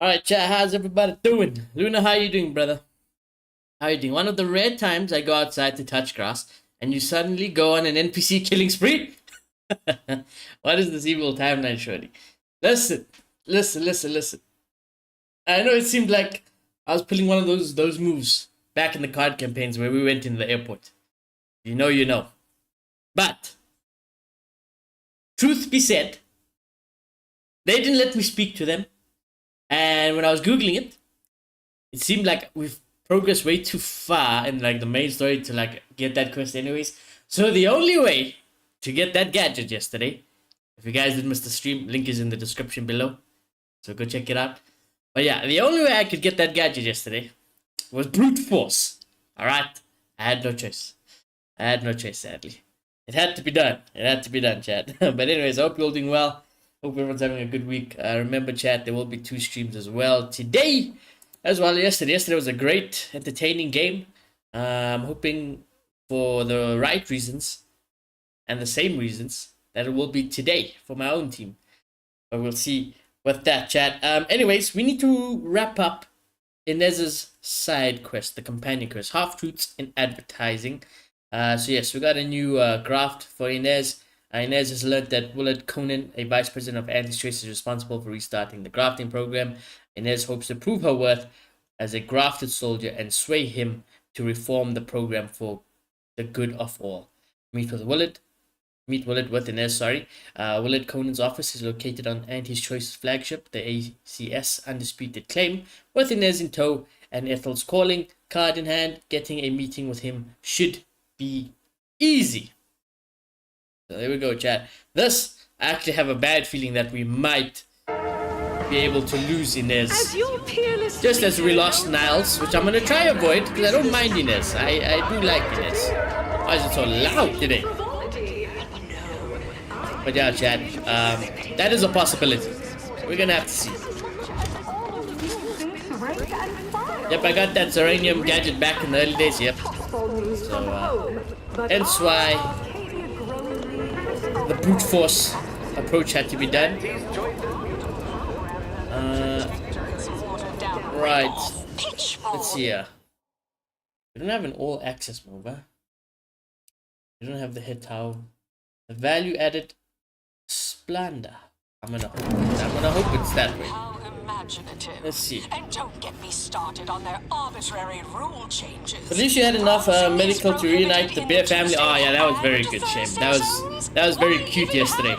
Alright, chat, how's everybody doing? Luna, how you doing, brother? How you doing? One of the rare times I go outside to touch grass, and you suddenly go on an NPC killing spree? What is this evil timeline, shorty? Listen, listen. I know it seemed like I was pulling one of those moves back in the card campaigns where we went in the airport. You know, you know. But, truth be said, they didn't let me speak to them. And when I was Googling it, it seemed like we've progressed way too far in like the main story to like get that quest anyways. So the only way to get that gadget yesterday, if you guys did miss the stream, link is in the description below. So go check it out. But yeah, the only way I could get that gadget yesterday was brute force. Alright? I had no choice. Sadly. It had to be done. Chat. But anyways, I hope you're all doing well. Hope everyone's having a good week. Remember, chat, there will be 2 streams as well today, as well as yesterday. Yesterday was a great, entertaining game. I'm hoping for the right reasons and the same reasons that it will be today for my own team. But we'll see with that, chat. Anyways, we need to wrap up Inez's side quest, the companion quest, Half-Truths in Advertising. So yes, we got a new graft for Inez. Inez has learned that Willard Conan, a vice president of Anti-Choice, is responsible for restarting the grafting program. Inez hopes to prove her worth as a grafted soldier and sway him to reform the program for the good of all. Meet Willard with Inez, Willard Conan's office is located on Anti-Choice's flagship, the ACS Undisputed Claim, with Inez in tow and Ethel's calling card in hand. Getting a meeting with him should be easy. So there we go, chat. This, I actually have a bad feeling that we might be able to lose Inez. Just as we lost Niles, which I'm going to try avoid, because I don't mind Inez. I do like Inez. Why is it so loud today? But yeah, chat, that is a possibility. We're going to have to see. Yep, I got that Zeranium gadget back in the early days, yep. So, hence why the brute force approach had to be done. Right. Let's see here. We don't have an all access mover. We don't have the head towel. The value added splendor. I'm gonna hope it's that way. Let's see. And don't get me started on their arbitrary rule changes. At least you had enough medical to reunite the Bear family. Oh yeah, that was very good, Shame. That was very cute yesterday.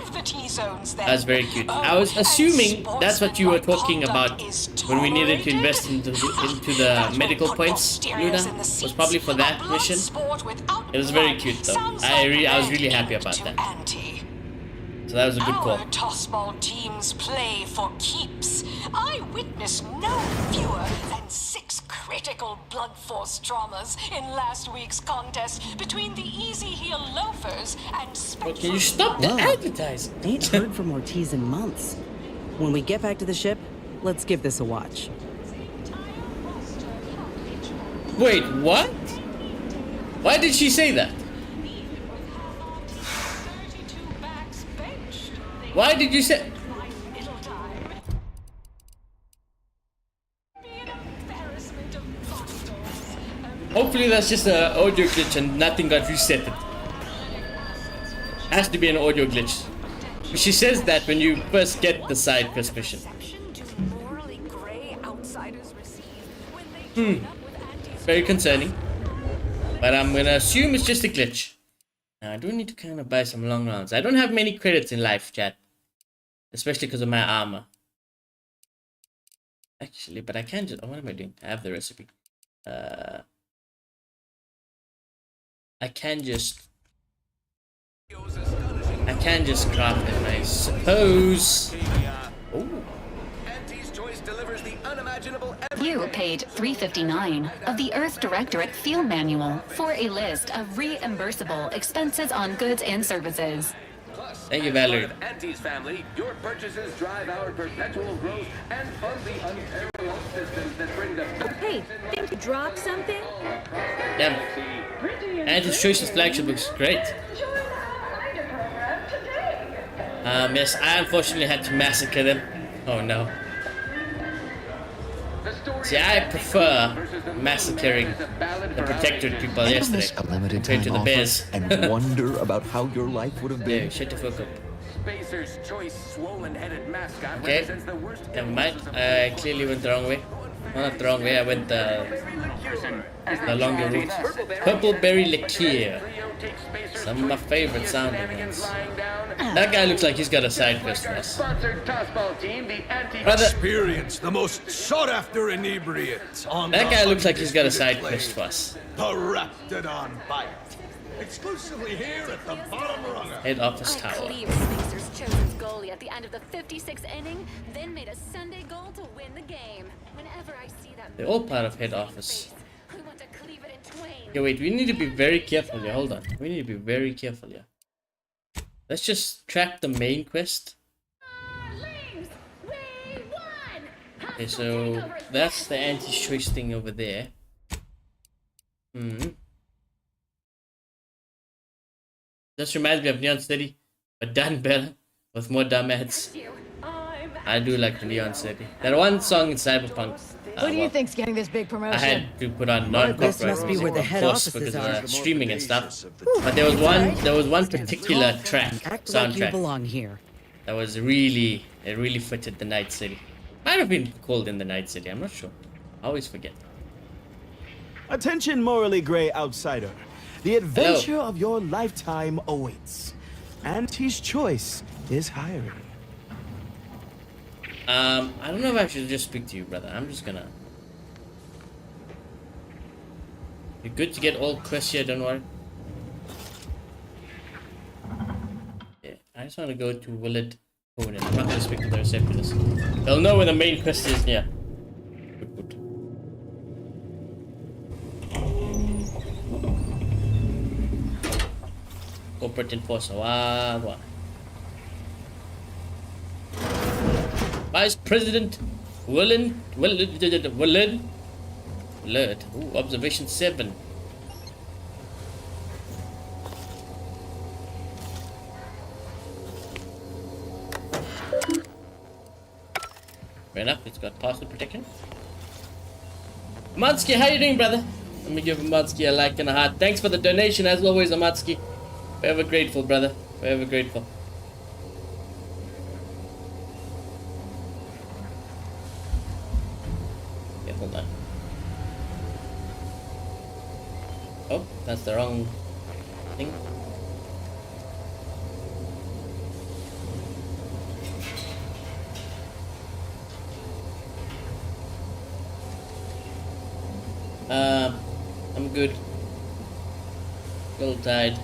That was very cute. I was assuming that's what you were talking about when we needed to invest into the medical points. Luna was probably for that mission. It was very cute though. I was really happy about that. So that was a good call. Our tossball teams play for keeps. I witnessed no fewer than 6 critical blood force traumas in last week's contest between the easy heel loafers and Spectrum. Can you stop the advertising? Ain't heard from Ortiz in months. When we get back to the ship, let's give this a watch. Wait, what? Why did she say that? Why did you say? Hopefully that's just an audio glitch and nothing got reset. It has to be an audio glitch. She says that when you first get the side quest mission. Very concerning. But I'm gonna assume it's just a glitch. Now I do need to kind of buy some long rounds. I don't have many credits in life, chat. Especially because of my armor. Actually, but I can just... Oh, what am I doing? I have the recipe. I can just craft it, I suppose. Oh. You paid $3.59 of the Earth Directorate Field Manual for a list of reimbursable expenses on goods and services. Thank you, Valerie. Auntie's family, your purchases drive our perpetual growth and fund the unparalleled systems that bring the... Hey, think you dropped something? Damn. Auntie's Choice's flagship looks great. Yes, I unfortunately had to massacre them. Oh no. See, I prefer massacring the Protectorate people yesterday compared to the Bears. And wonder about how your life would have Yeah, been. shut the fuck up. Spacer's choice swollen-headed mascot Okay, represents the worst never mind. I clearly went the wrong way. Well, not the wrong way, I went the longer route. Purple berry liqueur. Some of my favorite sounding ones. That guy looks like he's got a side quest for us. Brother, Experience the most sought-after inebriate on that guy looks like he's got a side quest for us. The Raptidon Bite. Exclusively here at the bottom runner. Head office I tower. cleared Spacer's chosen goalie at the end of the 56th inning, then made a Sunday goal to win the game. Whenever I see that, They're all part of head office. I want to cleave it in twain. Okay, wait, we need to be very careful here. Hold on. We need to be very careful here. Let's just track the main quest. Darlings, we won! Okay, so that's the anti-choice thing over there. Just reminds me of Neon City, but done better with more dumb ads. I do like the Neon City. That one song in Cyberpunk. Who do you think's getting this big promotion? I had to put on non-copyright This must be where the head of course, offices because are. streaming and stuff. But there was one particular track, Act like you soundtrack, belong here. that was really, it really fitted the Night City. Might have been called in the Night City, I'm not sure. I always forget. Attention, morally gray outsider. The adventure of your lifetime awaits. Auntie's choice is hiring. I don't know if I should just speak to you, brother. I'm just gonna. You're good to get all quests here, don't worry. Yeah, I just want to go to Willard Conan. I'm not gonna speak to the receptionist. They'll know where the main quest is near. Good, good. Corporate enforcer. What? Vice President Willard. Ooh, observation 7. Fair enough, it's got password protection. Amatsky, how you doing, brother? Let me give Amatsky a like and a heart. Thanks for the donation, as always, Amatsky. Forever grateful, brother. Forever grateful. Okay, hold on. Oh, that's the wrong thing. I'm good. A little tired.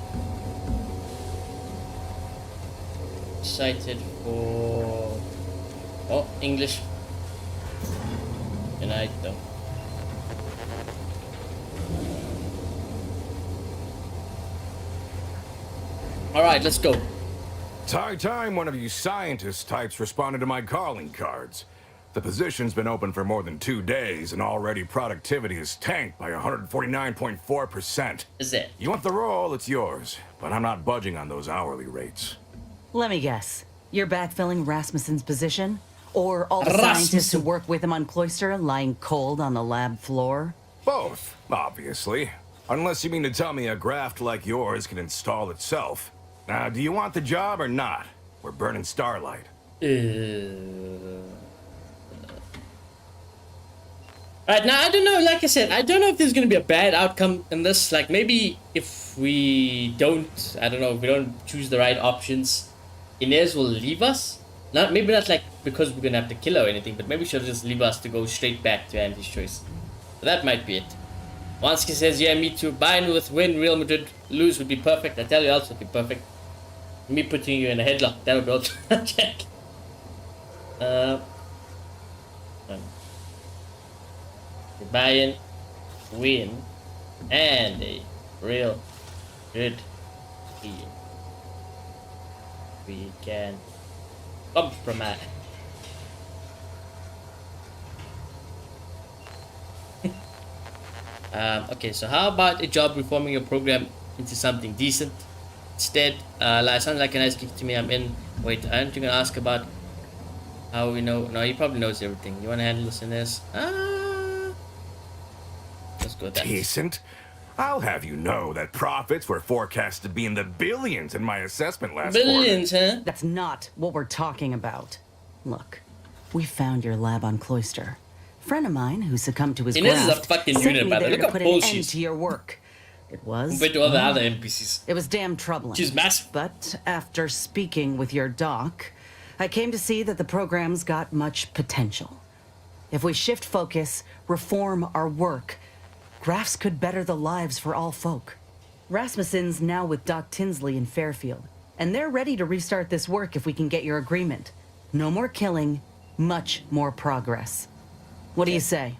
Excited for English. Good night though. Alright, let's go. It's high time one of you scientist types responded to my calling cards. The position's been open for more than 2 days, and already productivity is tanked by 149.4%. Is it? You want the role, it's yours, but I'm not budging on those hourly rates. Let me guess. You're backfilling Rasmussen's position? Or all the Rasmussen. scientists who work with him on Cloister lying cold on the lab floor? Both, obviously. Unless you mean to tell me a graft like yours can install itself. Now, do you want the job or not? We're burning starlight. Alright, now I don't know, like I said, I don't know if there's gonna be a bad outcome in this. Like, maybe if we don't, I don't know, if we don't choose the right options, Inez will leave us. Maybe not like because we're gonna have to kill her or anything, but maybe she'll just leave us to go straight back to Andy's choice. So that might be it. Wansky says, yeah, me too. Bayern with win, Real Madrid lose would be perfect. I tell you else would be perfect. Me putting you in a headlock, that would be also check. Bayern win and a real good team. We can compromise. Okay, so how about a job reforming your program into something decent? Instead, sounds like a nice gift to me. I'm in. Wait, aren't you gonna ask about how we know? No, he probably knows everything. You wanna handle this in this? go with that. Decent? I'll have you know that profits were forecast to be in the billions in my assessment last Billions, quarter. huh? That's not what we're talking about. Look, we found your lab on Cloister. Friend of mine who succumbed to his Inez is a graft fucking sent unit, me by the way. there Look to how put an cool end she is. to your work. It was... Compared to all the other NPCs. It was damn troubling. She's massive. But after speaking with your doc, I came to see that the program's got much potential. If we shift focus, reform our work, grafts could better the lives for all folk. Rasmussen's now with Doc Tinsley in Fairfield, and they're ready to restart this work if we can get your agreement. No more killing, much more progress. What do you say?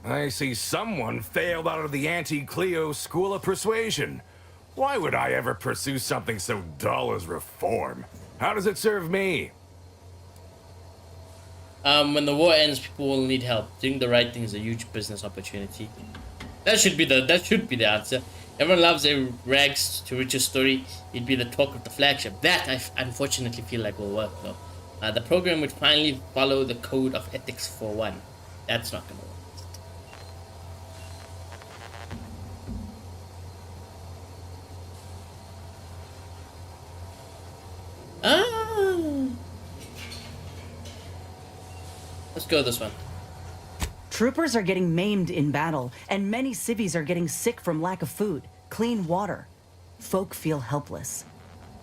I see someone failed out of the anti-Cleo School of Persuasion. Why would I ever pursue something so dull as reform? How does it serve me? When the war ends, people will need help. Doing the right thing is a huge business opportunity. That should be the answer. Everyone loves a rags to riches story. It'd be the talk of the flagship. That I unfortunately feel like will work though. The program would finally follow the code of ethics for one. That's not gonna work. Let's go this one. Troopers are getting maimed in battle, and many civvies are getting sick from lack of food, clean water. Folk feel helpless.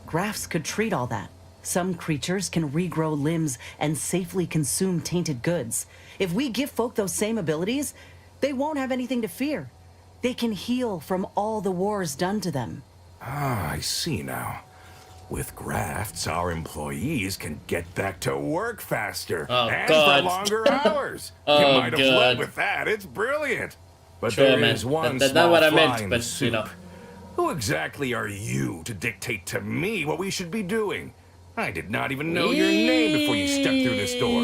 Grafts could treat all that. Some creatures can regrow limbs and safely consume tainted goods. If we give folk those same abilities, they won't have anything to fear. They can heal from all the wars done to them. Ah, I see now. With grafts, our employees can get back to work faster and God. for longer hours. Oh, You might have God. led with that. It's brilliant. But Sure, there man. is one That's small not what I fly meant, in but, the soup. you know. Who exactly are you to dictate to me what we should be doing? I did not even know your name before you stepped through this door.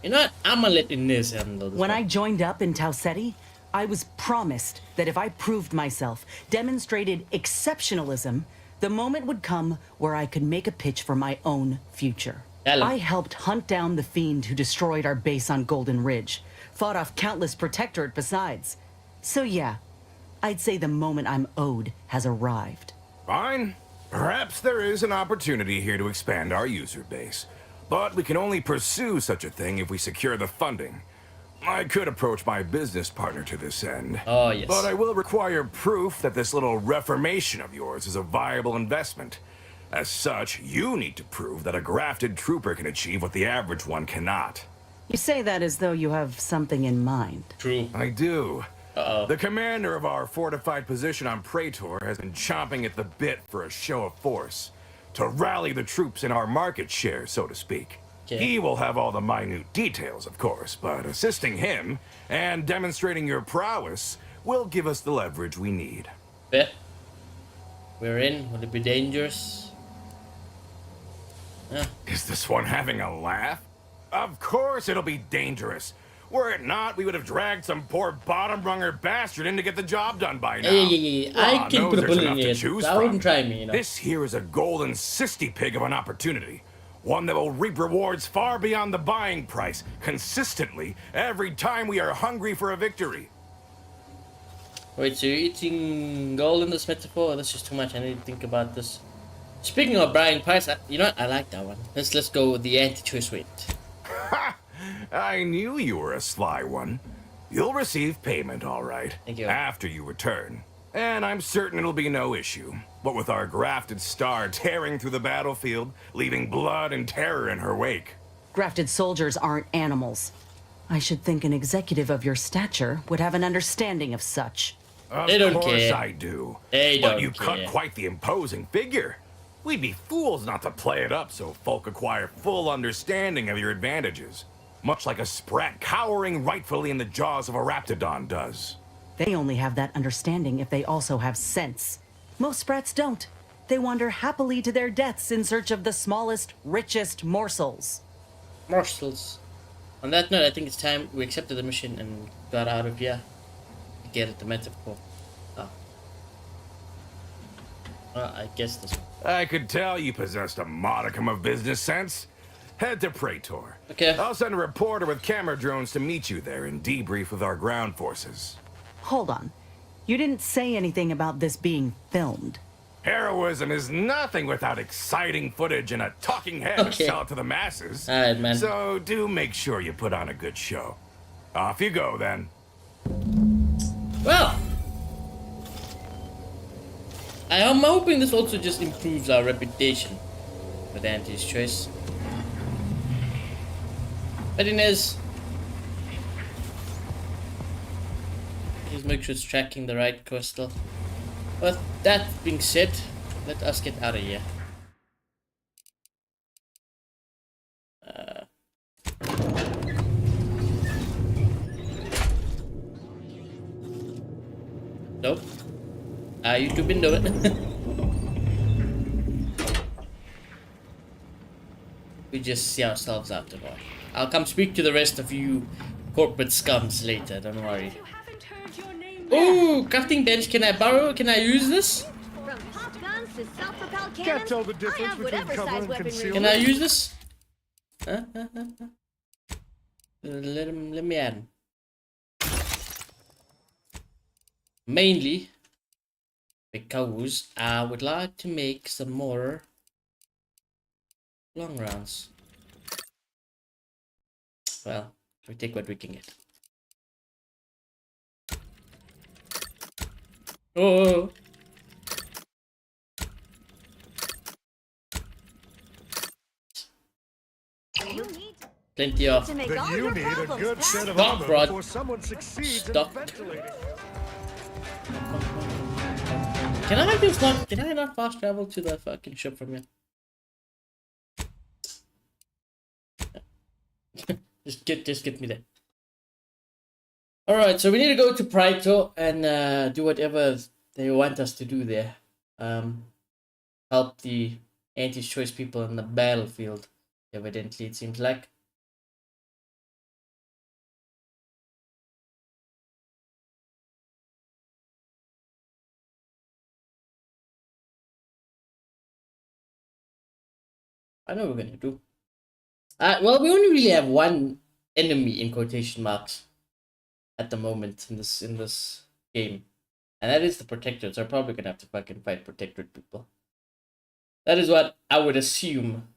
You know what? I'm gonna let Inez handle this. When one. I joined up in Taucetti, I was promised that if I proved myself, demonstrated exceptionalism, the moment would come where I could make a pitch for my own future. Hello. I helped hunt down the fiend who destroyed our base on Golden Ridge, fought off countless Protectorate besides. So yeah, I'd say the moment I'm owed has arrived. Fine. Perhaps there is an opportunity here to expand our user base. But we can only pursue such a thing if we secure the funding. I could approach my business partner to this end. Oh, yes. But I will require proof that this little reformation of yours is a viable investment. As such, you need to prove that a grafted trooper can achieve what the average one cannot. You say that as though you have something in mind. True. I do. Uh-oh. The commander of our fortified position on Praetor has been chomping at the bit for a show of force. To rally the troops in our market share, so to speak. Okay. He will have all the minute details, of course, but assisting him and demonstrating your prowess will give us the leverage we need. Bet. We're in. Will it be dangerous? Is this one having a laugh? Of course it'll be dangerous. Were it not, we would have dragged some poor bottom-runger bastard in to get the job done by now. Yeah. I Aw, can knows put a there's bullet in enough to it. choose I from. wouldn't try me, you know. This here is a golden cysty pig of an opportunity. One that will reap rewards far beyond the buying price, consistently, every time we are hungry for a victory. Wait, so you're eating gold in this metaphor? That's just too much. I need to think about this. Speaking of buying price, you know what? I like that one. Let's go with the anti-choice weight. Ha! I knew you were a sly one. You'll receive payment, all right. Thank you. After you return. And I'm certain it'll be no issue. What with our grafted star tearing through the battlefield, leaving blood and terror in her wake. Grafted soldiers aren't animals. I should think an executive of your stature would have an understanding of such. Of They don't course care. I do. They But don't you care. cut quite the imposing figure. We'd be fools not to play it up so folk acquire full understanding of your advantages. Much like a sprat cowering rightfully in the jaws of a raptidon does. They only have that understanding if they also have sense. Most sprats don't. They wander happily to their deaths in search of the smallest, richest morsels. Morsels. On that note, I think it's time we accepted the mission and got out of here. Get it, the metaphor. Oh. Well, I guess this one. I could tell you possessed a modicum of business sense. Head to Praetor. Okay. I'll send a reporter with camera drones to meet you there and debrief with our ground forces. Hold on. You didn't say anything about this being filmed. Heroism is nothing without exciting footage and a talking head to sell it to the masses. Alright, man. So do make sure you put on a good show. Off you go, then. Well, I'm hoping this also just improves our reputation with Auntie's choice. But it is. Just make sure it's tracking the right crystal. But that being said, let us get out of here. Nope. YouTube can do it. We just see ourselves out of it. I'll come speak to the rest of you corporate scums later, don't worry. Oh, crafting bench, can I borrow? Can I use this? From pop guns to self-propelled cannons, Can't tell the difference I have between whatever cover size and weapon concealment. Can I use this? Let me add him. Mainly because I would like to make some more long rounds. Well, we take what we can get. Oh. Plenty of to make But all you your need a problems good pass. set of Stock armor brought before someone succeeds stock. in ventilating. Can I not fast travel to the fucking ship from here? just get me there. Alright, so we need to go to Praetor and do whatever they want us to do there. Help the anti-choice people in the battlefield, evidently, it seems like. I know what we're gonna do. Well, we only really have one enemy in quotation marks at the moment in this game, and that is the Protectorate. So I'm probably gonna have to fucking fight Protectorate people. That is what I would assume,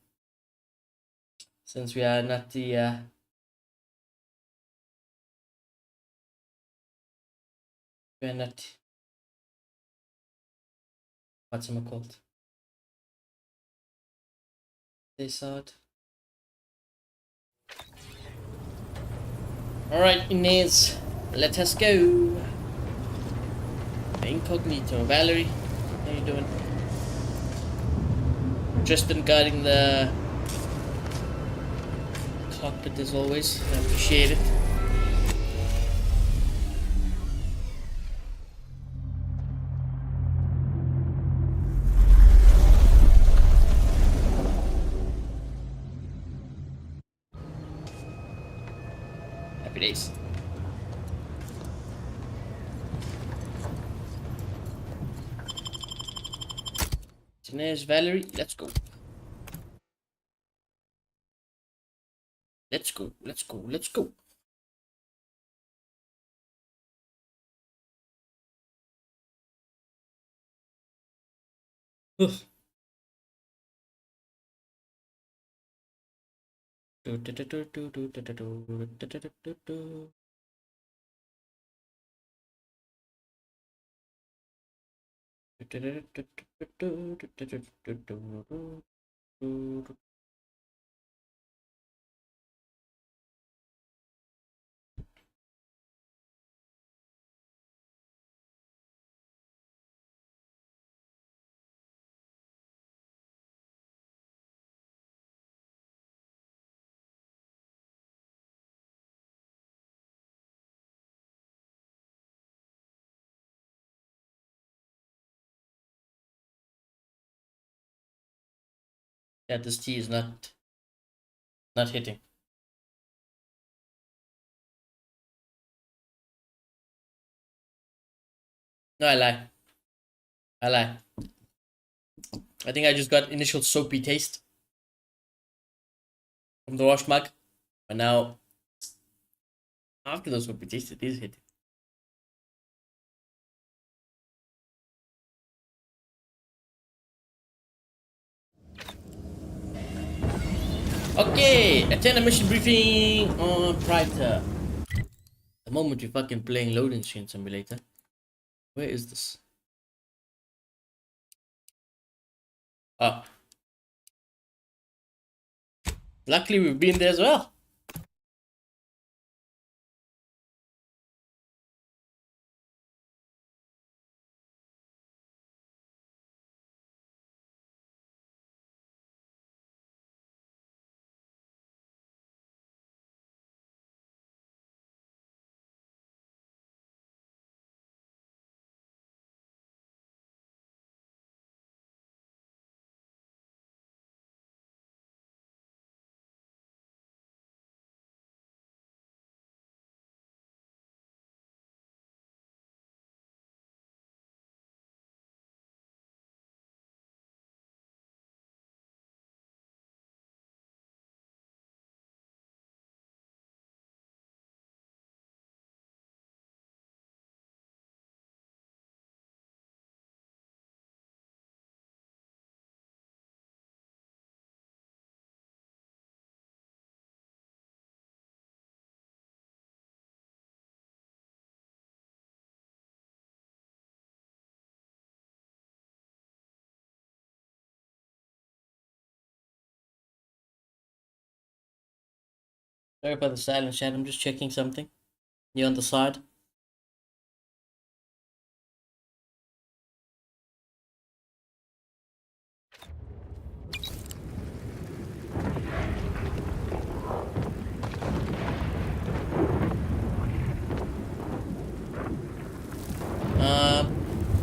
since we are not the we are not what's it called? They saw it. Alright, Inez, let us go. Incognito. Valerie, how you doing? Tristan guarding the cockpit as always. I appreciate it. Happy days. There's Valerie. Let's go. Let's go. Let's go. Let's go. Ugh. Yeah, this tea is not hitting. No, I lie. I lie. I think I just got initial soapy taste. from the wash mug. But now, after those would be tasted, it is hitting. Okay, attend a mission briefing on Pride. The moment you're fucking playing loading screen simulator. Where is this? Ah. Luckily we've been there as well. Sorry about the silence, chat. I'm just checking something. You on the side?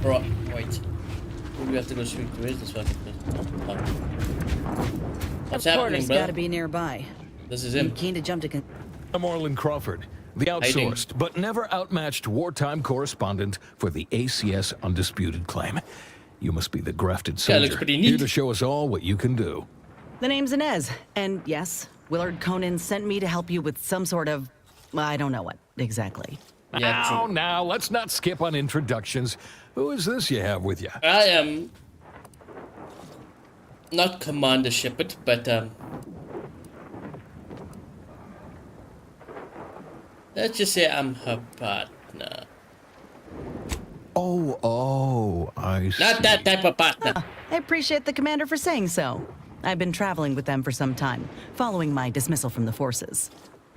Bro, wait. We have to go straight to this fucking place. Oh. What's happening, bro? Gotta be nearby. This is him. Keen to jump to. I'm Orland Crawford, the outsourced but never outmatched wartime correspondent for the ACS Undisputed Claim. You must be the grafted soldier, looks pretty neat. here to show us all what you can do. The name's Inez, and yes, Willard Conan sent me to help you with some sort of, I don't know what exactly. Yeah, now, let's not skip on introductions. Who is this you have with you? I am not Commander Shepard, but let's just say I'm her partner. Oh, I see. Not that type of partner. I appreciate the commander for saying so. I've been traveling with them for some time, following my dismissal from the forces.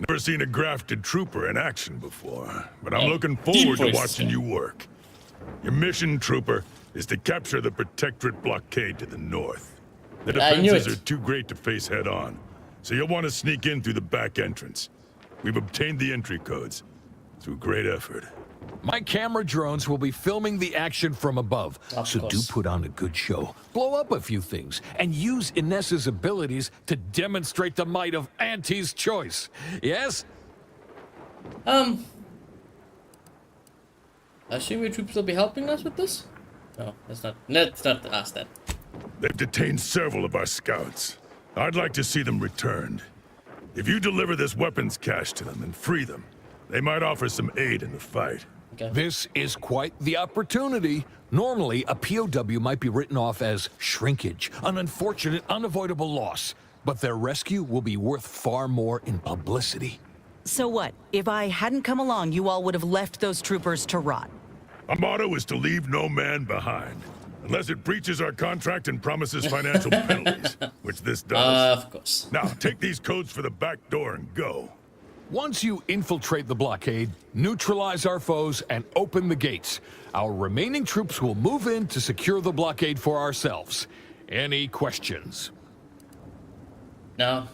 Never seen a grafted trooper in action before, but I'm Oh, looking forward to deep watching you work. Your mission, trooper, is to capture the Protectorate blockade to the north. The I knew defenses it. are too great to face head on, so you'll want to sneak in through the back entrance. We've obtained the entry codes through great effort. My camera drones will be filming the action from above, Of so course. do put on a good show. Blow up a few things, and use Inez's abilities to demonstrate the might of Auntie's choice. Yes? I assume your troops will be helping us with this? No, let's not ask that. They've detained several of our scouts. I'd like to see them returned. If you deliver this weapons cache to them and free them, they might offer some aid in the fight. Okay. This is quite the opportunity. Normally, a POW might be written off as shrinkage, an unfortunate, unavoidable loss. But their rescue will be worth far more in publicity. So what? If I hadn't come along, you all would have left those troopers to rot. Our motto is to leave no man behind, unless it breaches our contract and promises financial penalties, which this does. Of course. Now, take these codes for the back door and go. Once you infiltrate the blockade, neutralize our foes, and open the gates, our remaining troops will move in to secure the blockade for ourselves. Any questions? No.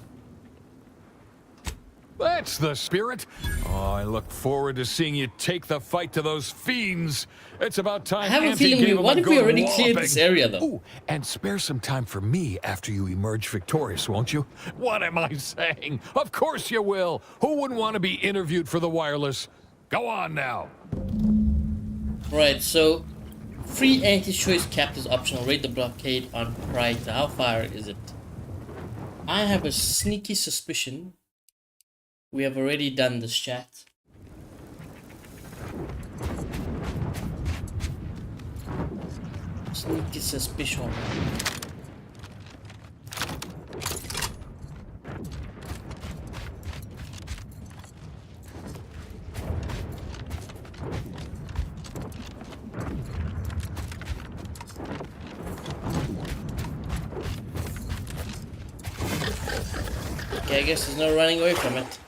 That's the spirit. Oh, I look forward to seeing you take the fight to those fiends. It's about time. I have a Auntie feeling gave 'em what a if we good already cleared this whopping. area, though? Ooh, and spare some time for me after you emerge victorious, won't you? What am I saying? Of course you will. Who wouldn't want to be interviewed for the wireless? Go on now. Right, so free anti-choice captors optional. Raid the blockade on Pride. How far is it? I have a sneaky suspicion we have already done this, chat. Sneaky suspicion. Okay, I guess there's no running away from it.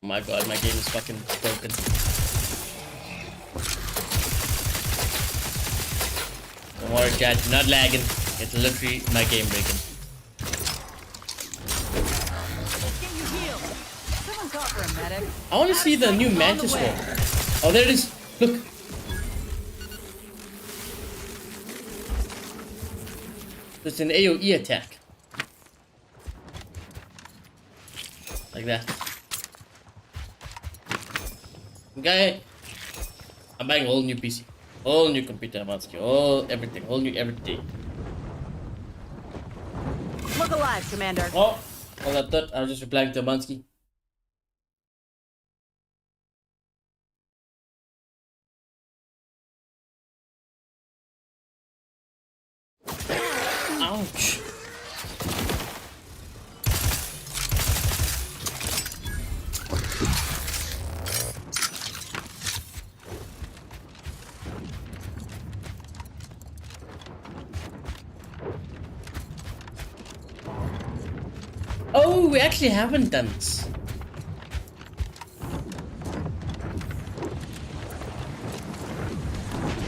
Oh my god, my game is fucking broken. Don't worry, chat, you're not lagging. It's literally my game breaking. I want to see the new mantis one. Oh, there it is. Look. It's an AoE attack. Like that. Okay. I'm buying a whole new PC. Whole new computer, Matsky. All everything. Whole new everything. Look alive, Commander. Oh, all I thought I was just replying to Mansky. Ouch. Oh, we actually haven't done this.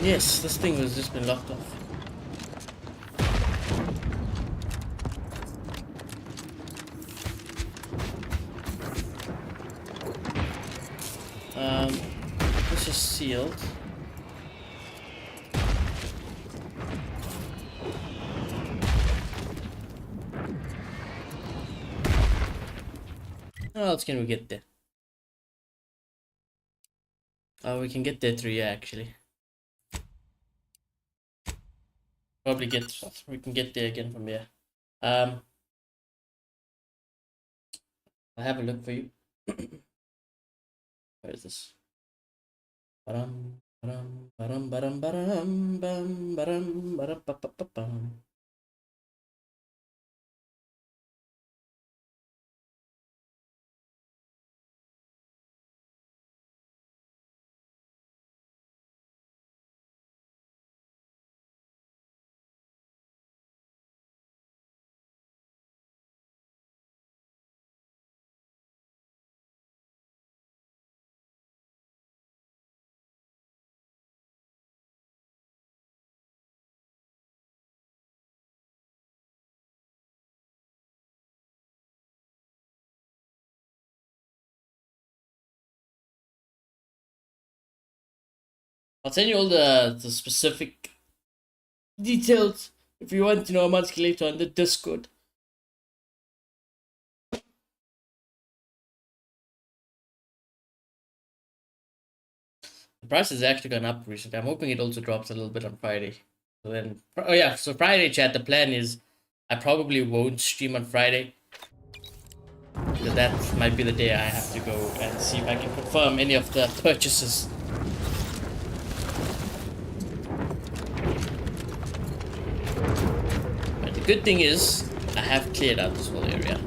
Yes, this thing has just been locked off. This is sealed. How else can we get there? Oh, we can get there through here actually. Probably we can get there again from here. I'll have a look for you. Where is this? Baram, baram, baram, baram, baram, bam, baram, baram, ba, ba, ba, bam. I'll send you all the specific details if you want to know much later on the Discord. The price has actually gone up recently. I'm hoping it also drops a little bit on Friday. So then, oh yeah, so Friday, chat, the plan is I probably won't stream on Friday. Because that might be the day I have to go and see if I can confirm any of the purchases. But the good thing is, I have cleared out this whole area.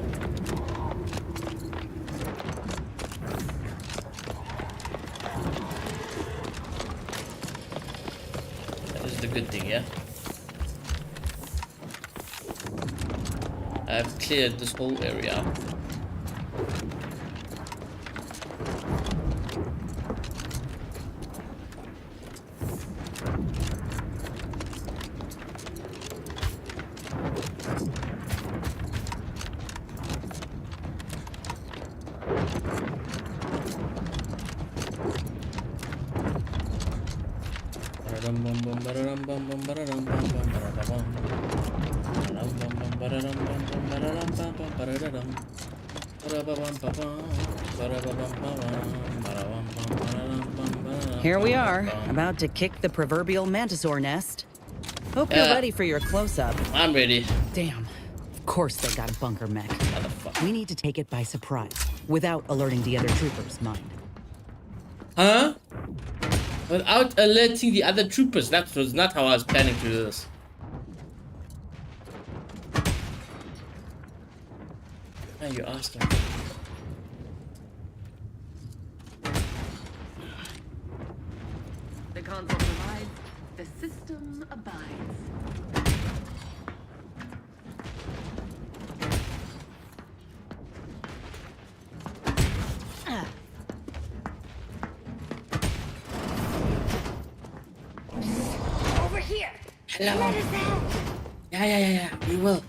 That is the good thing, yeah? I've cleared this whole area. Here we are, about to kick the proverbial mantisaur nest. Hope you're ready for your close-up. I'm ready. Damn. Of course they got a bunker mech. We need to take it by surprise, without alerting the other troopers, mind. Huh? Without alerting the other troopers. That was not how I was planning to do this. Now you asked them. The console provides, the system abides. Over here. Hello. Let us out. Yeah. We will.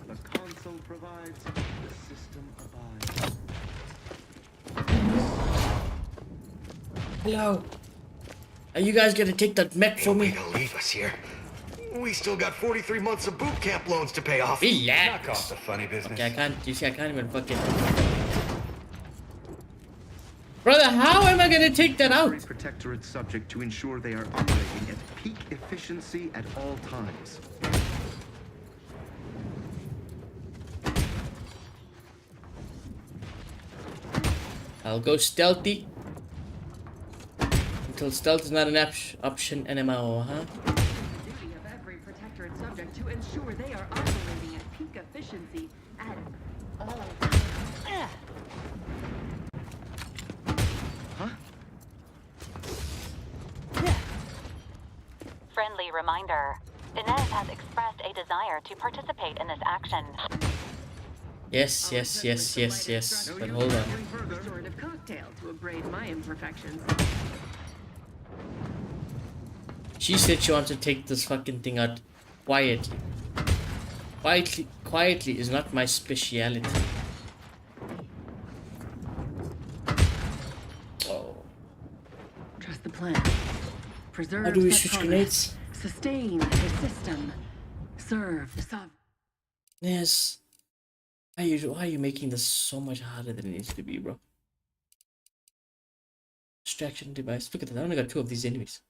The console provides, the system abides. Hello. Are you guys gonna take that mech for me? To leave us here. We still got 43 months of boot camp loans to pay off. Relax. Knock off the funny business. Okay, I can't. You see, I can't even fucking. Brother, how am I gonna take that out? Earth Protectorate subject to ensure they are operating at peak efficiency at all times. I'll go stealthy. Until stealth is not an option anymore, huh? Duty of every Protectorate subject to ensure they are operating at peak efficiency at all times. Friendly reminder. Inez has expressed a desire to participate in this action. Yes. But hold on. Restorative cocktail to abrade my imperfections. She said she wants to take this fucking thing out quietly. Quietly is not my speciality. Oh. Trust the plan. Preserve How do we the switch progress. grenades? Sustain the system. Serve the sub. Yes. Why are you making this so much harder than it needs to be, bro? Distraction device. Look at that. I only got 2 of these anyways.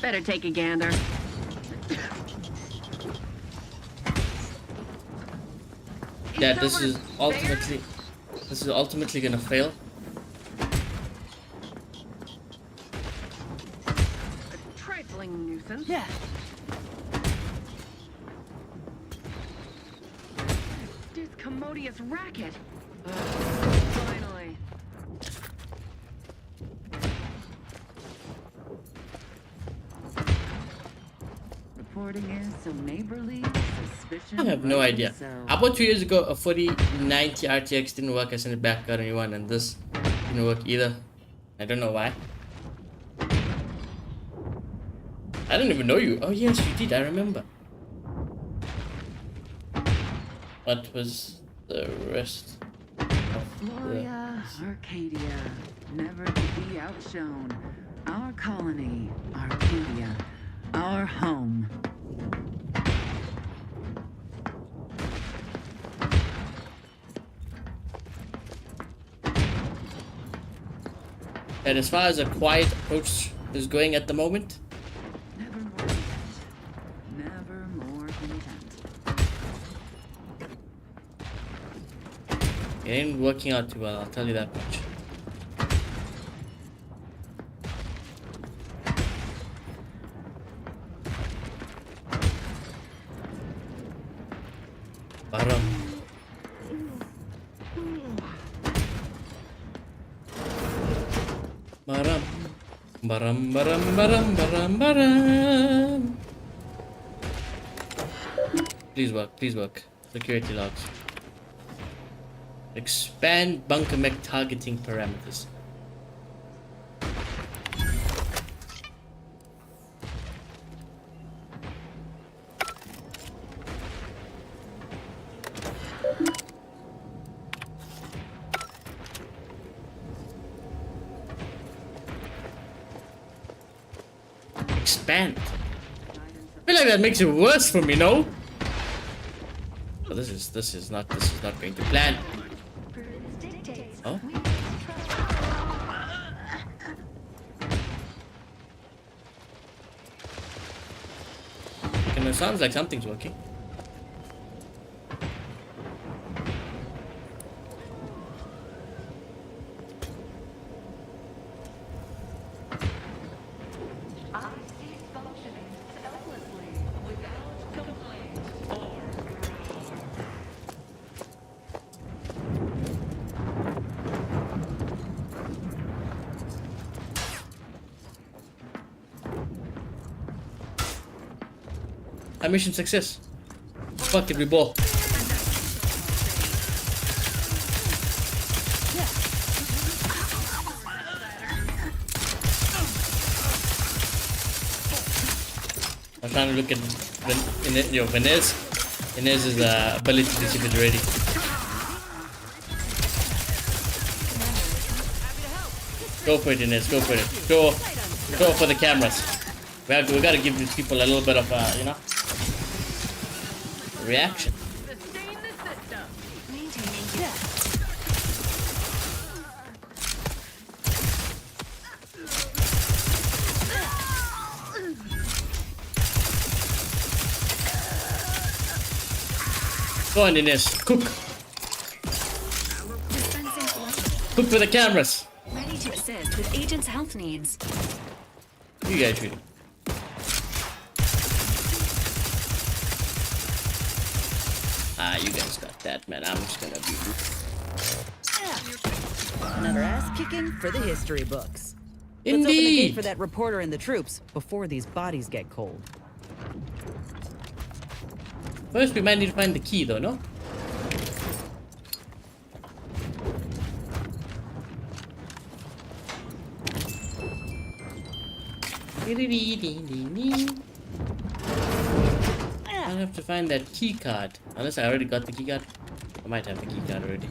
Better take a gander. Yeah, this is ultimately gonna fail. A trifling nuisance. Yeah. Discommodious racket. Finally. Reporting is so neighborly, suspicion. I have no idea. So. About 2 years ago, a 4090 RTX didn't work. I sent it back, got a new one, and this didn't work either. I don't know why. I don't even know you. Oh yes, you did. I remember. What was the rest of Gloria, Arcadia, never to be outshone. Our colony, Arcadia, our home. And as far as a quiet approach is going at the moment, Never more content. Never more content. it ain't working out too well, I'll tell you that much. Baram. Baram. Baram. Please work. Security logs. Expand bunker mech targeting parameters. expand. I feel like that makes it worse for me, no? Oh, this is not going to plan. Oh? And it sounds like something's working. Our mission success. Fuck it, we ball. I'm trying to look at Inez's ability to see if it's ready. Go for it, Inez. Go for it. Go for the cameras. We gotta give these people a little bit of you know, reaction. Go on, Inez. Cook. Cook for the cameras. Ready to assist with agent's health needs. You guys ready? Ah, you guys got that, man. I'm just gonna be. Another ass kicking for the history books. Indeed. Let's open the gate for that reporter and the troops before these bodies get cold. First, we might need to find the key, though, no? I'll have to find that key card. Unless I already got the key card. I might have the key card already.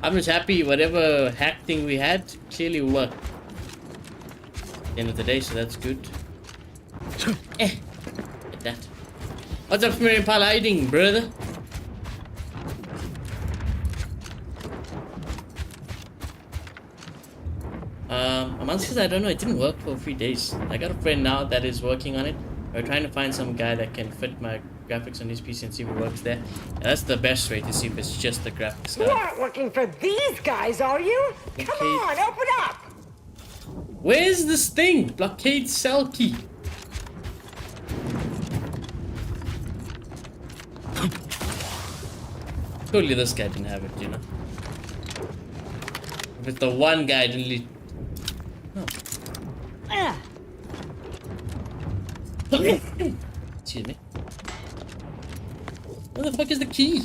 I'm just happy whatever hack thing we had clearly worked. At the end of the day, so that's good. Get that. What's up, Smearing Pal hiding, brother? Amongst this, I don't know, it didn't work for 3 days. I got a friend now that is working on it. We're trying to find some guy that can fit my graphics on his PC and see if it works there. And that's the best way to see if it's just the graphics card. You aren't looking for these guys, are you? Come on, open up! Where's this thing? Blockade cell key. Totally this guy didn't have it, you know. If it's the one guy didn't lead. No. Excuse me. Where the fuck is the key?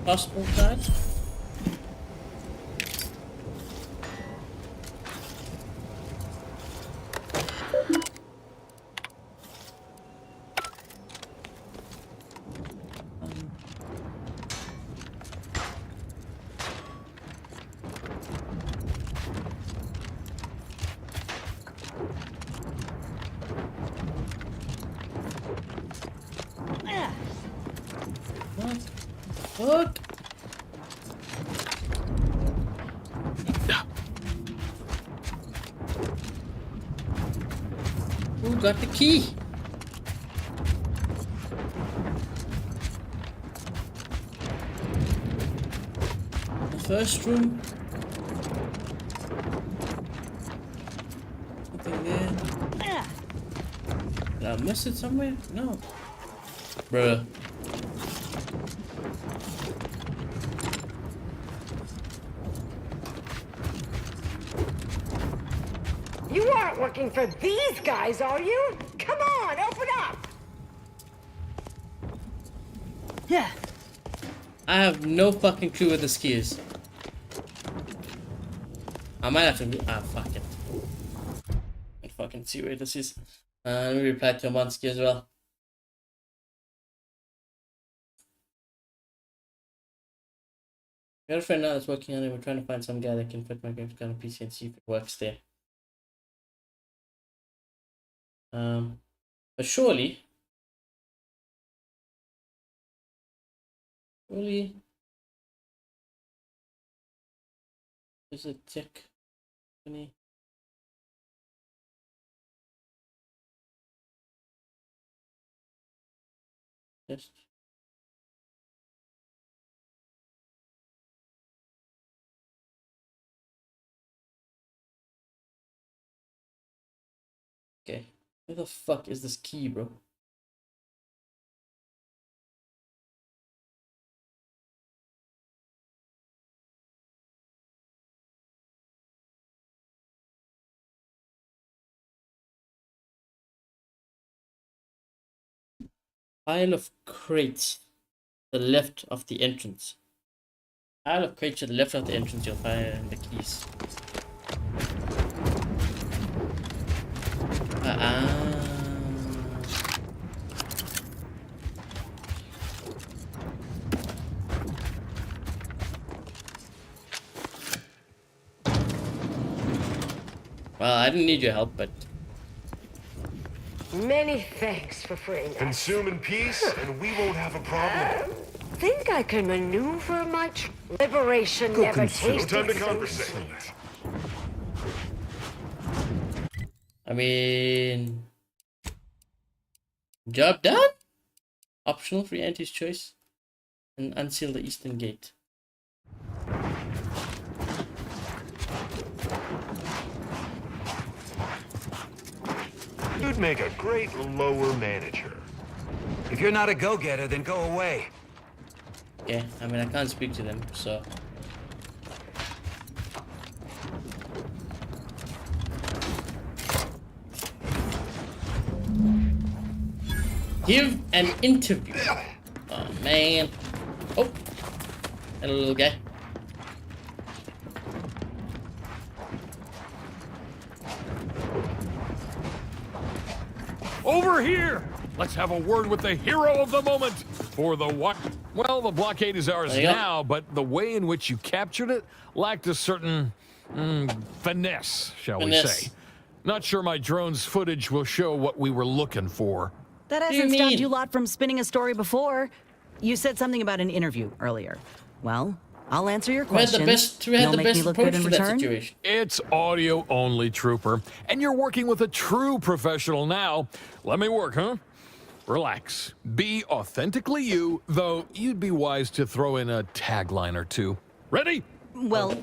Passport card? What? Who got the key? The first room. Nothing there. Did I miss it somewhere? No. Bruh. You aren't looking for these guys, are you? Come on, open up! Yeah. I have no fucking clue where this key is. I might have to. Ah, fuck it. can see where this is. Let me reply to Amansky as well. Got a friend now that's working on it. We're trying to find some guy that can fit my graphics card on PC and see if it works there. But surely, there's a tech company. Just okay. Where the fuck is this key, bro? Pile of crates to the left of the entrance. Pile of crates to the left of the entrance, you'll find the keys. Well, I didn't need your help, but... Many thanks for freeing us. Consume in peace, and we won't have a problem. Think I can maneuver my liberation Go never consume. tasted Time to so conversate. sweet. I mean... Job done? Optional for Auntie's choice. And unseal the eastern gate. You'd make a great lower manager. If you're not a go-getter, then go away. Yeah, I mean, I can't speak to them, so... Give an interview. Oh, man. Oh. Hello, little guy. Over here! Let's have a word with the hero of the moment. For the what? Well, the blockade is ours now, but the way in which you captured it lacked a certain finesse, shall we say. Not sure my drone's footage will show what we were looking for. That hasn't stopped you lot from spinning a story before. You said something about an interview earlier. Well, I'll answer your question. We had the best approach to that situation. It's audio only, Trooper. And you're working with a true professional now. Let me work, huh? Relax. Be authentically you, though you'd be wise to throw in a tagline or two. Ready? Well,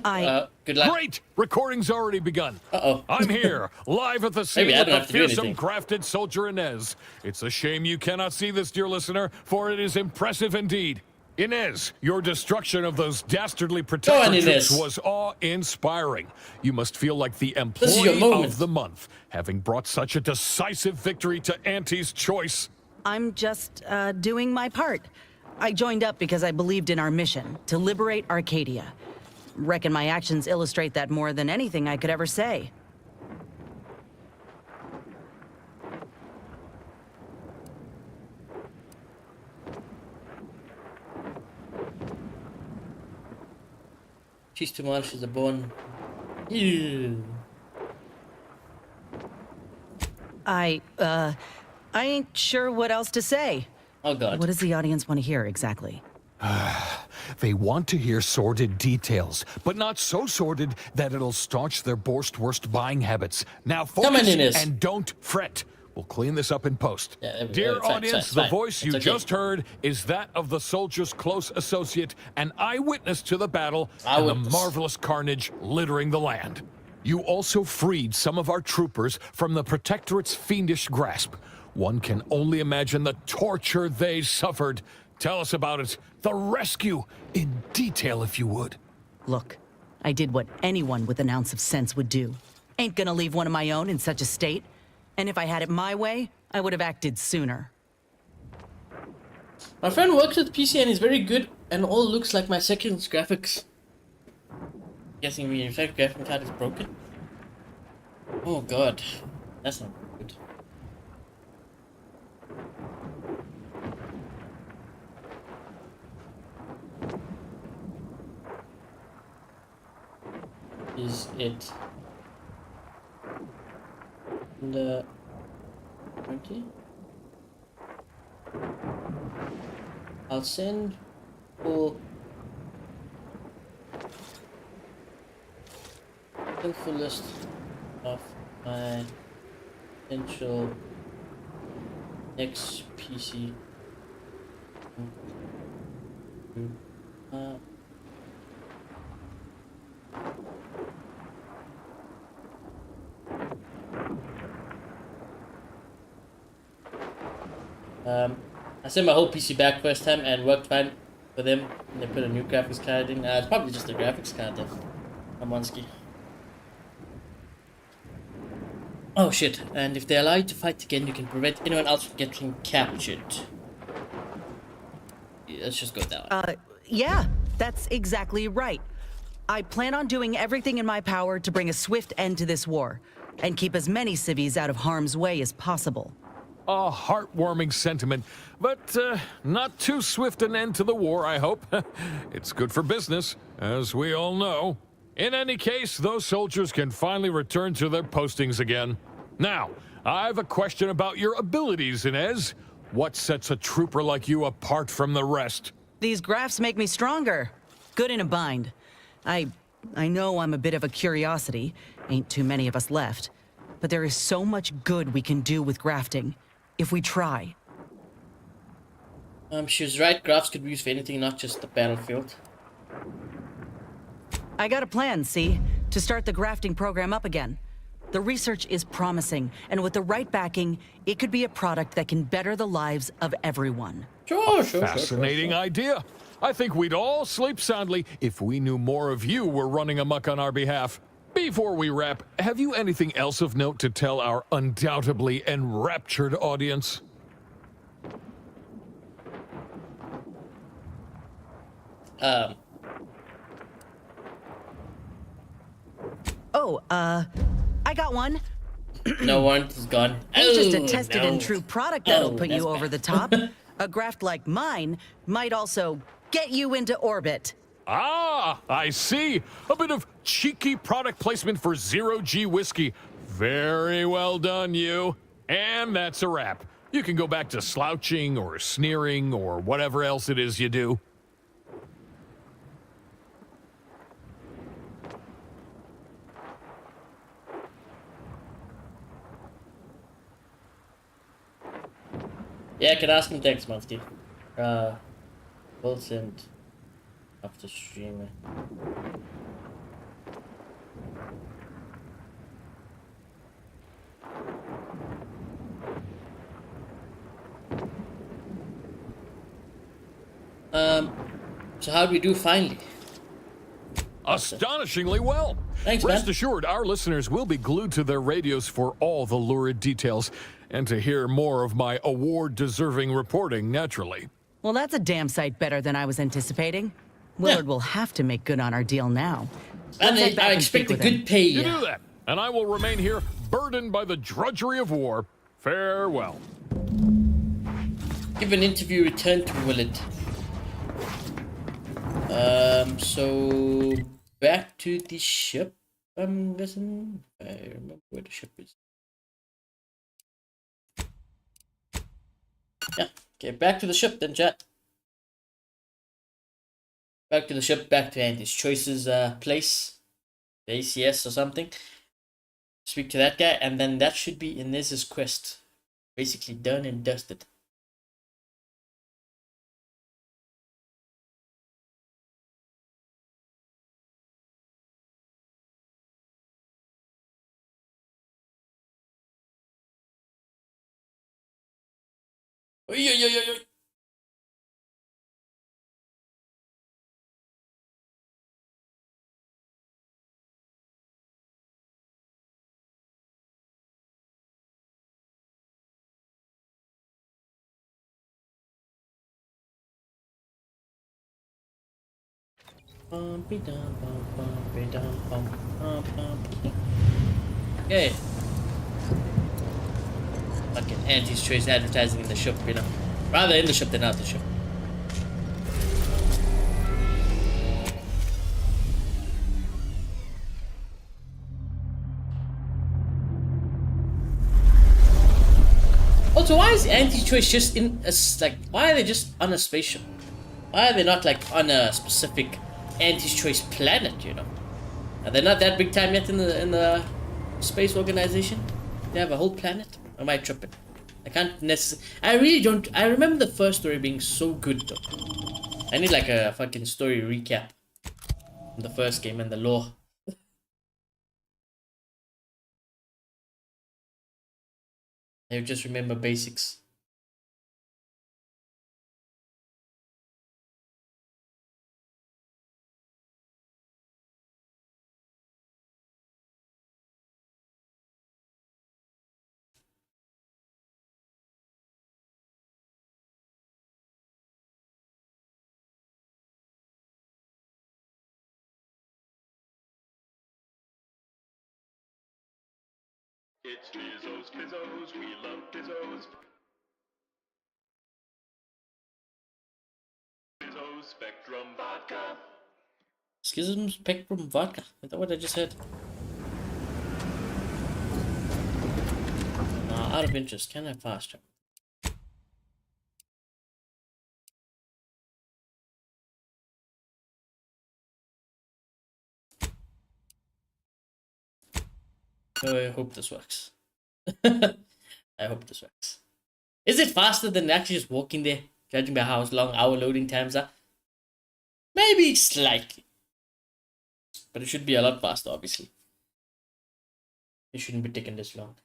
good luck. Great! Recording's already begun. Uh-oh. I'm here, live at the scene Maybe I with don't the have to do fearsome anything. crafted soldier Inez. It's a shame you cannot see this, dear listener, for it is impressive indeed. Inez, your destruction of those dastardly protector troops was awe-inspiring. You must feel like the employee of the month, having brought such a decisive victory to Auntie's choice. I'm just doing my part. I joined up because I believed in our mission to liberate Arcadia. Reckon my actions illustrate that more than anything I could ever say. She's too much, she's a bone. Ew. I ain't sure what else to say. Oh god. What does the audience want to hear exactly? They want to hear sordid details, but not so sordid that it'll staunch their worst buying habits. Now focus and don't fret. We'll clean this up in post. Dear audience, the voice you just heard is that of the soldier's close associate and eyewitness to the battle and the marvelous carnage littering the land. You also freed some of our troopers from the Protectorate's fiendish grasp. One can only imagine the torture they suffered. Tell us about it. The rescue, in detail, if you would. Look, I did what anyone with an ounce of sense would do. Ain't gonna leave one of my own in such a state. And if I had it my way, I would have acted sooner. My friend works with PC and is very good and all looks like my second's graphics. Guessing my second graphic card is broken. Oh god. That's not good. Is it the 20? I'll send full list of my potential next PC. I sent my whole PC back first time and worked fine for them. And they put a new graphics card in. It's probably just a graphics card then. Amonski. Oh shit, and if they allow you to fight again, you can prevent anyone else from getting captured. Yeah, let's just go down. Yeah, that's exactly right. I plan on doing everything in my power to bring a swift end to this war, and keep as many civvies out of harm's way as possible. A heartwarming sentiment, but not too swift an end to the war, I hope. It's good for business, as we all know. In any case, those soldiers can finally return to their postings again. Now, I have a question about your abilities, Inez. What sets a trooper like you apart from the rest? These graphs make me stronger. Good in a bind. I know I'm a bit of a curiosity. Ain't too many of us left. But there is so much good we can do with grafting, if we try. She was right. Graphs could be used for anything, not just the battlefield. I got a plan, see? To start the grafting program up again. The research is promising, and with the right backing, it could be a product that can better the lives of everyone. Fascinating idea. I think we'd all sleep soundly if we knew more of you were running amok on our behalf. Before we wrap, have you anything else of note to tell our undoubtedly enraptured audience? I got one. No one is gone. Ain't just a tested and true product that'll put you over the top. A graft like mine might also get you into orbit. Ah, I see. A bit of cheeky product placement for zero-G whiskey. Very well done, you. And that's a wrap. You can go back to slouching or sneering or whatever else it is you do. Yeah, I can ask him next month, dude. We'll send after stream. So how do we do finally? Astonishingly well. Thanks, Rest man. assured, our listeners will be glued to their radios for all the lurid details, and to hear more of my award-deserving reporting, naturally. Well, that's a damn sight better than I was anticipating. Willard will have to make good on our deal now. And Let's head back I and speak expect a with good him. pay. You do that, and I will remain here, burdened by the drudgery of war. Farewell. Give an interview, return to Willard. So back to the ship. I'm guessing. I remember where the ship is. Yeah. Okay, back to the ship then, chat. Back to the ship. Back to Andy's Choices place, the ACS or something. Speak to that guy, and then that should be Inez's quest. Basically done and dusted. Oi, oi, oi, oi, oi. Okay. fucking anti-choice advertising in the shop, you know. Rather in the shop than out the shop. Also, why is anti-choice just in a, like, why are they just on a spaceship? Why are they not like on a specific anti-choice planet, you know? Are they not that big time yet in the space organization? They have a whole planet? Or am I tripping? I can't necessarily... I really don't... I remember the first story being so good though. I need like a fucking story recap from the first game and the lore. I just remember basics. It's Bizzos, Bizzos, we love Bizzos. Bizzos Spectrum Vodka. Schism Spectrum Vodka. Is that what I just said? Out of interest, can I fast travel? Oh, I hope this works. I hope this works. Is it faster than actually just walking there? Judging by how long our loading times are? Maybe slightly. But it should be a lot faster, obviously. It shouldn't be taking this long.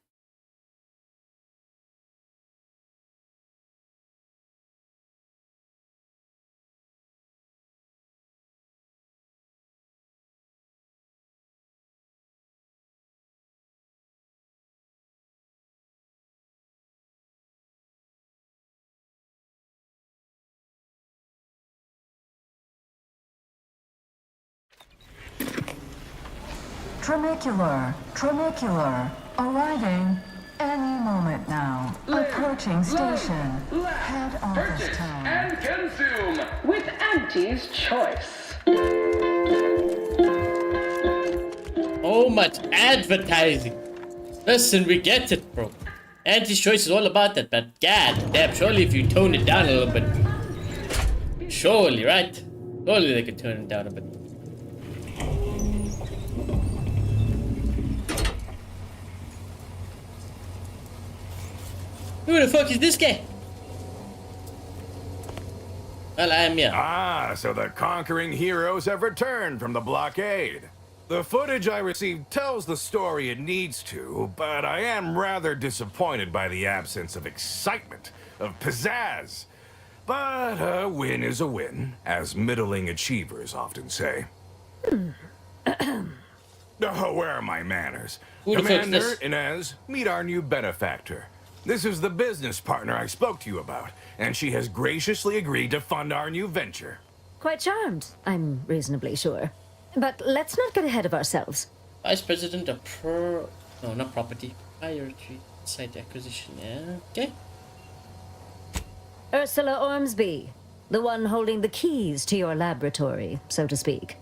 Tramicular, arriving any moment now. Approaching station. Head office time. And consume with Auntie's Choice. Oh, much advertising. Listen, we get it, bro. Auntie's Choice is all about that, but god damn, surely if you tone it down a little bit. Surely, right? Surely they could tone it down a bit. Who the fuck is this guy? Well, I am here. Ah, so the conquering heroes have returned from the blockade. The footage I received tells the story it needs to, but I am rather disappointed by the absence of excitement, of pizzazz. But a win is a win, as middling achievers often say. Oh, where are my manners? Commander Inez, meet our new benefactor. This is the business partner I spoke to you about, and she has graciously agreed to fund our new venture. Quite charmed, I'm reasonably sure. But let's not get ahead of ourselves. Vice President of No, not property. Priority site acquisition, yeah. Okay. Ursula Ormsby, the one holding the keys to your laboratory, so to speak.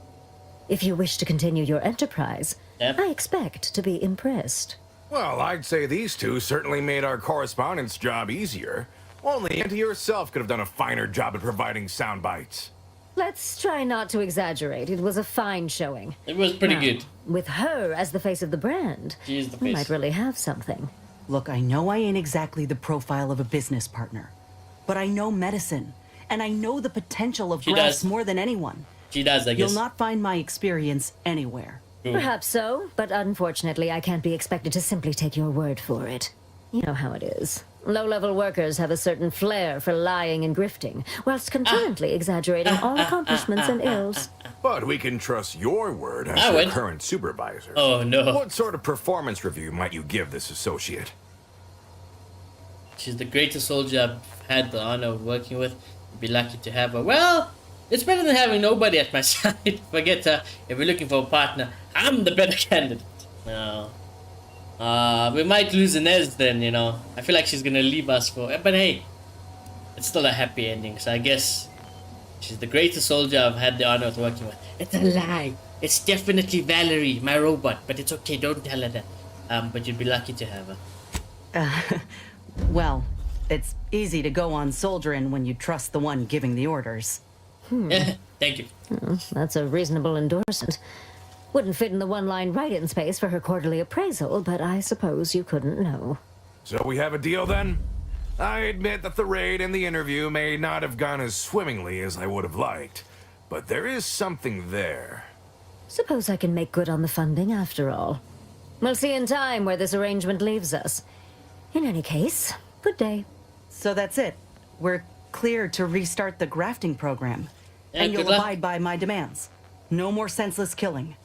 If you wish to continue your enterprise, I expect to be impressed. Well, I'd say these two certainly made our correspondence job easier. Only Auntie herself could have done a finer job at providing sound bites. Let's try not to exaggerate. It was a fine showing. It was pretty good. With her as the face of the brand, we might really have something. Look, I know I ain't exactly the profile of a business partner, but I know medicine, and I know the potential of grafts more than anyone. She does, I guess. You'll not find my experience anywhere. Perhaps so, but unfortunately I can't be expected to simply take your word for it. You know how it is. Low-level workers have a certain flair for lying and grifting, whilst concurrently exaggerating all accomplishments and ills. But we can trust your word as your current supervisor. Oh, no. What sort of performance review might you give this associate? She's the greatest soldier I've had the honor of working with. I'd be lucky to have her. Well, it's better than having nobody at my side. Forget her. If we're looking for a partner, I'm the better candidate. No. We might lose Inez then, you know. I feel like she's gonna leave us for... But hey, it's still a happy ending, so I guess she's the greatest soldier I've had the honor of working with. It's a lie. It's definitely Valerie, my robot, but it's okay, don't tell her that. But you'd be lucky to have her. Well, it's easy to go on soldiering when you trust the one giving the orders. Thank you. That's a reasonable endorsement. Wouldn't fit in the one-line write-in space for her quarterly appraisal, but I suppose you couldn't know. So we have a deal then? I admit that the raid and the interview may not have gone as swimmingly as I would have liked, but there is something there. Suppose I can make good on the funding after all. We'll see in time where this arrangement leaves us. In any case, good day. So that's it. We're clear to restart the grafting program. Yeah, and you'll good luck. abide by my demands. No more senseless killing.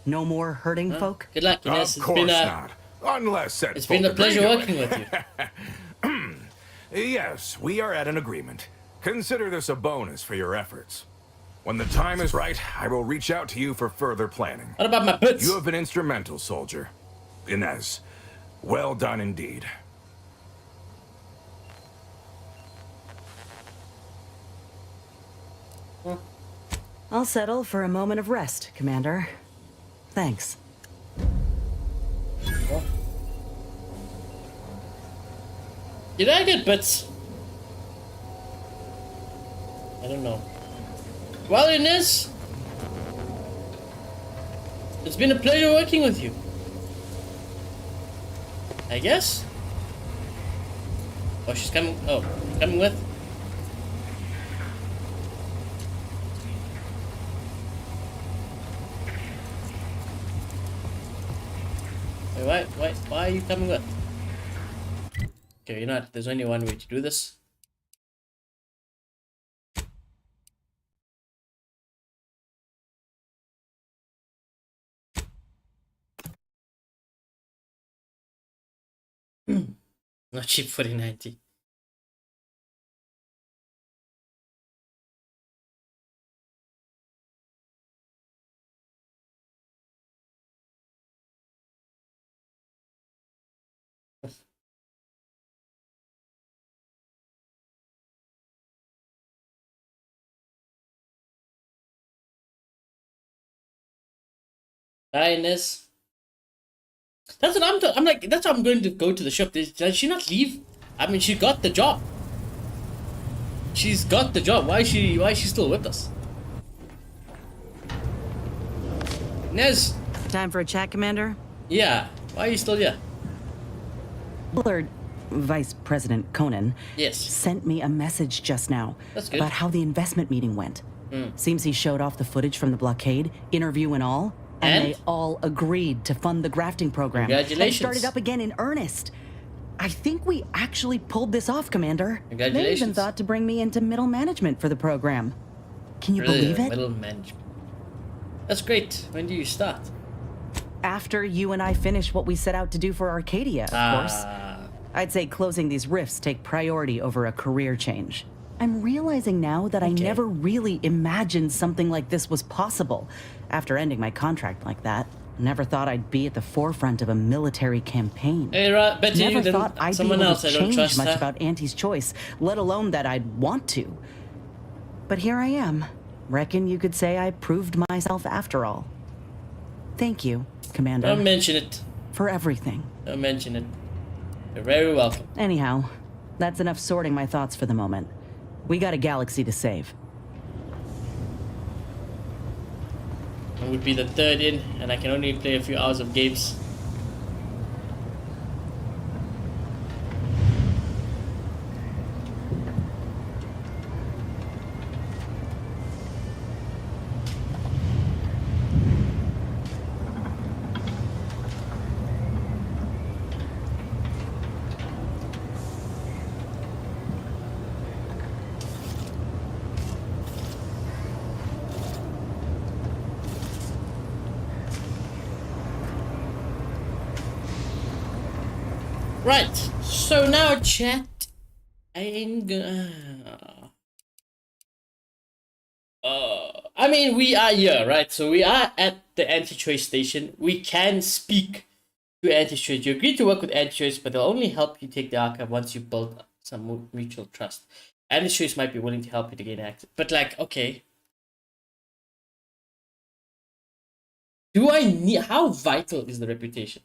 No more hurting folk. Good luck, Ines. Of course not. Unless said It's been a folk agree pleasure to working it. with you. Yes, we are at an agreement. Consider this a bonus for your efforts. When the time is right, I will reach out to you for further planning. What about my boots? You have been instrumental, soldier. Inez, well done indeed. I'll settle for a moment of rest, Commander. Thanks. Did I get bits? I don't know. Well, Inez, it's been a pleasure working with you. I guess. Oh, she's coming. Oh, coming with. Wait, why are you coming with? Okay, you know what? There's only one way to do this. Not cheap for the 90. Inez. That's what I'm like. That's how I'm going to go to the shop. Does she not leave? I mean, she got the job. She's got the job. Why is she still with us? Inez. Time for a chat, Commander? Yeah. Why are you still here? Bullard, Vice President Conan, Yes. sent me a message just now That's good. about how the investment meeting went. Seems he showed off the footage from the blockade, interview and all, and they all agreed to fund the grafting program. Congratulations. And started up again in earnest. I think we actually pulled this off, Commander. They even Congratulations. thought to bring me into middle management for the program. Can you believe it? Middle management. That's great. When do you start? After you and I finish what we set out to do for Arcadia, of course. I'd say closing these rifts take priority over a career change. I'm realizing now that I never really imagined something like this was possible. After ending my contract like that, never thought I'd be at the forefront of a military campaign. Hey, bet you Never then thought I'd be someone able else to I don't change trust much her. about Auntie's choice, let alone that I'd want to. But here I am. Reckon you could say I proved myself after all. Thank you, Commander. Don't mention it. For everything. Don't mention it. You're very welcome. Anyhow, that's enough sorting my thoughts for the moment. We got a galaxy to save. I would be the third in, and I can only play a few hours of games. Right, so now chat, I'm gonna... I mean, we are here, right? So we are at the anti-choice station. We can speak to anti-choice. You agree to work with anti-choice, but they'll only help you take the archive once you've built some mutual trust. Anti-choice might be willing to help you to gain access. But like, okay. Do I need... How vital is the reputation?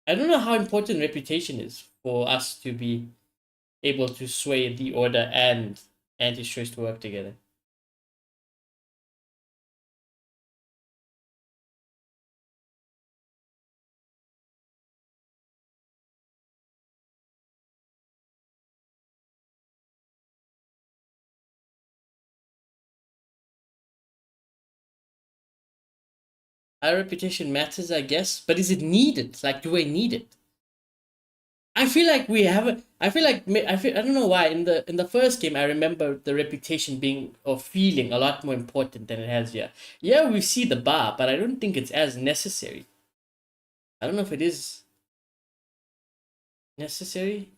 I don't know how important reputation is for us to be able to sway the order and anti-choice to work together. Our reputation matters, I guess, but is it needed? Like, do I need it? I feel like we haven't. I feel like I don't know why. In the first game, I remember the reputation being or feeling a lot more important than it has here. Yeah, we see the bar, but I don't think it's as necessary. I don't know if it is necessary.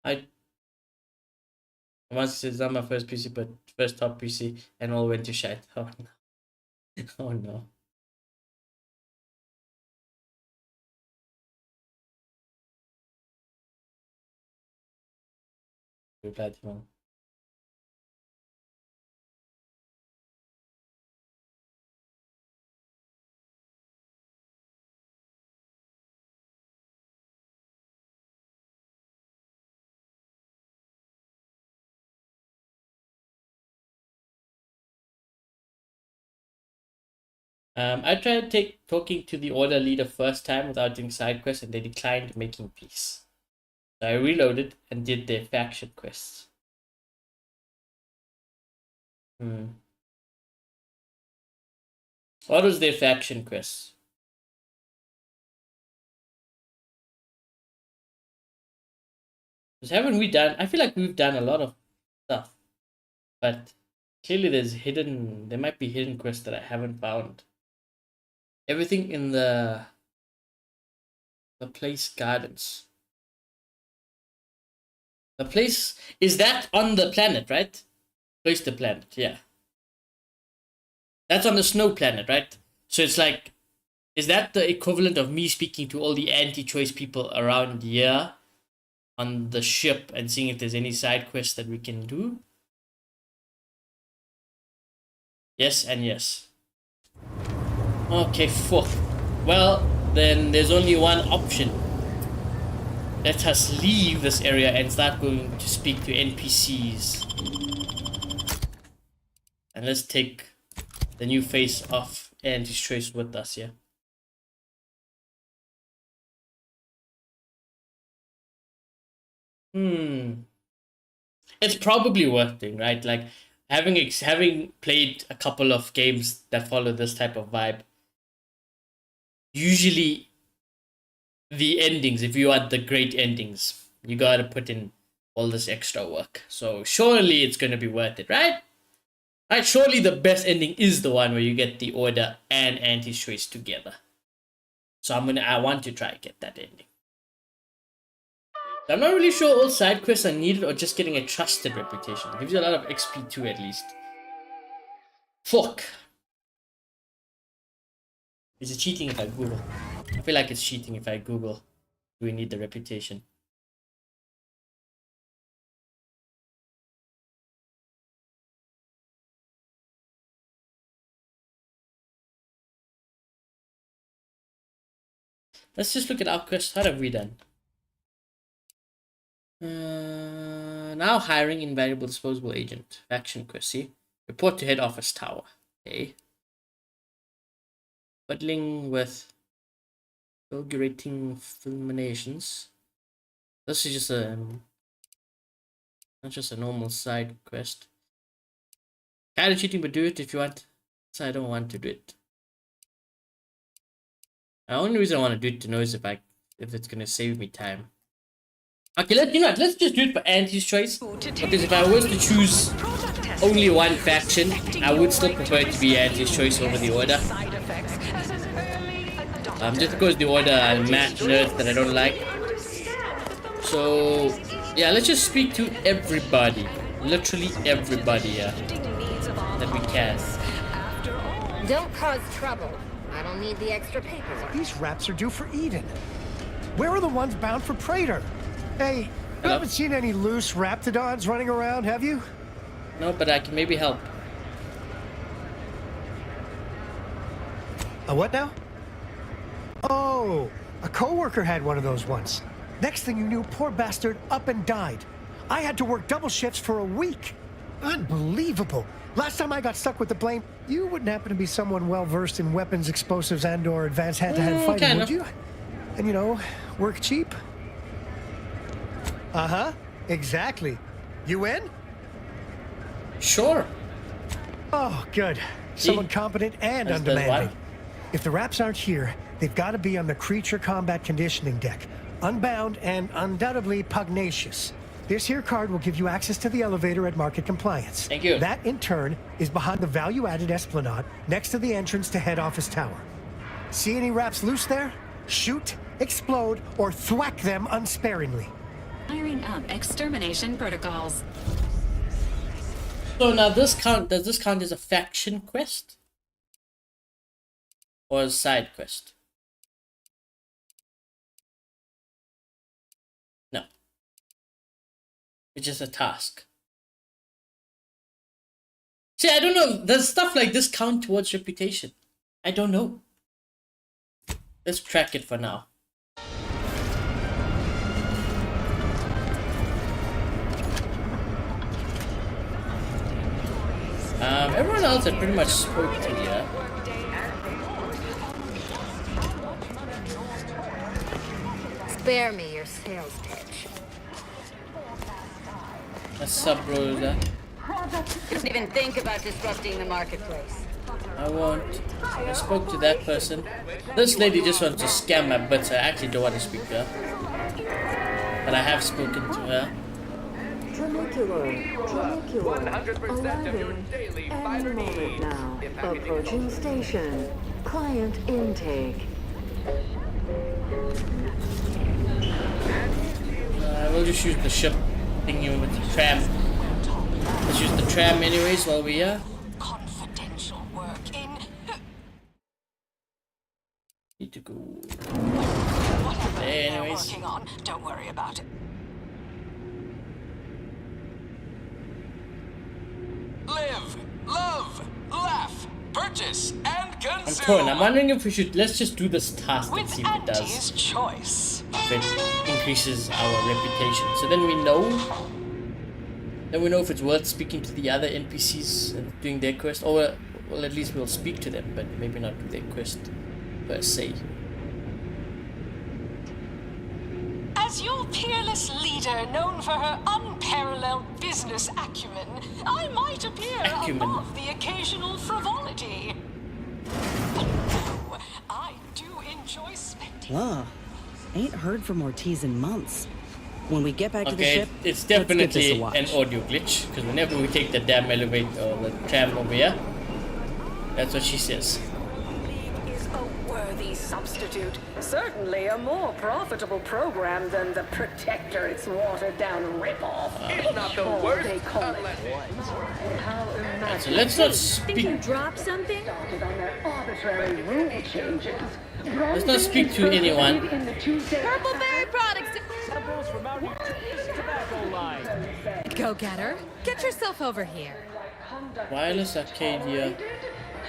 I once it's not my first PC, but first top PC, and all went to shit. Oh no! Oh no! Replied to him. I tried talking to the order leader first time without doing side quests, and they declined making peace. So I reloaded and did their faction quests. What was their faction quests? Because haven't we done? I feel like we've done a lot of stuff, but clearly there might be hidden quests that I haven't found. Everything in the place gardens. The place is that on the planet, right? Place the planet, yeah. That's on the snow planet, right? So it's like, is that the equivalent of me speaking to all the anti-choice people around here on the ship and seeing if there's any side quests that we can do? Yes and yes. Okay, fuck. Well, then there's only one option. Let us leave this area and start going to speak to NPCs. And let's take the new face of anti-choice with us, yeah? It's probably worth it, right? Like having played a couple of games that follow this type of vibe. Usually, the endings, if you want the great endings, you gotta put in all this extra work. So surely it's gonna be worth it, right? Right? Surely the best ending is the one where you get the order and anti-choice together. So I want to try get that ending. I'm not really sure all side quests are needed or just getting a trusted reputation. It gives you a lot of XP too, at least. Fuck. Is it cheating if I Google? I feel like it's cheating if I Google. Do we need the reputation? Let's just look at our quests. What have we done? Now hiring invaluable disposable agent. Faction quest, see? Report to head office tower. Okay. Buddling with fulgurating fulminations. This is just not just a normal side quest. Kind of cheating, but do it if you want. So I don't want to do it. The only reason I want to do it to know is if it's gonna save me time. Okay, let's just do it for Auntie's choice. Because if I was to choose only one faction, I would still prefer it to be Auntie's choice over the Order. Just because the Order are math nerds that I don't like. So yeah, let's just speak to everybody. Literally everybody that we can. Don't cause trouble. I don't need the extra paperwork. These raps are due for Eden. Where are the ones bound for Praetor? Hey, you haven't seen any loose raptidons running around, have you? No, but I can maybe help. A what now? Oh, a coworker had one of those once. Next thing you knew, poor bastard up and died. I had to work double shifts for a week. Unbelievable. Last time I got stuck with the blame, you wouldn't happen to be someone well-versed in weapons, explosives, and/or advanced hand-to-hand fighting, would you? And, you know, work cheap? Uh-huh. Exactly. You in? Sure. Oh, good. Someone competent and undemanding. If the raps aren't here, they've got to be on the creature combat conditioning deck. Unbound and undoubtedly pugnacious. This here card will give you access to the elevator at Market Compliance. Thank you. That, in turn, is behind the value-added esplanade next to the entrance to head office tower. See any raps loose there? Shoot, explode, or thwack them unsparingly. Firing up extermination protocols. So now does this count as a faction quest? Or a side quest? No. It's just a task. See, I don't know. Does stuff like this count towards reputation? I don't know. Let's track it for now. Everyone else had pretty much spoke to you. Spare me your sales pitch. What's up, Rosa? Don't even think about disrupting the marketplace. I won't. I spoke to that person. This lady just wants to scam my butts. I actually don't want to speak to her. But I have spoken to her. Trinicular, arriving any moment now. Approaching station. Client intake. We'll just use the ship thingy with the tram. Let's use the tram anyways while we're here. Confidential work in... Need to go. Whatever they're Anyways. working on, don't worry about it. Live, love, laugh, purchase, and consume. I'm torn. I'm wondering if we should let's just do this task and see if it does. Auntie's choice. If it increases our reputation. So then we know. Then we know if it's worth speaking to the other NPCs and doing their quest, or well, at least we'll speak to them, but maybe not do their quest per se. As your peerless leader, known for her unparalleled business acumen, I might appear above the occasional frivolity. But no, I do enjoy spectating. Wow. Ain't heard from Ortiz in months. When we get back to the ship, it's let's give this definitely a watch. an audio glitch, because whenever we take the damn elevator or the tram over here, that's what she says. Is a worthy substitute. Certainly a more profitable program than the Protectorate's watered-down ripoff. It's not the worst. They call it Right, so let's not speak. Think you dropped something? Arbitrary rule changes. Let's not speak to anyone. Purple Berry Products. Go getter. Get yourself over here. Wireless Arcadia,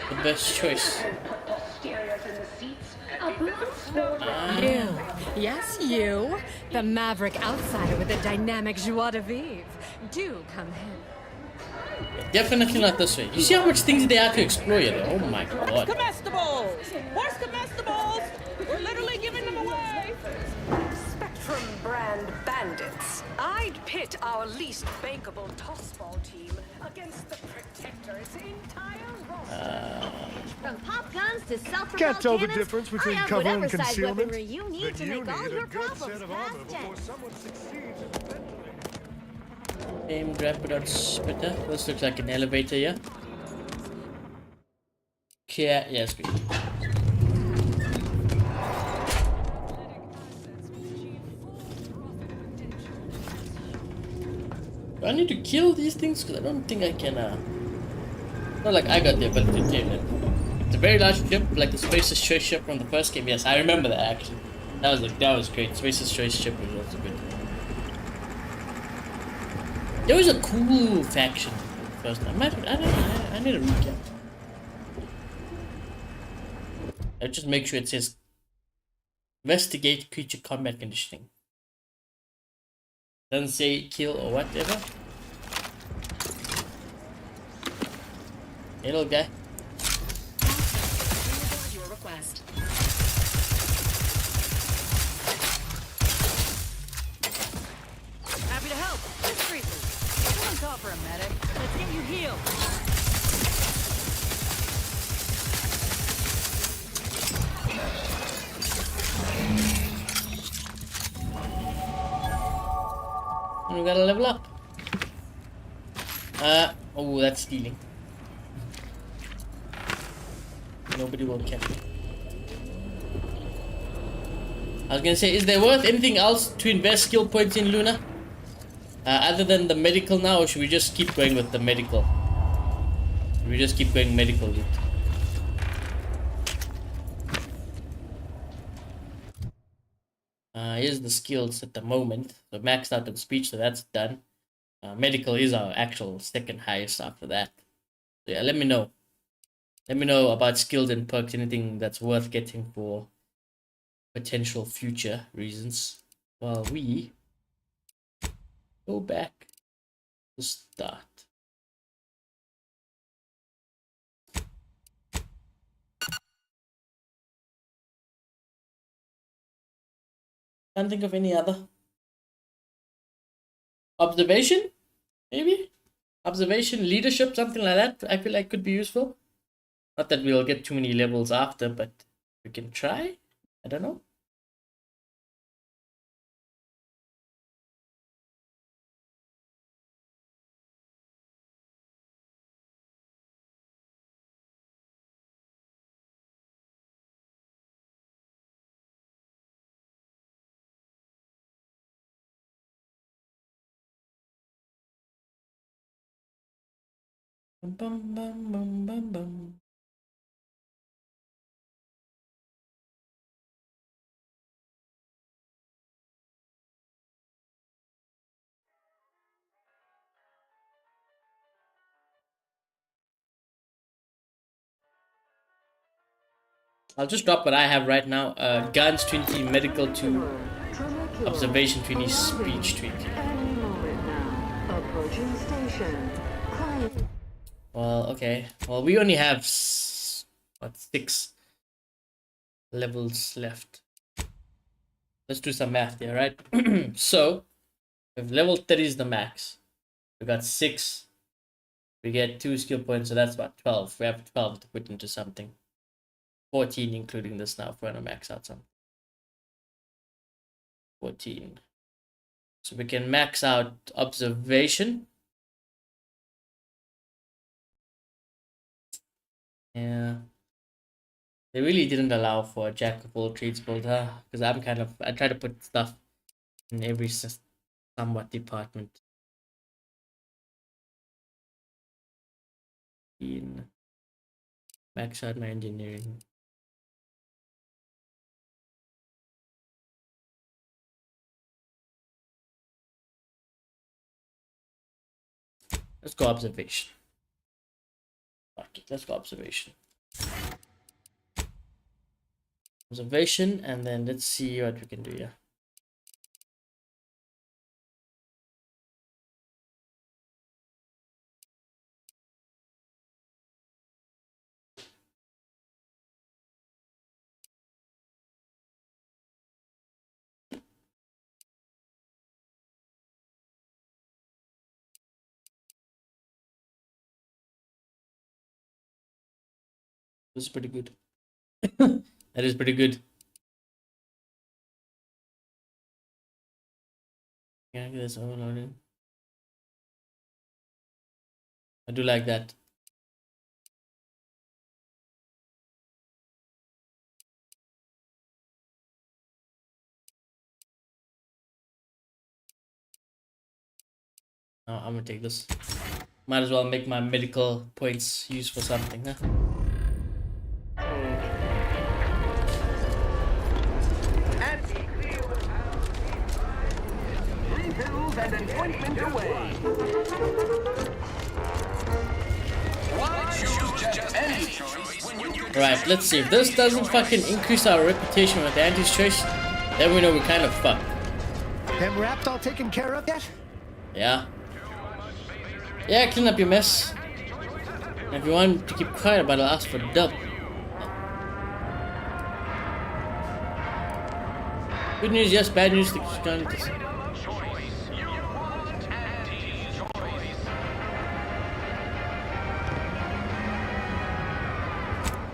the best choice. You. Yes, you. The maverick outsider with a dynamic joie de vivre. Do come in. Definitely not this way. You see how much things they have to explore here, though? Oh my god. Comestibles! Where's comestibles? We're literally giving them away! Spectrum brand and bandits. I'd pit our least bankable tossball team against the Protectorate's entire roster. From pop guns to self-propelled Can't tell the cannons, difference I between have cover and whatever size concealment. weaponry you need But to you make all need your a good problems set of armor past before tense. someone succeeds in ventilating. Aim, grab it on splitter. This looks like an elevator, yeah? Okay, yes, good. Do I need to kill these things? Because I don't think I can, not like I got the ability to kill them. It's a very large ship, like the Spacer's Choice ship from the first game. Yes, I remember that actually. That was great. Spacer's Choice ship was also good. There was a cool faction first time. I don't know, I need a recap. I'll just make sure it says investigate creature combat conditioning. Doesn't say kill or whatever. Hey, little guy. Your request. Happy to help. Discreetly. Someone call for a medic. Let's get you healed. We gotta level up. Oh, that's stealing. Nobody will catch me. I was gonna say, is there worth anything else to invest skill points in, Luna? Other than the medical now, or should we just keep going with the medical? Should we just keep going medical loot? Here's the skills at the moment. So maxed out in speech, so that's done. Medical is our actual second highest after that. So yeah, let me know. Let me know about skills and perks, anything that's worth getting for potential future reasons. While we go back to start. Can't think of any other. Observation? Maybe? Observation, leadership, something like that. I feel like could be useful. Not that we'll get too many levels after, but we can try. I don't know. Bum, bum, bum, bum, bum, bum. I'll just drop what I have right now. Guns 20, medical 2, observation 20, speech 20. Approaching station. Client. Well, okay. Well, we only have what, 6 levels left. Let's do some math here, right? So, if level 30 is the max, we got 6. We get 2 skill points, so that's about 12. We have 12 to put into something. 14 including this now if we want to max out something. 14. So we can max out observation. Yeah. They really didn't allow for a jack of all trades build, huh? Because I try to put stuff in every somewhat department. In max out my engineering. Let's go observation. Okay, let's go observation. Observation, and then let's see what we can do here. This is pretty good. That is pretty good. Can I get this overloaded? I do like that. Now I'm gonna take this. Might as well make my medical points used for something, huh? Refills and an ointment away. Why choose just any choice when you can... Right, let's see. If this doesn't fucking increase our reputation with the anti-choice, then we know we're kind of fucked. Them wraps all taken care of yet? Yeah. Yeah, clean up your mess. And if you want to keep quiet about it, I'll ask for the dub. Good news, yes. Bad news, the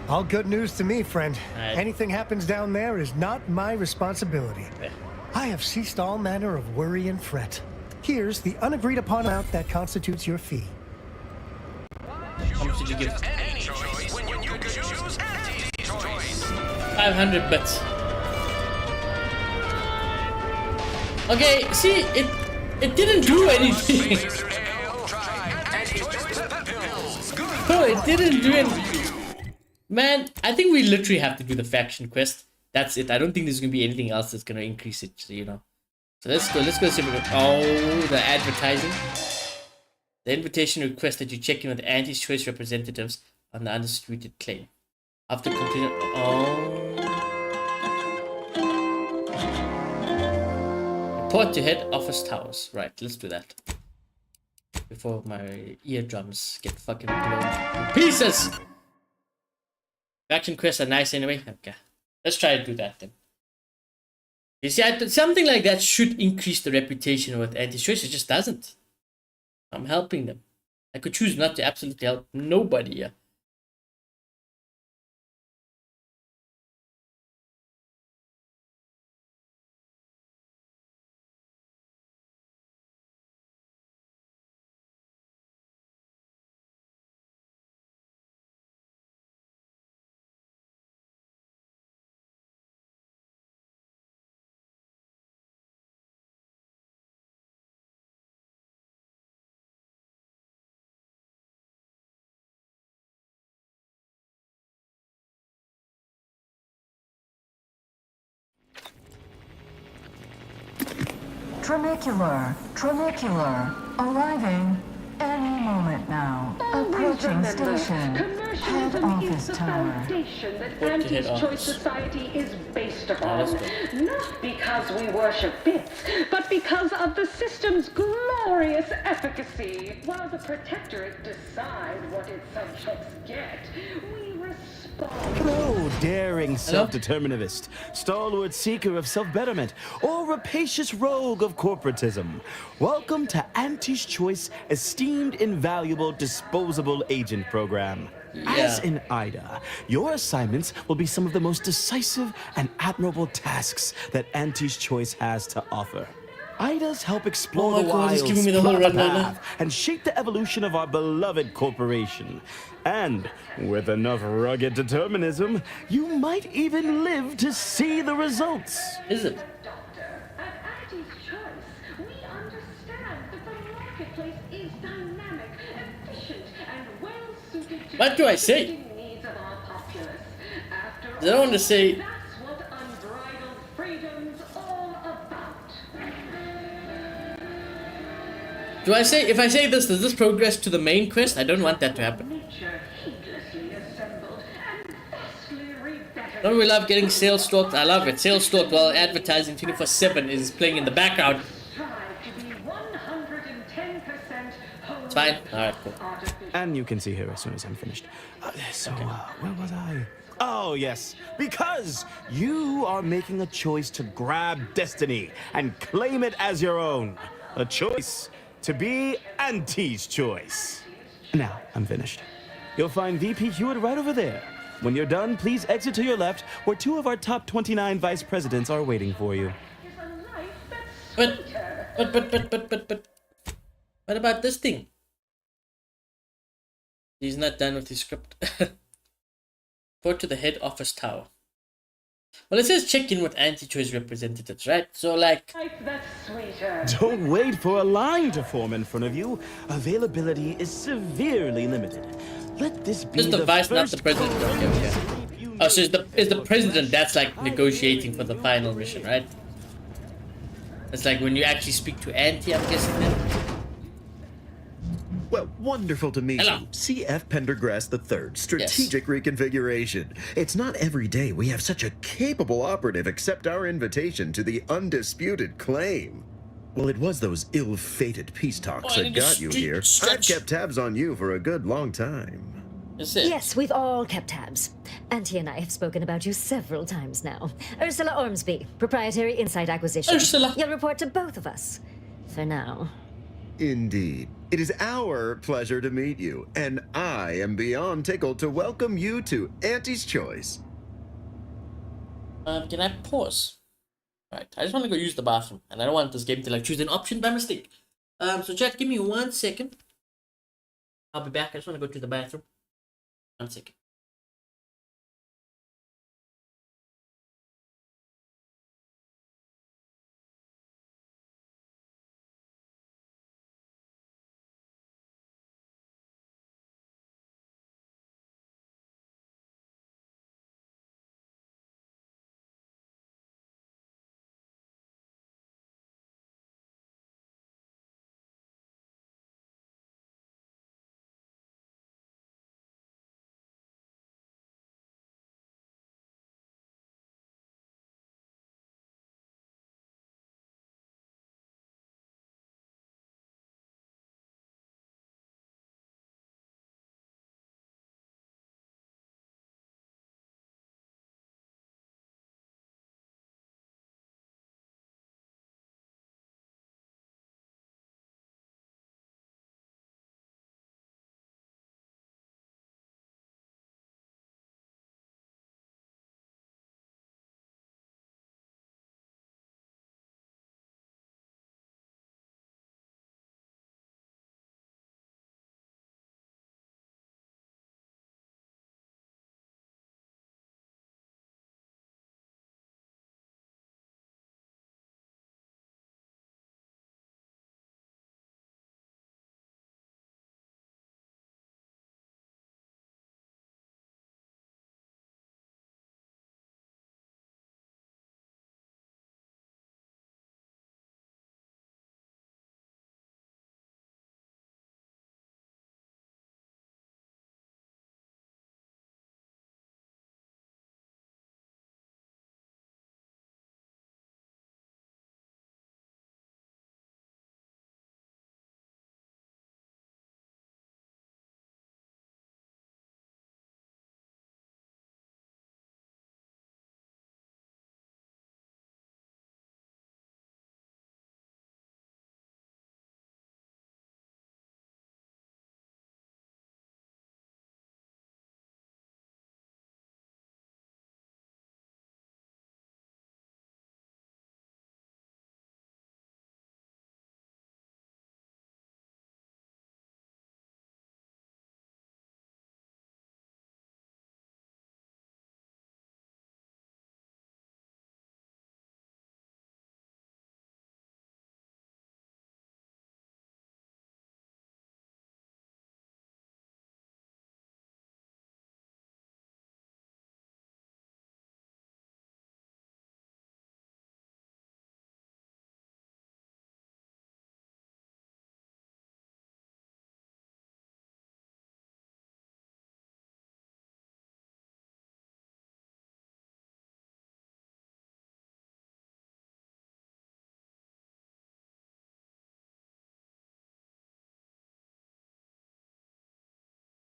All good news to me, friend. Right. Anything happens down there is not my responsibility. I have ceased all manner of worry and fret. Here's the unagreed upon amount that constitutes your fee. How much did you give? 500 bits. Okay, see, it didn't do anything. No, it didn't do anything. Man, I think we literally have to do the faction quest. That's it. I don't think there's gonna be anything else that's gonna increase it, you know. So let's go see if we can... Oh, the advertising. The invitation requests that you check in with anti-choice representatives on the undisputed claim. After completing... Oh... Report to head office towers. Right, let's do that. Before my eardrums get fucking blown to pieces! Faction quests are nice anyway. Okay. Let's try to do that then. You see, something like that should increase the reputation with anti-choice. It just doesn't. I'm helping them. I could choose not to absolutely help nobody here. Tramicular, arriving any moment now. Approaching station, head office tower. Foundation that Anti-Choice Society is based upon. Not because we worship bits, but because of the system's glorious efficacy. While the Protectorate decide what its subjects get, we respond. Hello, daring self-determinist, stalwart seeker of self-betterment, or rapacious rogue of corporatism. Welcome to Anti's Choice Esteemed Invaluable Disposable Agent Program. As in IDA, your assignments will be some of the most decisive and admirable tasks that Anti's Choice has to offer. IDAs help explore the wilds, plot the path, and shape the evolution of our beloved corporation. And with enough rugged determinism, you might even live to see the results. Is it? Doctor, at Anti's Choice, we understand that the marketplace is dynamic, efficient, and well-suited to what do I say? the needs of our populace. After I don't want to say... that's what unbridled freedom's all about. Do I say... If I say this, does this progress to the main quest? I don't want that to happen. Don't we love getting sales stalked? I love it. Sales stalked while advertising 24/7 is playing in the background. It's fine. Alright, cool. And you can see her as soon as I'm finished. Where was I? Oh, yes. Because you are making a choice to grab destiny and claim it as your own. A choice to be Anti's Choice. Now, I'm finished. You'll find VP Hewitt right over there. When you're done, please exit to your left, where 2 of our top 29 vice presidents are waiting for you. But what about this thing? He's not done with his script. Report to the head office tower. Well, it says check in with anti-choice representatives, right? So, like... Don't wait for a line to form in front of you. Availability is severely limited. Let this be the vice, not the president. Okay. Oh, so it's the president that's, like, negotiating for the final mission, right? It's like when you actually speak to Auntie, I'm guessing then. Well, wonderful to meet Hello. you. C.F. Pendergrass III, Strategic Reconfiguration. It's not every day we have such a capable operative accept our invitation to the undisputed claim. Well, it was those ill-fated peace talks that got you here. I've kept tabs on you for a good long time. Yes, we've all kept tabs. Auntie and I have spoken about you several times now. Ursula Ormsby, Proprietary Insight Acquisition. Ursula. You'll report to both of us. For now. Indeed. It is our pleasure to meet you, and I am beyond tickled to welcome you to Auntie's Choice. Can I pause? Alright, I just want to go use the bathroom, and I don't want this game to like choose an option by mistake. So chat, give me 1 second. I'll be back. I just want to go to the bathroom. 1 second.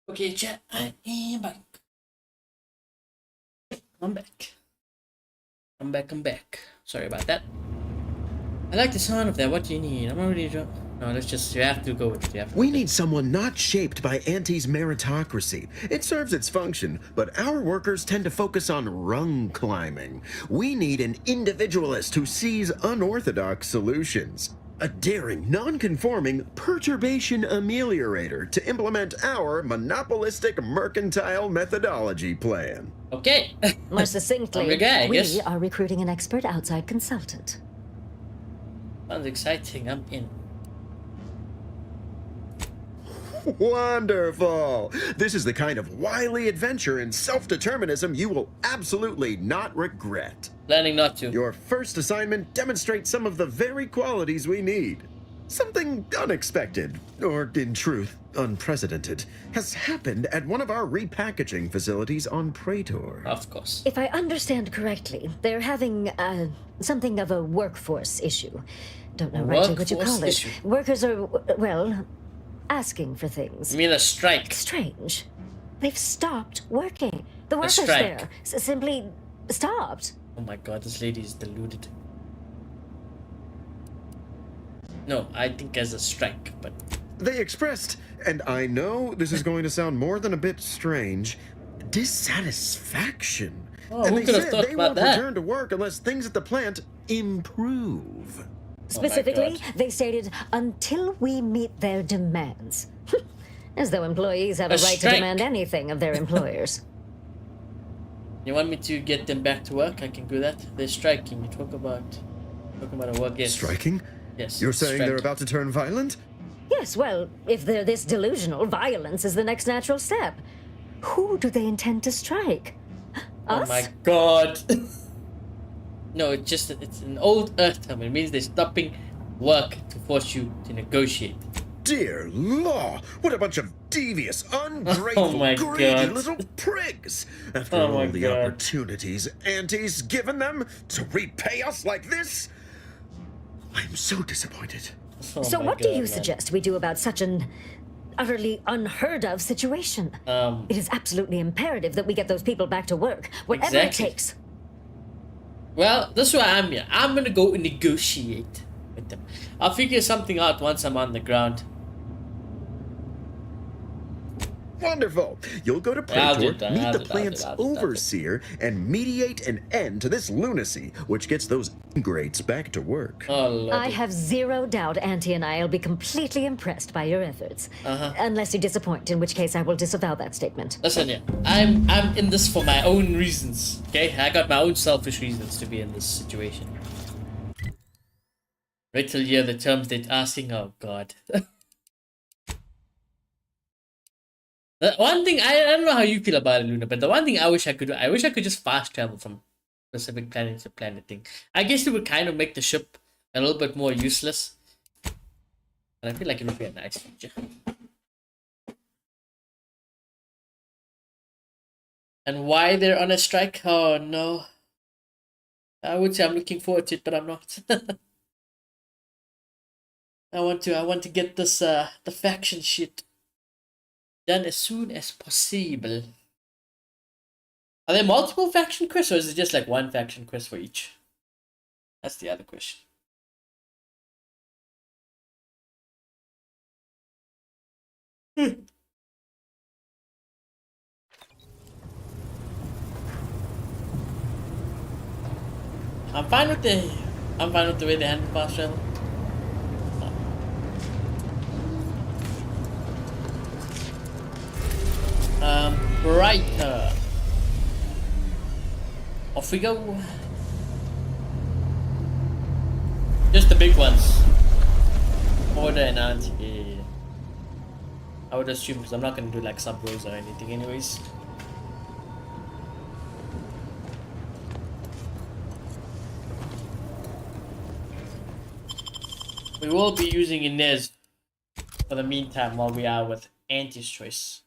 Okay, chat, I am back. I'm back. I'm back. Sorry about that. I like the sound of that. What do you need? I'm already drunk. No, let's just, you have to go with it. You have to We need someone not shaped by Auntie's meritocracy. It serves its function, but our workers tend to focus on rung climbing. We need an individualist who sees unorthodox solutions. A daring, non-conforming perturbation ameliorator to implement our monopolistic mercantile methodology plan. Okay. More succinctly, I'm your guy, I guess. we are recruiting an expert outside consultant. Sounds exciting. I'm in. Wonderful! This is the kind of wily adventure and self-determinism you will absolutely not regret. Planning not to. Your first assignment demonstrates some of the very qualities we need. Something unexpected, or in truth, unprecedented, has happened at one of our repackaging facilities on Praetor. Of course. If I understand correctly, they're having something of a workforce issue. Don't know rightly what you call it. Issue. Workers are, well, asking for things. You mean a strike? Strange. They've stopped working. The workers strike. there simply stopped. Oh my god, this lady is deluded. No, I think as a strike, but... They expressed, and I know this is going to sound more than a bit strange, dissatisfaction. Oh, and who they could have said thought they about won't that? return to work unless things at the plant improve. Specifically, they stated, until we meet their demands. As though employees have a right strike. to demand anything of their employers. You want me to get them back to work? I can do that. They're striking. You talk about a work. Yes. Striking? Yes. You're saying striking. they're about to turn violent? Yes, well, if they're this delusional, violence is the next natural step. Who do they intend to strike? Us? Oh my god. No, it's an old Earth term. It means they're stopping work to force you to negotiate. Dear law, what a bunch of devious, ungrateful, Oh my greedy God. little prigs! After Oh my all the God. opportunities Auntie's given them to repay us like this, I'm so disappointed. Oh So my what do God, you man. suggest we do about such an utterly unheard of situation? It is absolutely imperative that we get those people back to work, whatever Exactly. it takes. Well, that's why I'm here. I'm gonna go and negotiate with them. I'll figure something out once I'm on the ground. Wonderful! You'll go to I'll do Praetor, that, meet I'll the do that, plant's I'll do that. overseer, and mediate an end to this lunacy, which gets those ingrates back to work. Oh, Lord. I have zero doubt Auntie and I will be completely impressed by your efforts. Unless you disappoint, in which case I will disavow that statement. Listen, yeah, I'm in this for my own reasons. Okay, I got my own selfish reasons to be in this situation. Wait till you hear the terms they're asking. Oh God. The one thing I don't know how you feel about it, Luna, but the one thing I wish I could do, I wish I could just fast travel from specific planet to planet thing. I guess it would kind of make the ship a little bit more useless. And I feel like it would be a nice feature. And why they're on a strike? Oh no. I would say I'm looking forward to it, but I'm not. I want to get this the faction shit done as soon as possible. Are there multiple faction quests, or is it just like one faction quest for each? That's the other question. I'm fine with the way they handle fast travel. Right. Off we go. Just the big ones. Order and Auntie. I would assume, because I'm not gonna do like sub-rows or anything anyways. We will be using Inez for the meantime while we are with Auntie's choice.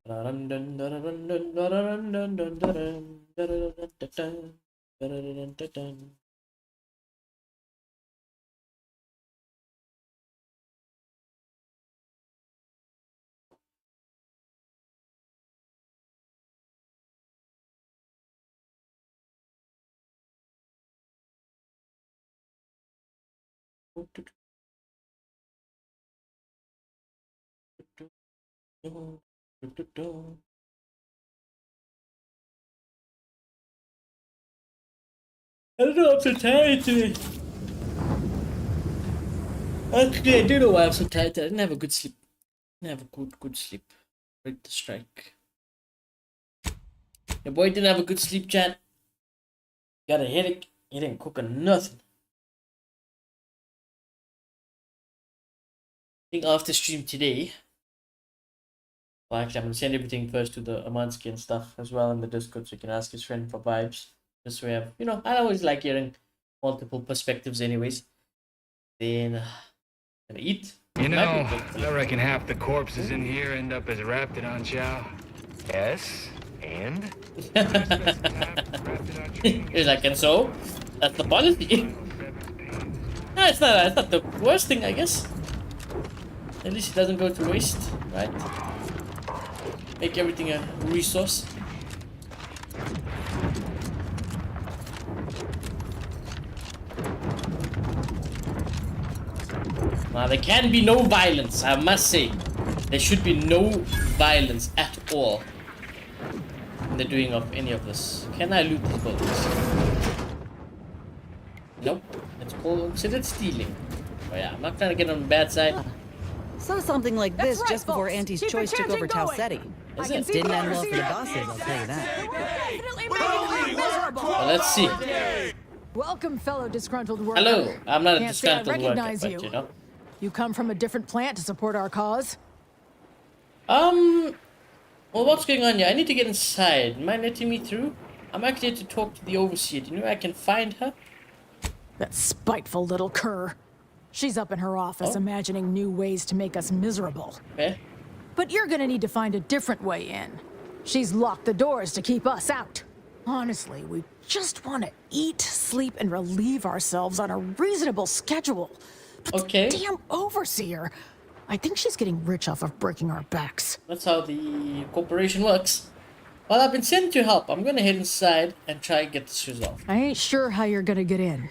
I don't know, I'm so tired today. Actually, I do know why I'm so tired. I didn't have a good sleep. I didn't have a good sleep. Break the strike. Your boy didn't have a good sleep, chat. Got a headache. He didn't cook or nothing. I think after stream today. Well, actually, I'm gonna send everything first to the Amansky and stuff as well in the Discord, so you can ask his friend for vibes. Just so we have, I always like hearing multiple perspectives, anyways. Then, gonna eat. You know, I reckon half the corpses in here end up as Raptidon chow. Yes, and? He's like, and so? That's the policy. No, it's not the worst thing, I guess. At least it doesn't go to waste, right? Make everything a resource. Now, there can be no violence, I must say. There should be no violence at all in the doing of any of this. Can I loot these buildings? Nope. It's considered stealing. Oh yeah, I'm not trying to get on the bad side. Saw something like this just before Auntie's Choice took over Tau Ceti. Didn't end well for the bosses, I'll tell you that. Well, let's see. Welcome, fellow disgruntled worker. Hello, I'm not a Can't say I disgruntled worker, recognize but you. You come from a different plant to support our cause? Well, what's going on here? I need to get inside. Am I letting me through? I'm actually here to talk to the overseer. Do you know where I can find her? That spiteful little cur. She's up in her office imagining new ways to make us miserable. Okay. But you're gonna need to find a different way in. She's locked the doors to keep us out. Honestly, we just want to eat, sleep, and relieve ourselves on a reasonable schedule. But the damn overseer, I think she's getting rich off of breaking our backs. That's how the corporation works. Well, I've been sent to help. I'm gonna head inside and try and get this resolved. I ain't sure how you're gonna get in.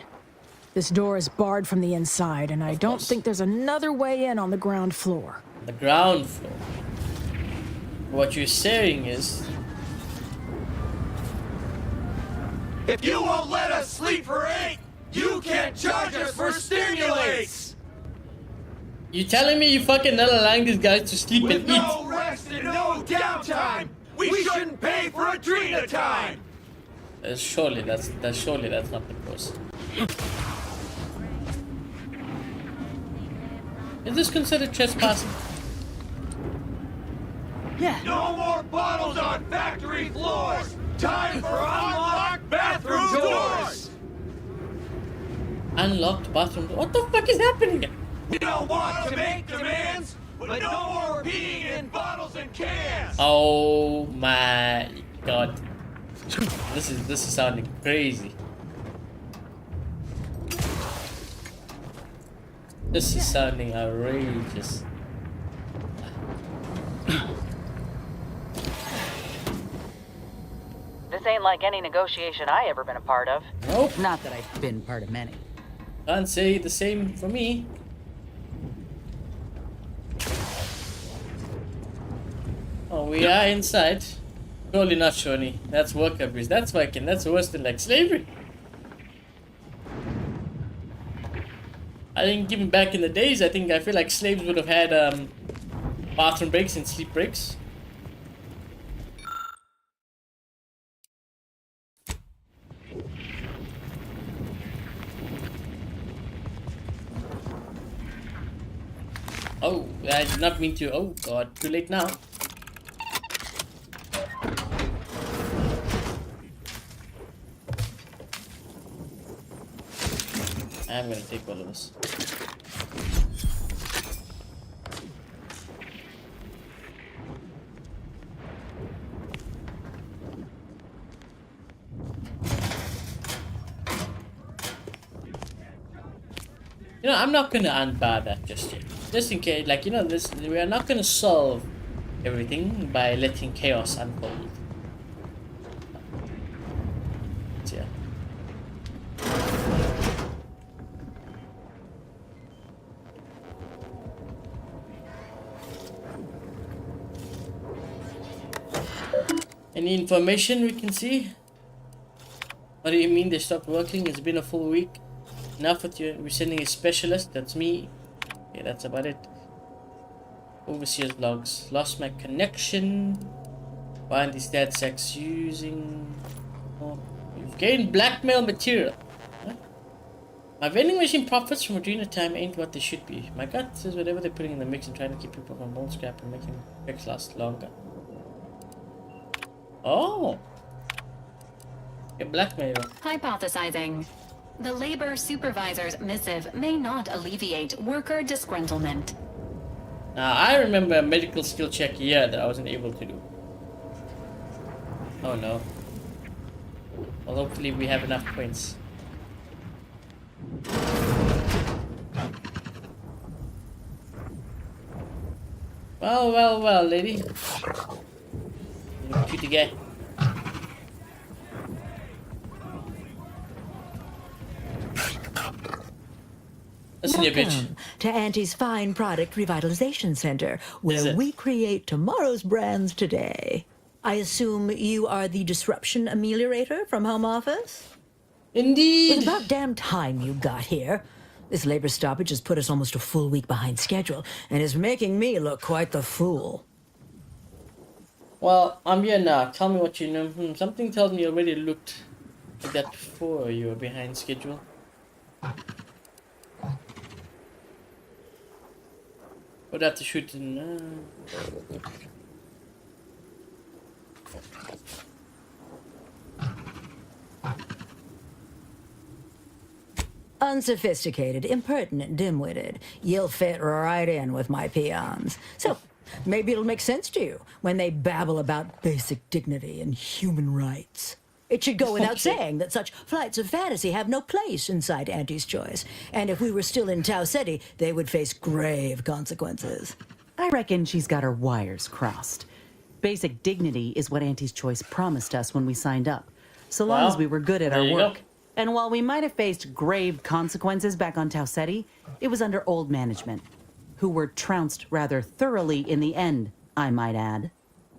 This door is barred from the inside, and I don't think there's another way in on the ground floor. The ground floor. What you're saying is... If you won't let us sleep for 8, you can't charge us for stimulates! You telling me you fucking not allowing these guys to sleep With and eat? no rest and no downtime, we shouldn't pay for Adrena time! Surely that's not the case. Is this considered trespassing? Yeah. No more bottles on factory floors! Time for unlocked bathroom doors! Unlocked bathroom door? What the fuck is happening? We don't want to make demands, but no more peeing in bottles and cans! Oh my god. This is sounding crazy. This is sounding outrageous. This ain't like any negotiation I ever been a part of. Nope. Not that I've been part of many. Can't say the same for me. Oh, we are inside. Surely not, Shoni. That's work abuse. That's fucking. That's worse than like slavery. I think even back in the days, I feel like slaves would have had bathroom breaks and sleep breaks. Oh, I did not mean to. Oh god, too late now. I'm gonna take all of this. You know, I'm not gonna unbar that just yet. Just in case, like, you know, this, we are not gonna solve everything by letting chaos unfold. So, yeah. Any information we can see? What do you mean they stopped working? It's been a full week. Enough with you. We're sending a specialist. That's me. Okay, that's about it. Overseer's logs. Lost my connection. Find the stat sex using. Oh, you've gained blackmail material. Huh? My vending machine profits from reducing time ain't what they should be. My gut says whatever they're putting in the mix and trying to keep people from bone scrap and making mix last longer. Oh. A blackmail. Hypothesizing. The labor supervisor's missive may not alleviate worker disgruntlement. Now, I remember a medical skill check here that I wasn't able to do. Oh no. Well, hopefully we have enough points. Well, lady. What you get? Listen here, bitch. Welcome to Auntie's Fine Product Revitalization Center, where we create tomorrow's brands today. I assume you are the disruption ameliorator from home office? Indeed. It's about damn time you got here. This labor stoppage has put us almost a full week behind schedule and is making me look quite the fool. Well, I'm here now. Tell me what you know. Something tells me you already looked at that before you were behind schedule. Would have to shoot in. Unsophisticated, impertinent, dim-witted. You'll fit right in with my peons. So, maybe it'll make sense to you when they babble about basic dignity and human rights. It should go without saying that such flights of fantasy have no place inside Auntie's Choice. And if we were still in Tau Ceti, they would face grave consequences. I reckon she's got her wires crossed. Basic dignity is what Auntie's Choice promised us when we signed up, so long as we were good at our work. And while we might have faced grave consequences back on Tau Ceti, it was under old management, who were trounced rather thoroughly in the end, I might add.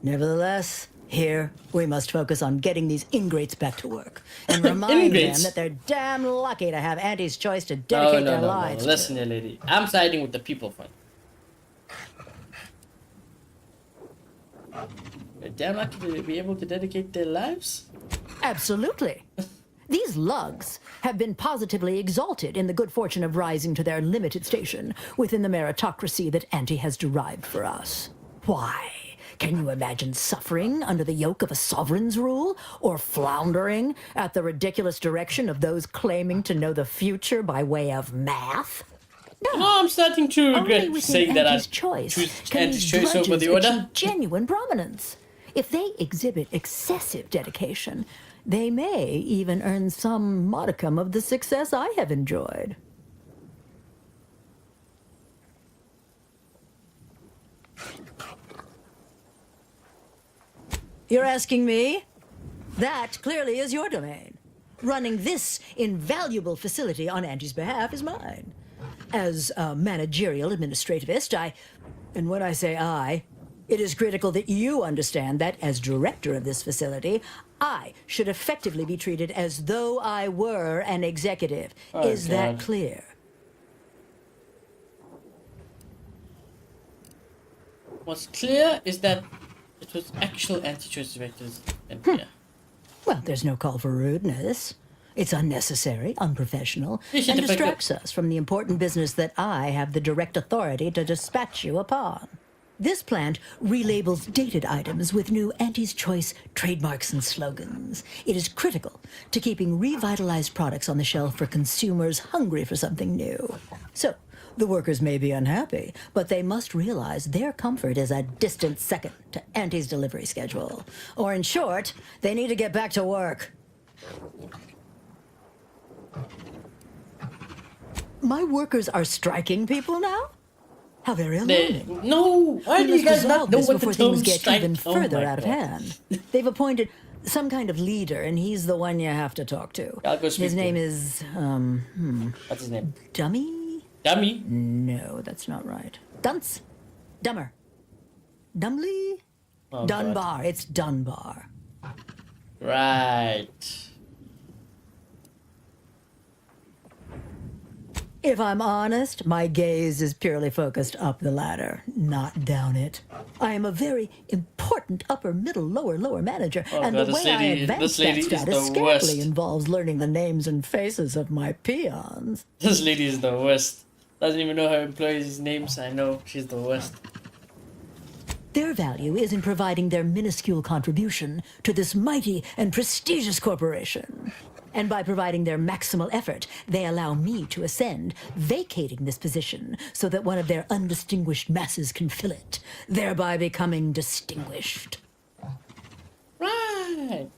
Nevertheless, here we must focus on getting these ingrates back to work and remind them that they're damn lucky to have Auntie's Choice to dedicate their lives to. Listen here, lady. I'm siding with the people fund. They're damn lucky to be able to dedicate their lives? Absolutely. These lugs have been positively exalted in the good fortune of rising to their limited station within the meritocracy that Auntie has derived for us. Why? Can you imagine suffering under the yoke of a sovereign's rule? Or floundering at the ridiculous direction of those claiming to know the future by way of math? No, I'm starting to regret saying that I choose Auntie's Choice over the order. Genuine prominence. If they exhibit excessive dedication, they may even earn some modicum of the success I have enjoyed. You're asking me? That clearly is your domain. Running this invaluable facility on Angie's behalf is mine. As a managerial administrativist, and when I say I, it is critical that you understand that as director of this facility, I should effectively be treated as though I were an executive. Is that clear? What's clear is that it was actual anti-choice directors. Yeah. Well, there's no call for rudeness. It's unnecessary, unprofessional, and distracts us from the important business that I have the direct authority to dispatch you upon. This plant relabels dated items with new Auntie's Choice trademarks and slogans. It is critical to keeping revitalized products on the shelf for consumers hungry for something new. So, the workers may be unhappy, but they must realize their comfort is a distant second to Auntie's delivery schedule. Or in short, they need to get back to work. My workers are striking people now? How very alarming. No! Why do you guys not know this what the before term things get strike? even Oh further my out of God. hand? They've appointed some kind of leader, and he's the one you have to talk to. I'll go speak His to name him. is, What's his name? Dummy? Dummy? No, that's not right. Dunce? Dummer? Dumbly? Oh, Dunbar. It's Dunbar. Right. If I'm honest, my gaze is purely focused up the ladder, not down it. I am a very important upper, middle, lower manager, Oh and God, the this way I lady- advance this lady that is status the scantily worst. involves learning the names and faces of my peons. This lady is the worst. Doesn't even know her employees' names. I know she's the worst. Their value is in providing their minuscule contribution to this mighty and prestigious corporation. And by providing their maximal effort, they allow me to ascend, vacating this position so that one of their undistinguished masses can fill it, thereby becoming distinguished. Right.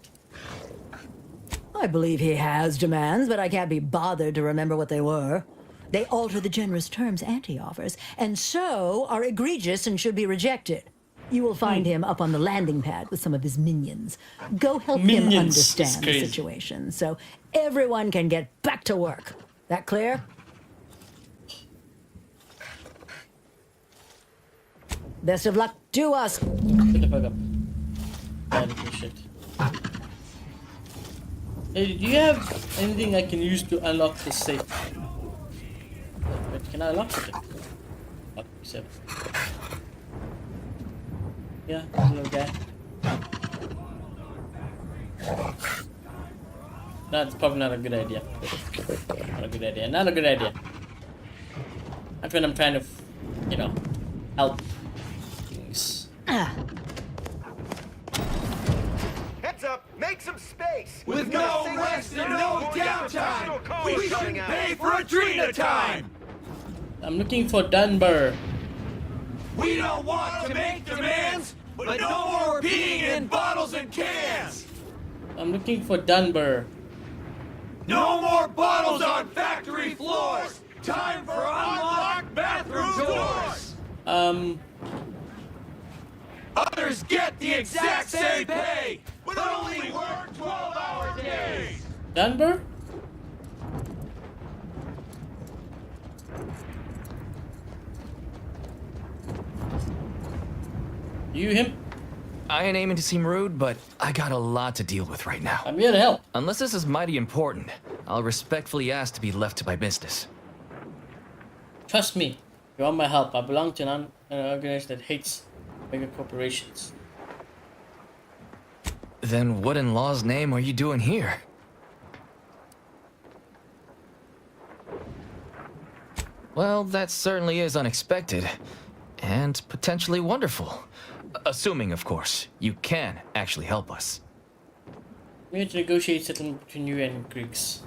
I believe he has demands, but I can't be bothered to remember what they were. They alter the generous terms Auntie offers, and so are egregious and should be rejected. You will find him up on the landing pad with some of his minions. Go help him Minions is understand the crazy. situation so everyone can get back to work. That clear? Best of luck to us. Shut the fuck up. Bad shit. Hey, do you have anything I can use to unlock the safe? Wait, can I unlock it? Lock safe. Yeah, hello guy. No, it's probably not a good idea. Not a good idea. Not a good idea. That's when I'm trying to, you know, help things. Heads up, make some space! With no rest and no downtime! We shouldn't pay for Adrena time! I'm looking for Dunbar. We don't want to make demands, but no more peeing in bottles and cans! I'm looking for Dunbar. No more bottles on factory floors! Time for unlocked bathroom doors! Others get the exact same pay, but only work 12-hour days! Dunbar? You him? I ain't aiming to seem rude, but I got a lot to deal with right now. I'm here to help. Unless this is mighty important, I'll respectfully ask to be left to my business. Trust me, you want my help. I belong to an organization that hates mega corporations. Then what in law's name are you doing here? Well, that certainly is unexpected. And potentially wonderful. Assuming, of course, you can actually help us. We need to negotiate settlement between you and Greeks.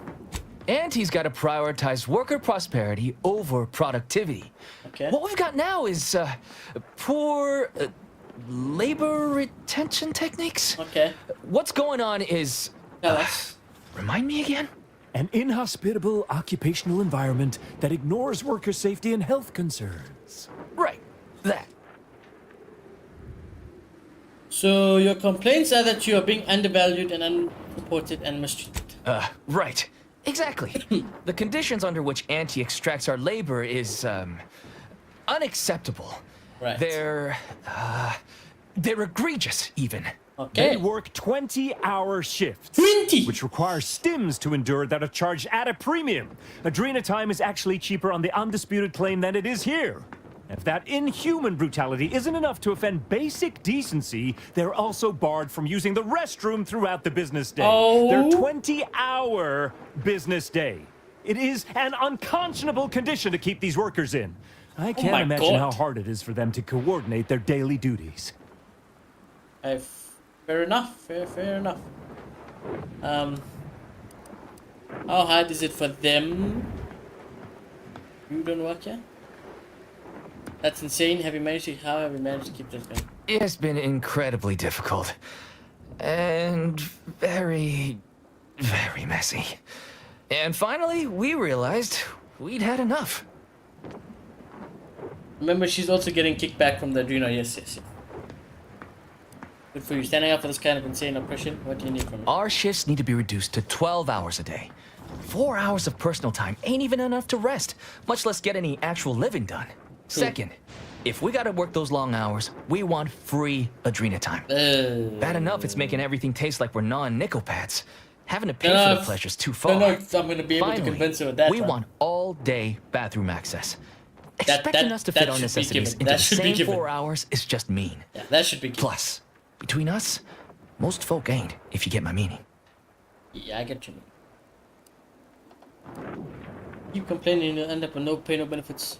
And he's got to prioritize worker prosperity over productivity. Okay. What we've got now is poor labor retention techniques. Okay. What's going on is... Tell us. Remind me again? An inhospitable occupational environment that ignores worker safety and health concerns. Right. That. So your complaints are that you are being undervalued and unreported and mistreated. Right. Exactly. The conditions under which Auntie extracts our labor is, unacceptable. Right. They're egregious, even. Okay. They work 20-hour shifts. 20! Which requires stims to endure that are charged at a premium. Adrena time is actually cheaper on the undisputed claim than it is here. If that inhuman brutality isn't enough to offend basic decency, they're also barred from using the restroom throughout the business day. Oh. Their 20-hour business day. It is an unconscionable condition to keep these workers in. I can't my imagine God. how hard it is for them to coordinate their daily duties. Fair enough. Fair enough. How hard is it for them? You don't work here? That's insane. How have you managed to keep this going? It has been incredibly difficult. And very, very messy. And finally, we realized we'd had enough. Remember, she's also getting kicked back from the Adreno. Yes. Good for you. Standing up for this kind of insane oppression. What do you need from me? Our shifts need to be reduced to 12 hours a day. 4 hours of personal time ain't even enough to rest, much less get any actual living done. Second, if we gotta work those long hours, we want free Adrena time. Bad enough it's making everything taste like we're gnawing nickel pads. Having to pay for the pleasure's too far. I don't know if I'm gonna be able to convince her with that. We want all-day bathroom access. Expecting us to fit our necessities into the same 4 hours is just mean. Yeah, that should be given. Plus, between us, most folk ain't, if you get my meaning. Yeah, I get you. Keep complaining, you'll end up with no pay, no benefits.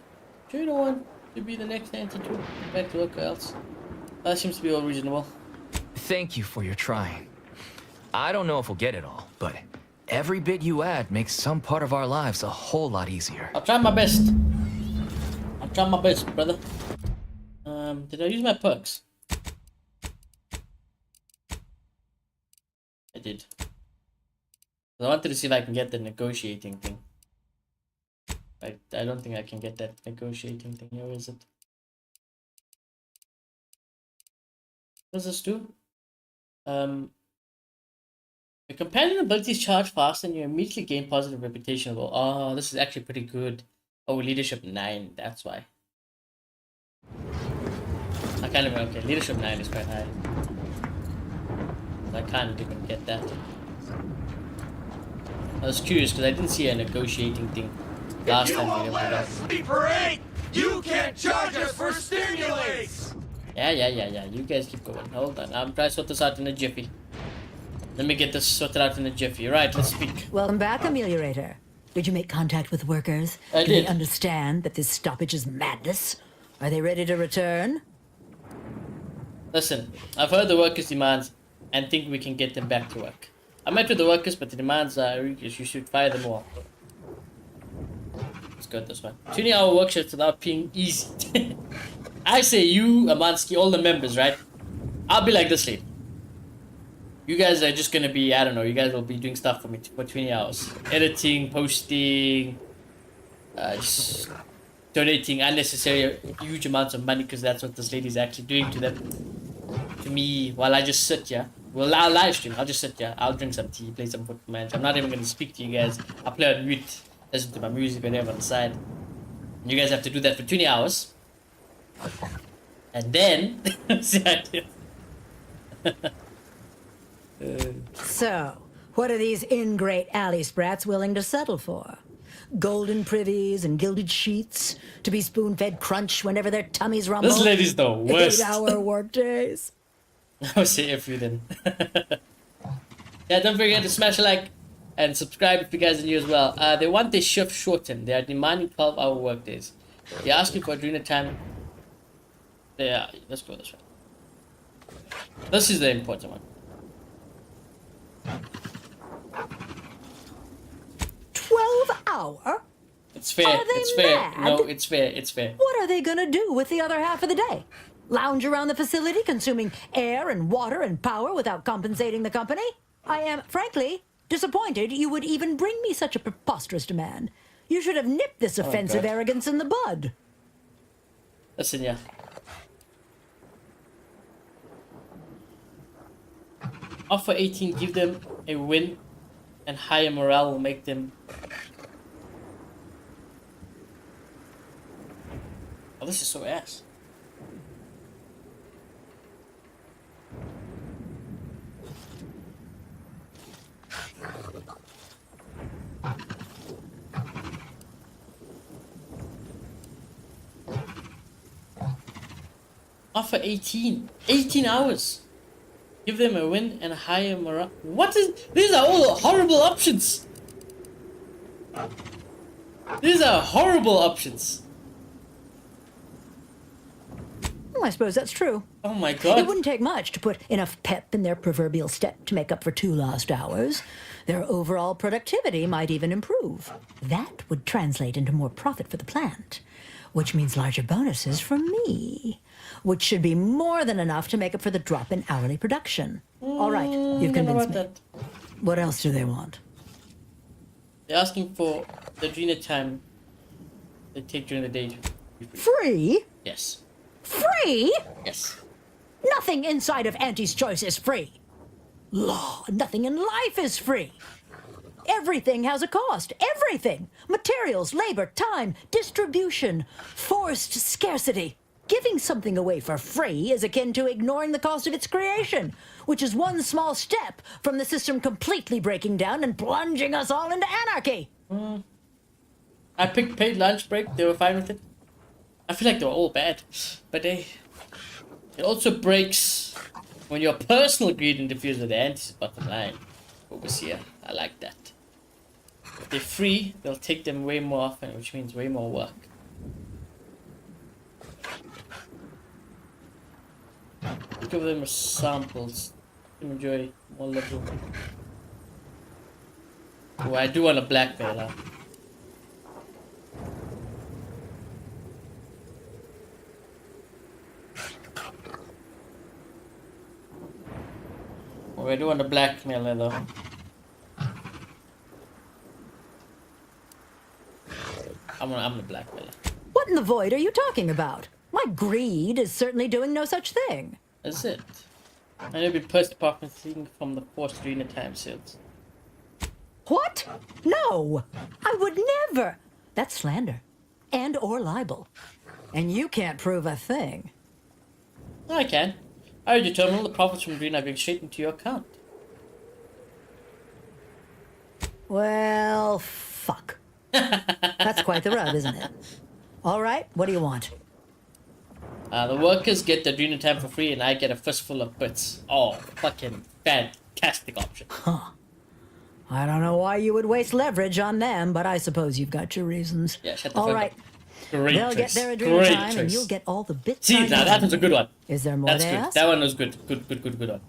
Sure you don't want to be the next anti-2. Back to work or else. That seems to be all reasonable. Thank you for your trying. I don't know if we'll get it all, but every bit you add makes some part of our lives a whole lot easier. I'll try my best. I'll try my best, brother. Did I use my perks? I did. I wanted to see if I can get the negotiating thing. I don't think I can get that negotiating thing. Where is it? What does this do? Your companion abilities charge fast and you immediately gain positive reputation. Oh, this is actually pretty good. Oh, leadership 9, that's why. I can't even, okay, leadership 9 is quite high. I can't even get that. I was curious because I didn't see a negotiating thing last time we ever got. Sleeper 8, you can't charge us for stimulates! Yeah. You guys keep going. Hold on. I'm trying to sort this out in a jiffy. Let me get this sorted out in a jiffy. Right, let's speak. Welcome back, Ameliorator. Did you make contact with workers? I Do did. they understand that this stoppage is madness? Are they ready to return? Listen, I've heard the workers' demands and think we can get them back to work. I met with the workers, but the demands are egregious. You should fire them all. Let's go with this one. 20-hour work shifts without being easy. I say you, Amansky, all the members, right? I'll be like this lady. You guys are just gonna be, I don't know, you guys will be doing stuff for me for 20 hours. Editing, posting, just donating unnecessary huge amounts of money because that's what this lady's actually doing to them. To me, while I just sit here. Well, I'll live stream. I'll just sit here. I'll drink some tea, play some football match. I'm not even going to speak to you guys. I'll play on mute, listen to my music whenever on the side. And you guys have to do that for 20 hours. And then... So, what are these ingrate alley sprats willing to settle for? Golden privies and gilded sheets to be spoon-fed crunch whenever their tummies rumble? This lady's the worst. 8-hour workdays. I'll say if you then. Yeah, don't forget to smash a like and subscribe if you guys are new as well. They want their shift shortened. They are demanding 12-hour workdays. They're asking for Adrena time. Let's go this way. This is the important one. 12-hour? It's fair. Are they It's fair. mad? No, it's fair. It's fair. What are they gonna do with the other half of the day? Lounge around the facility, consuming air and water and power without compensating the company? I am, frankly, disappointed you would even bring me such a preposterous demand. You should have nipped this offensive God. arrogance in the bud. Listen, yeah. Offer 18, give them a win, and higher morale will make them. Oh, this is so ass. Offer 18. 18 hours. Give them a win and a higher morale. What is... These are all horrible options. These are horrible options. Well, I suppose that's true. Oh my god. It wouldn't take much to put enough pep in their proverbial step to make up for 2 lost hours. Their overall productivity might even improve. That would translate into more profit for the plant, which means larger bonuses from me, which should be more than enough to make up for the drop in hourly production. All right, you've convinced me. What else do they want? They're asking for the Adrena time they take during the day. Free? Yes. Free? Yes. Nothing inside of Auntie's Choice is free. Law, nothing in life is free. Everything has a cost. Everything. Materials, labor, time, distribution, forced scarcity. Giving something away for free is akin to ignoring the cost of its creation, which is one small step from the system completely breaking down and plunging us all into anarchy. I picked paid lunch break. They were fine with it. I feel like they were all bad, but it also breaks when your personal greed interferes with the anti's bottom line. Overseer, I like that. If they're free, they'll take them way more often, which means way more work. Give them samples. Enjoy more level. Oh, I do want a blackmail. Huh? Oh, I do want a blackmailer though. I'm the blackmailer. What in the void are you talking about? My greed is certainly doing no such thing. That's it. I know been purse department stealing from the forced arena time sales. What? No! I would never! That's slander. And or libel. And you can't prove a thing. I can. I heard you terminal the profits from Green are going straight into your account. Well, fuck. That's quite the rub, isn't it? All right, what do you want? The workers get the Adrena time for free and I get a fistful of bits. Oh, fucking fantastic option. Huh. I don't know why you would waste leverage on them, but I suppose you've got your reasons. Yeah, shut the all fuck right. up. Great They'll choice. get their Adrena Great time choice. and you'll get all the bits. See, now that was a good one. Is there more That's to good. ask? That one was good. Good one.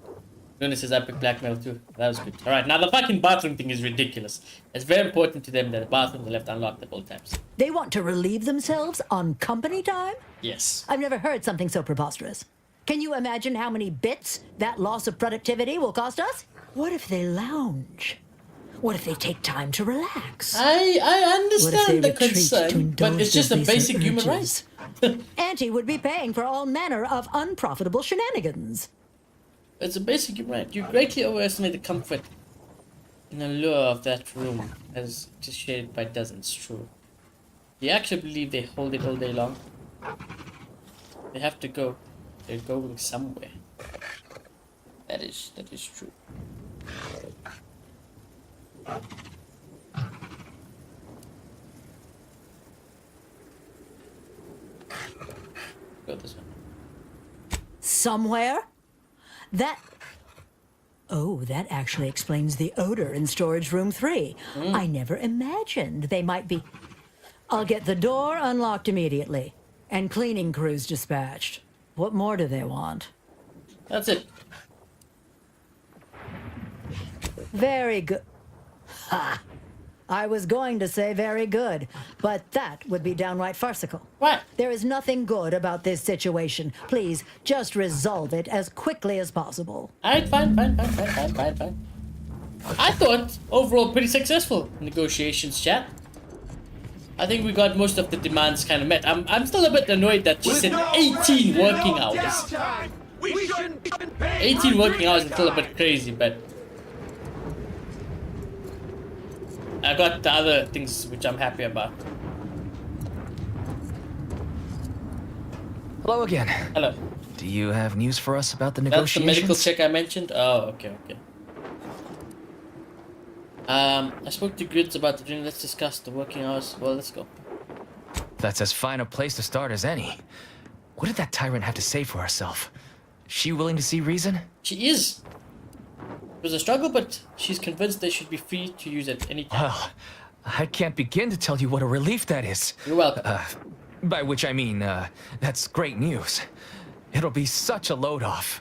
Goodness is epic blackmail too. That was good. Alright, now the fucking bathroom thing is ridiculous. It's very important to them that the bathrooms are left unlocked at all times. They want to relieve themselves on company time? Yes. I've never heard something so preposterous. Can you imagine how many bits that loss of productivity will cost us? What if they lounge? What if they take time to relax? I understand the concern, but it's just a basic human right. Auntie would be paying for all manner of unprofitable shenanigans. It's a basic human right. You greatly overestimate the comfort and allure of that room, as just shared by dozens. True. You actually believe they hold it all day long? They have to go. They're going somewhere. That is true. Go this one. Somewhere? That actually explains the odor in storage room 3. I never imagined they might be... I'll get the door unlocked immediately. And cleaning crews dispatched. What more do they want? That's it. Very good. Ha! I was going to say very good, but that would be downright farcical. What? There is nothing good about this situation. Please, just resolve it as quickly as possible. Alright, fine. I thought overall pretty successful negotiations, chat. I think we got most of the demands kind of met. I'm still a bit annoyed that she said 18 working hours. 18 working hours is still a bit crazy, but I got the other things which I'm happy about. Hello again. Hello. Do you have news for us about the That's the negotiations? medical check I mentioned? Oh, okay. I spoke to Grids about the dream. Let's discuss the working hours. Well, let's go. That's as fine a place to start as any. What did that tyrant have to say for herself? She willing to see reason? She is. It was a struggle, but she's convinced they should be free to use at any time. Well, I can't begin to tell you what a relief that is. You're welcome. By which I mean, that's great news. It'll be such a load off.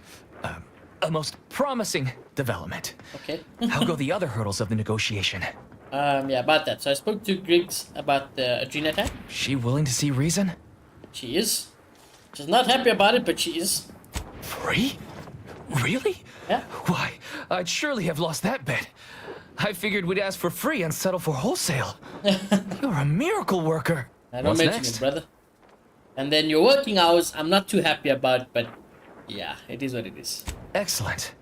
A most promising development. Okay. How go the other hurdles of the negotiation? Yeah, about that. So I spoke to Griggs about the Adrena time. She willing to see reason? She is. She's not happy about it, but she is. Free? Really? Yeah. Why, I'd surely have lost that bet. I figured we'd ask for free and settle for wholesale. You're a miracle worker. I don't What's mention next? it, brother. And then your working hours, I'm not too happy about, but yeah, it is what it is. Excellent.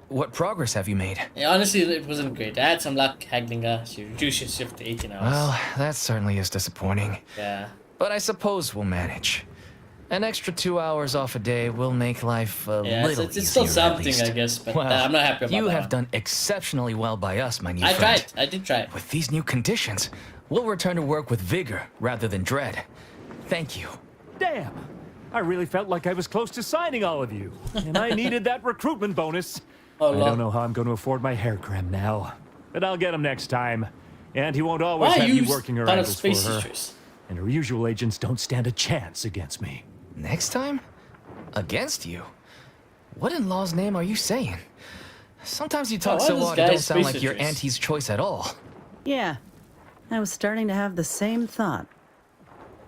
What progress have you made? Yeah, honestly, it wasn't great. I had some luck haggling her. She reduced your shift to 18 hours. Well, that certainly is disappointing. Yeah. But I suppose we'll manage. An extra 2 hours off a day will make life a little easier. It's still at something, least. I guess, but Well, I'm not happy about you that have one. done exceptionally well by us, my new I friend. tried. I did try. With these new conditions, we'll return to work with vigor rather than dread. Thank you. Damn! I really felt like I was close to signing all of you, and I needed that recruitment bonus. Oh, I don't know how I'm going to afford my hair cream now, but I'll get him next time. And he won't always Why have you you working her thought of angles for space her. issues? And her usual agents don't stand a chance against me. Next time? Against you? What in law's name are you saying? Sometimes you talk why so this loud it guy don't sound space like your issues? auntie's choice at all. Yeah, I was starting to have the same thought.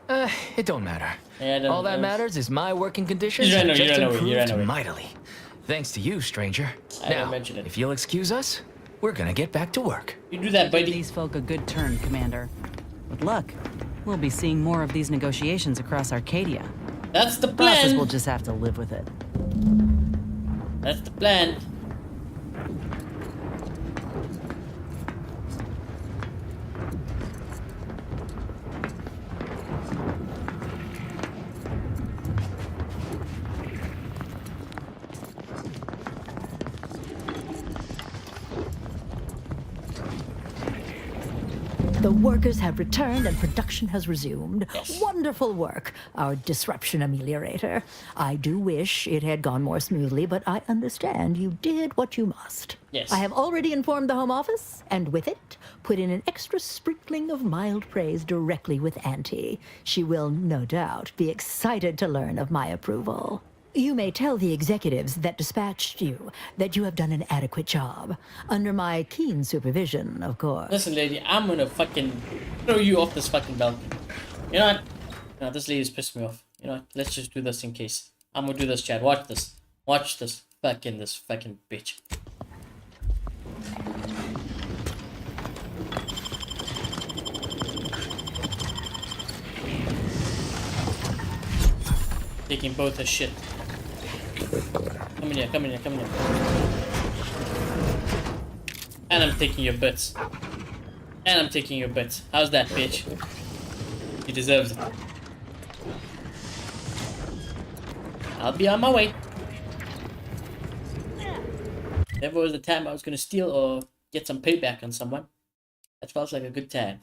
It don't matter. Yeah, All that matters is my working conditions You ran have away, you just ran away, you improved ran away. mightily. Thanks to you, stranger. I Now, didn't mention it. if you'll excuse us, we're gonna get back to work. You do that, Give buddy. these folk a good turn, Commander. With luck, we'll be seeing more of these negotiations across Arcadia. That's the Bosses plan. will just have to live with it. That's the plan. The workers have returned and production has resumed. Wonderful work, our disruption ameliorator. I do wish it had gone more smoothly, but I understand you did what you must. Yes. I have already informed the Home Office, and with it, put in an extra sprinkling of mild praise directly with Auntie. She will, no doubt, be excited to learn of my approval. You may tell the executives that dispatched you that you have done an adequate job. Under my keen supervision, of course. Listen, lady, I'm gonna fucking throw you off this fucking balcony. You know what? No, this lady's pissed me off. You know what? Let's just do this in case. I'm gonna do this, Chad. Watch this. Watch this. This fucking bitch. Taking both her shit. Come in here, come in here, come in here. And I'm taking your butts. And I'm taking your butts. How's that, bitch? You deserve it. I'll be on my way. Never was the time I was gonna steal or get some payback on someone. That felt like a good time.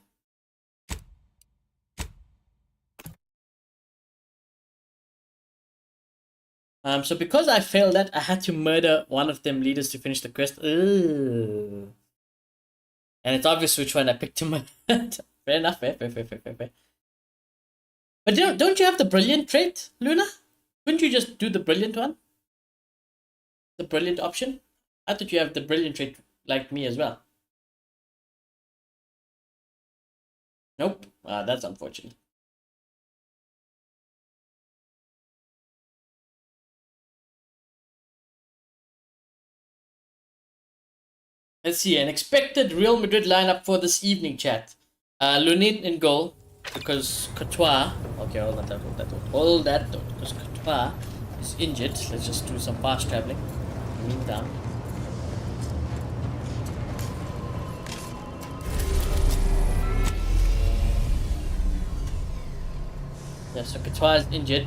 So because I failed that, I had to murder one of them leaders to finish the quest. Ooh. And it's obvious which one I picked to murder. Fair enough, fair. But don't you have the brilliant trait, Luna? Couldn't you just do the brilliant one? The brilliant option? I thought you have the brilliant trait like me as well. Nope. That's unfortunate. Let's see, an expected Real Madrid lineup for this evening, chat. Lunit in goal, because Courtois... Okay, hold that thought. Because Courtois is injured. Let's just do some fast traveling. Move down. Yeah, so Courtois is injured.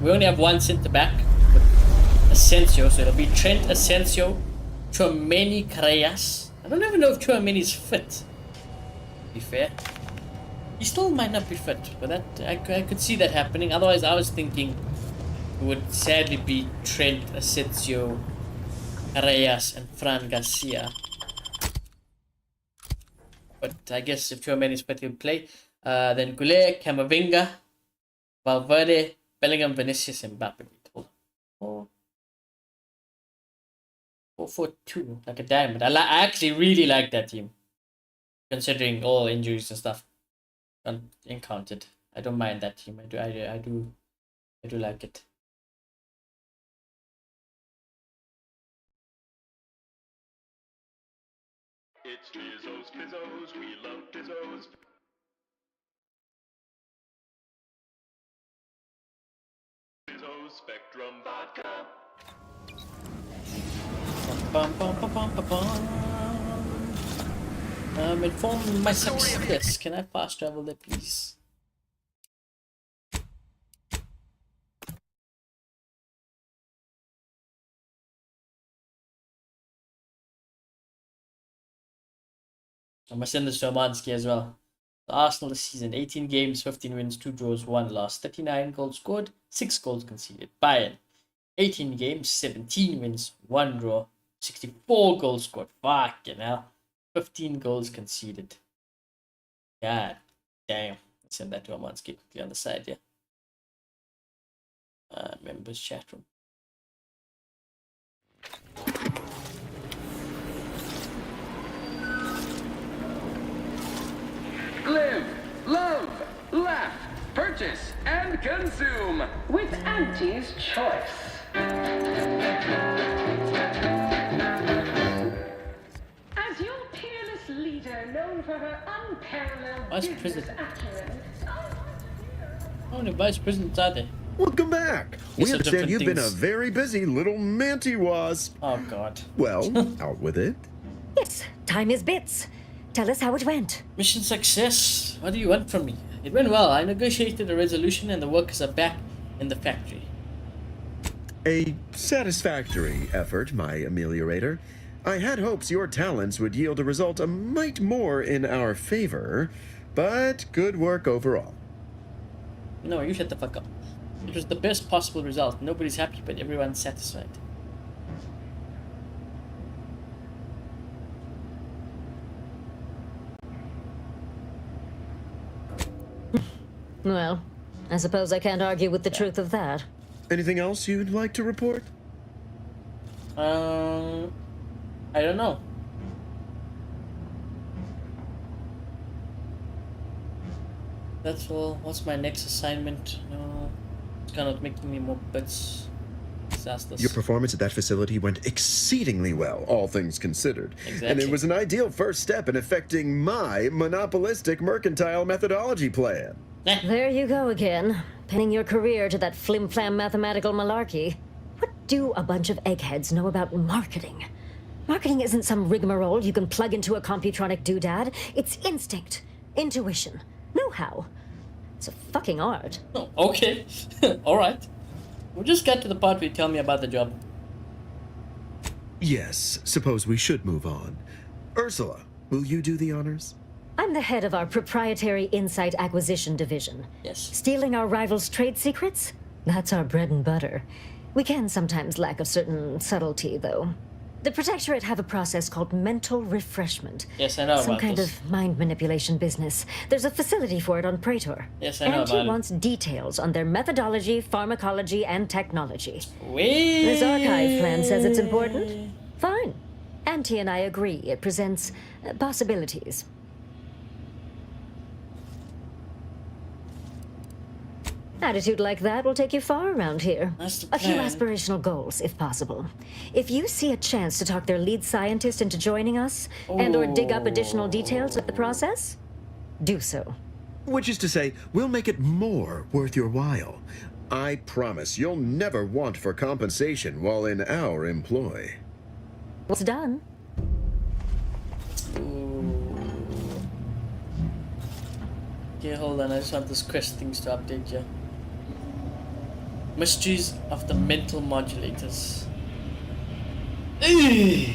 We only have one centre back with Asensio, so it'll be Trent, Asensio, Chouameni, Carreras. I don't even know if Chouameni is fit. To be fair, he still might not be fit, but that I could see that happening. Otherwise, I was thinking it would sadly be Trent, Asensio, Carreras, and Fran Garcia. But I guess if Chouameni is fit, he'll play. Then Goulet, Camavinga, Valverde, Bellingham, Vinicius, and Mbappe. Hold on. 4-4-2, like a diamond. I actually really like that team, considering all injuries and stuff encountered. I don't mind that team. I do like it. It's Bizzos, we love Bizzos. Mentos Spectrum Vodka. Inform my success. Can I fast travel there, please? I must send this to Amansky as well. The Arsenal this season, 18 games, 15 wins, 2 draws, 1 loss, 39 goals scored, 6 goals conceded. Bayern, 18 games, 17 wins, 1 draw, 64 goals scored. Fucking hell. 15 goals conceded. God damn. Let's send that to Amansky quickly on the side here. Members chat room. Live, love, laugh, purchase, and consume with Auntie's Choice. As your peerless leader, known for her unparalleled Vice business President. acumen. How many vice presidents are there? Welcome back. We These are understand different you've been a things. very busy little manty wasp. Oh god. Well, out with it. Yes, time is bits. Tell us how it went. Mission success. What do you want from me? It went well. I negotiated a resolution and the workers are back in the factory. A satisfactory effort, my ameliorator. I had hopes your talents would yield a result a mite more in our favor, but good work overall. No, you shut the fuck up. It was the best possible result. Nobody's happy, but everyone's satisfied. Well, I suppose I can't argue with the truth of that. Anything else you'd like to report? I don't know. That's all. What's my next assignment? No, it's kind of making me more bits. Disasters. Your performance at that facility went exceedingly well, all things considered. Exactly. And it was an ideal first step in effecting my monopolistic mercantile methodology plan. There you go again, pinning your career to that flim-flam mathematical malarkey. What do a bunch of eggheads know about marketing? Marketing isn't some rigmarole you can plug into a computronic doodad. It's instinct, intuition, know-how. It's a fucking art. Oh, okay. Alright. We'll just get to the part where you tell me about the job. Yes, suppose we should move on. Ursula, will you do the honors? I'm the head of our proprietary insight acquisition division. Yes. Stealing our rivals' trade secrets? That's our bread and butter. We can sometimes lack a certain subtlety, though. The Protectorate have a process called mental refreshment. Yes, I know Some about kind this. of mind manipulation business. There's a facility for it on Praetor. Yes, I know Auntie about it. wants details on their methodology, pharmacology, and technology. Wait. This archive plan says it's important. Fine. Auntie and I agree. It presents possibilities. Attitude like that will take you far around here. That's the A few plan. aspirational goals, if possible. If you see a chance to talk their lead scientist into joining us, and or dig up additional details of the process, do so. Which is to say, we'll make it more worth your while. I promise you'll never want for compensation while in our employ. What's done? Okay, hold on. I just want this quest things to update you. Mysteries of the mental modulators. Eey!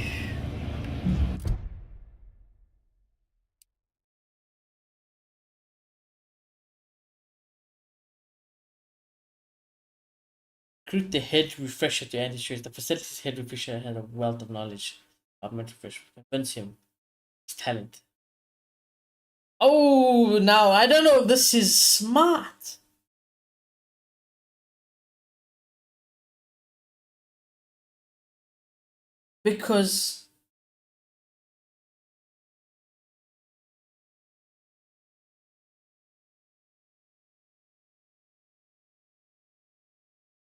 Recruit the head refresher to anti-choice. The facility's head refresher had a wealth of knowledge of mental refresher. Convince him. His talent. Oh, now I don't know if this is smart. Because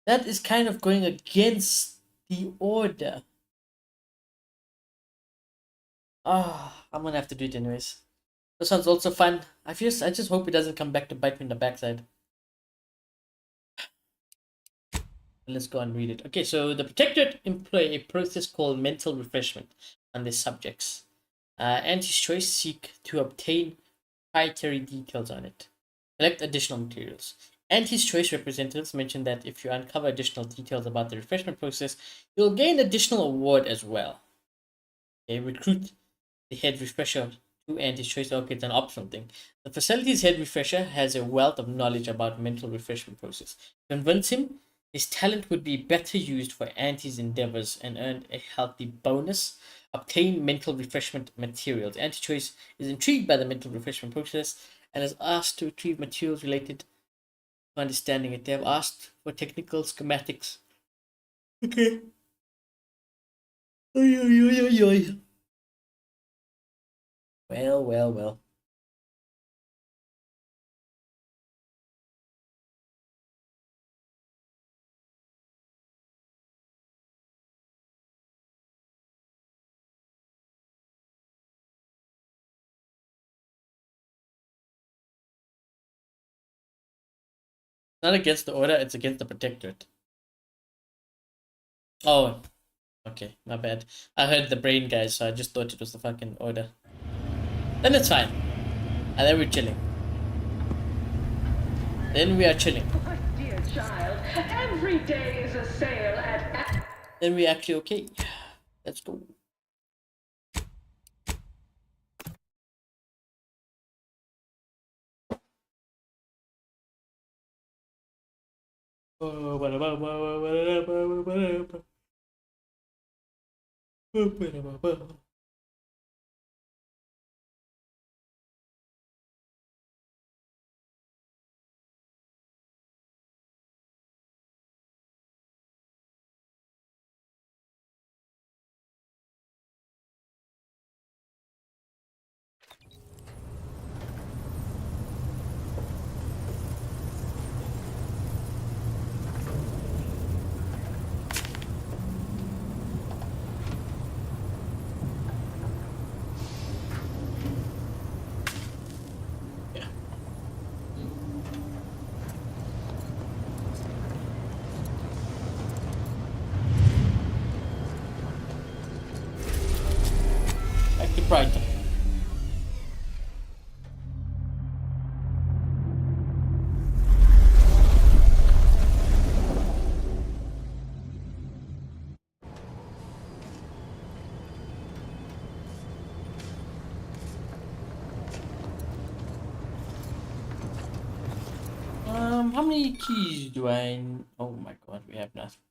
that is kind of going against the order. Ah, I'm gonna have to do it anyways. This one's also fun. I just hope it doesn't come back to bite me in the backside. Let's go and read it. Okay, so the Protectorate employ a process called mental refreshment on their subjects. Anti-choice seek to obtain proprietary details on it. Collect additional materials. And his choice representatives mentioned that if you uncover additional details about the refreshment process, you'll gain additional award as well. Okay, recruit the head refresher to and his choice. Okay, it's an optional thing. The facility's head refresher has a wealth of knowledge about mental refreshment process. Convince him his talent would be better used for Auntie's endeavors and earn a healthy bonus. Obtain mental refreshment materials. Anti-choice is intrigued by the mental refreshment process and is asked to retrieve materials related to understanding it. They have asked for technical schematics. Okay. Oy, oy, oy, oy, oy. Well, well, well. Not against the order, it's against the protectorate. Oh, okay, my bad. I heard the brain guys, so I just thought it was the fucking order. Then it's fine. And then we're chilling. Then we are chilling. My dear child, every day is a sale at... Then we're actually okay. Let's go. Back to Brighton. How many keys do I... Oh my god, we have nothing.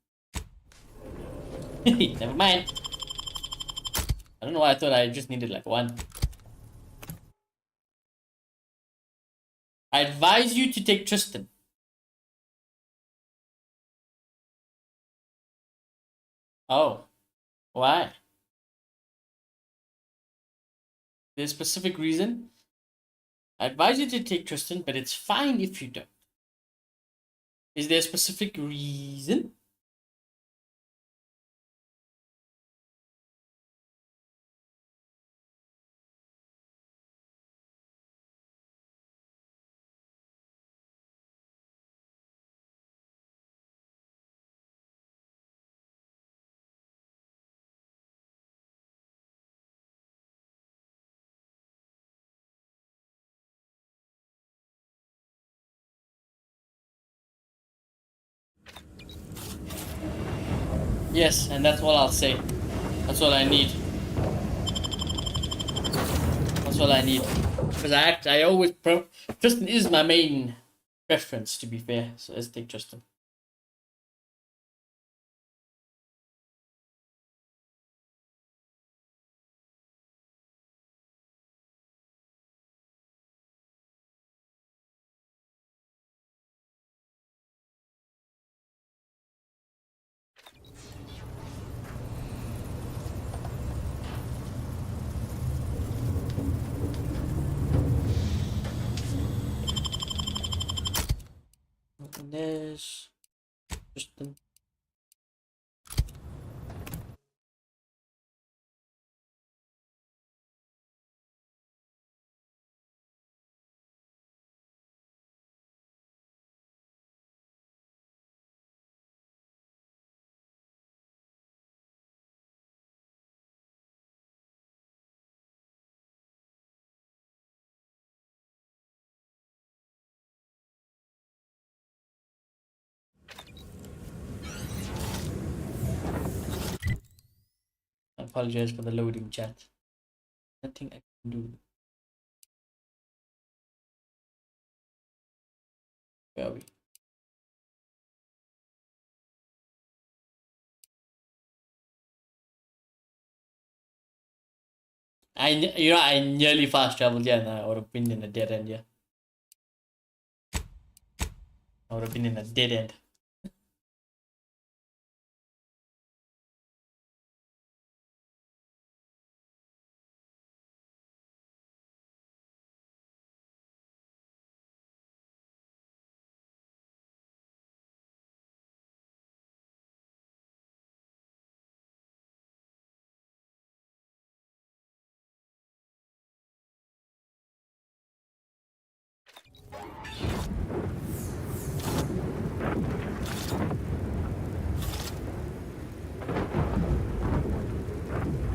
Never mind. I don't know why I thought I just needed like one. I advise you to take Tristan. Oh, why? There's a specific reason. I advise you to take Tristan, but it's fine if you don't. Is there a specific reason? Yes, and that's all I'll say. That's all I need. That's all I need. Because I always Tristan is my main preference, to be fair. So let's take Tristan. And there's Tristan. apologize for the loading chat. Nothing I can do. Where are we? I nearly fast traveled here, and I would have been in a dead end. Yeah, I would have been in a dead end.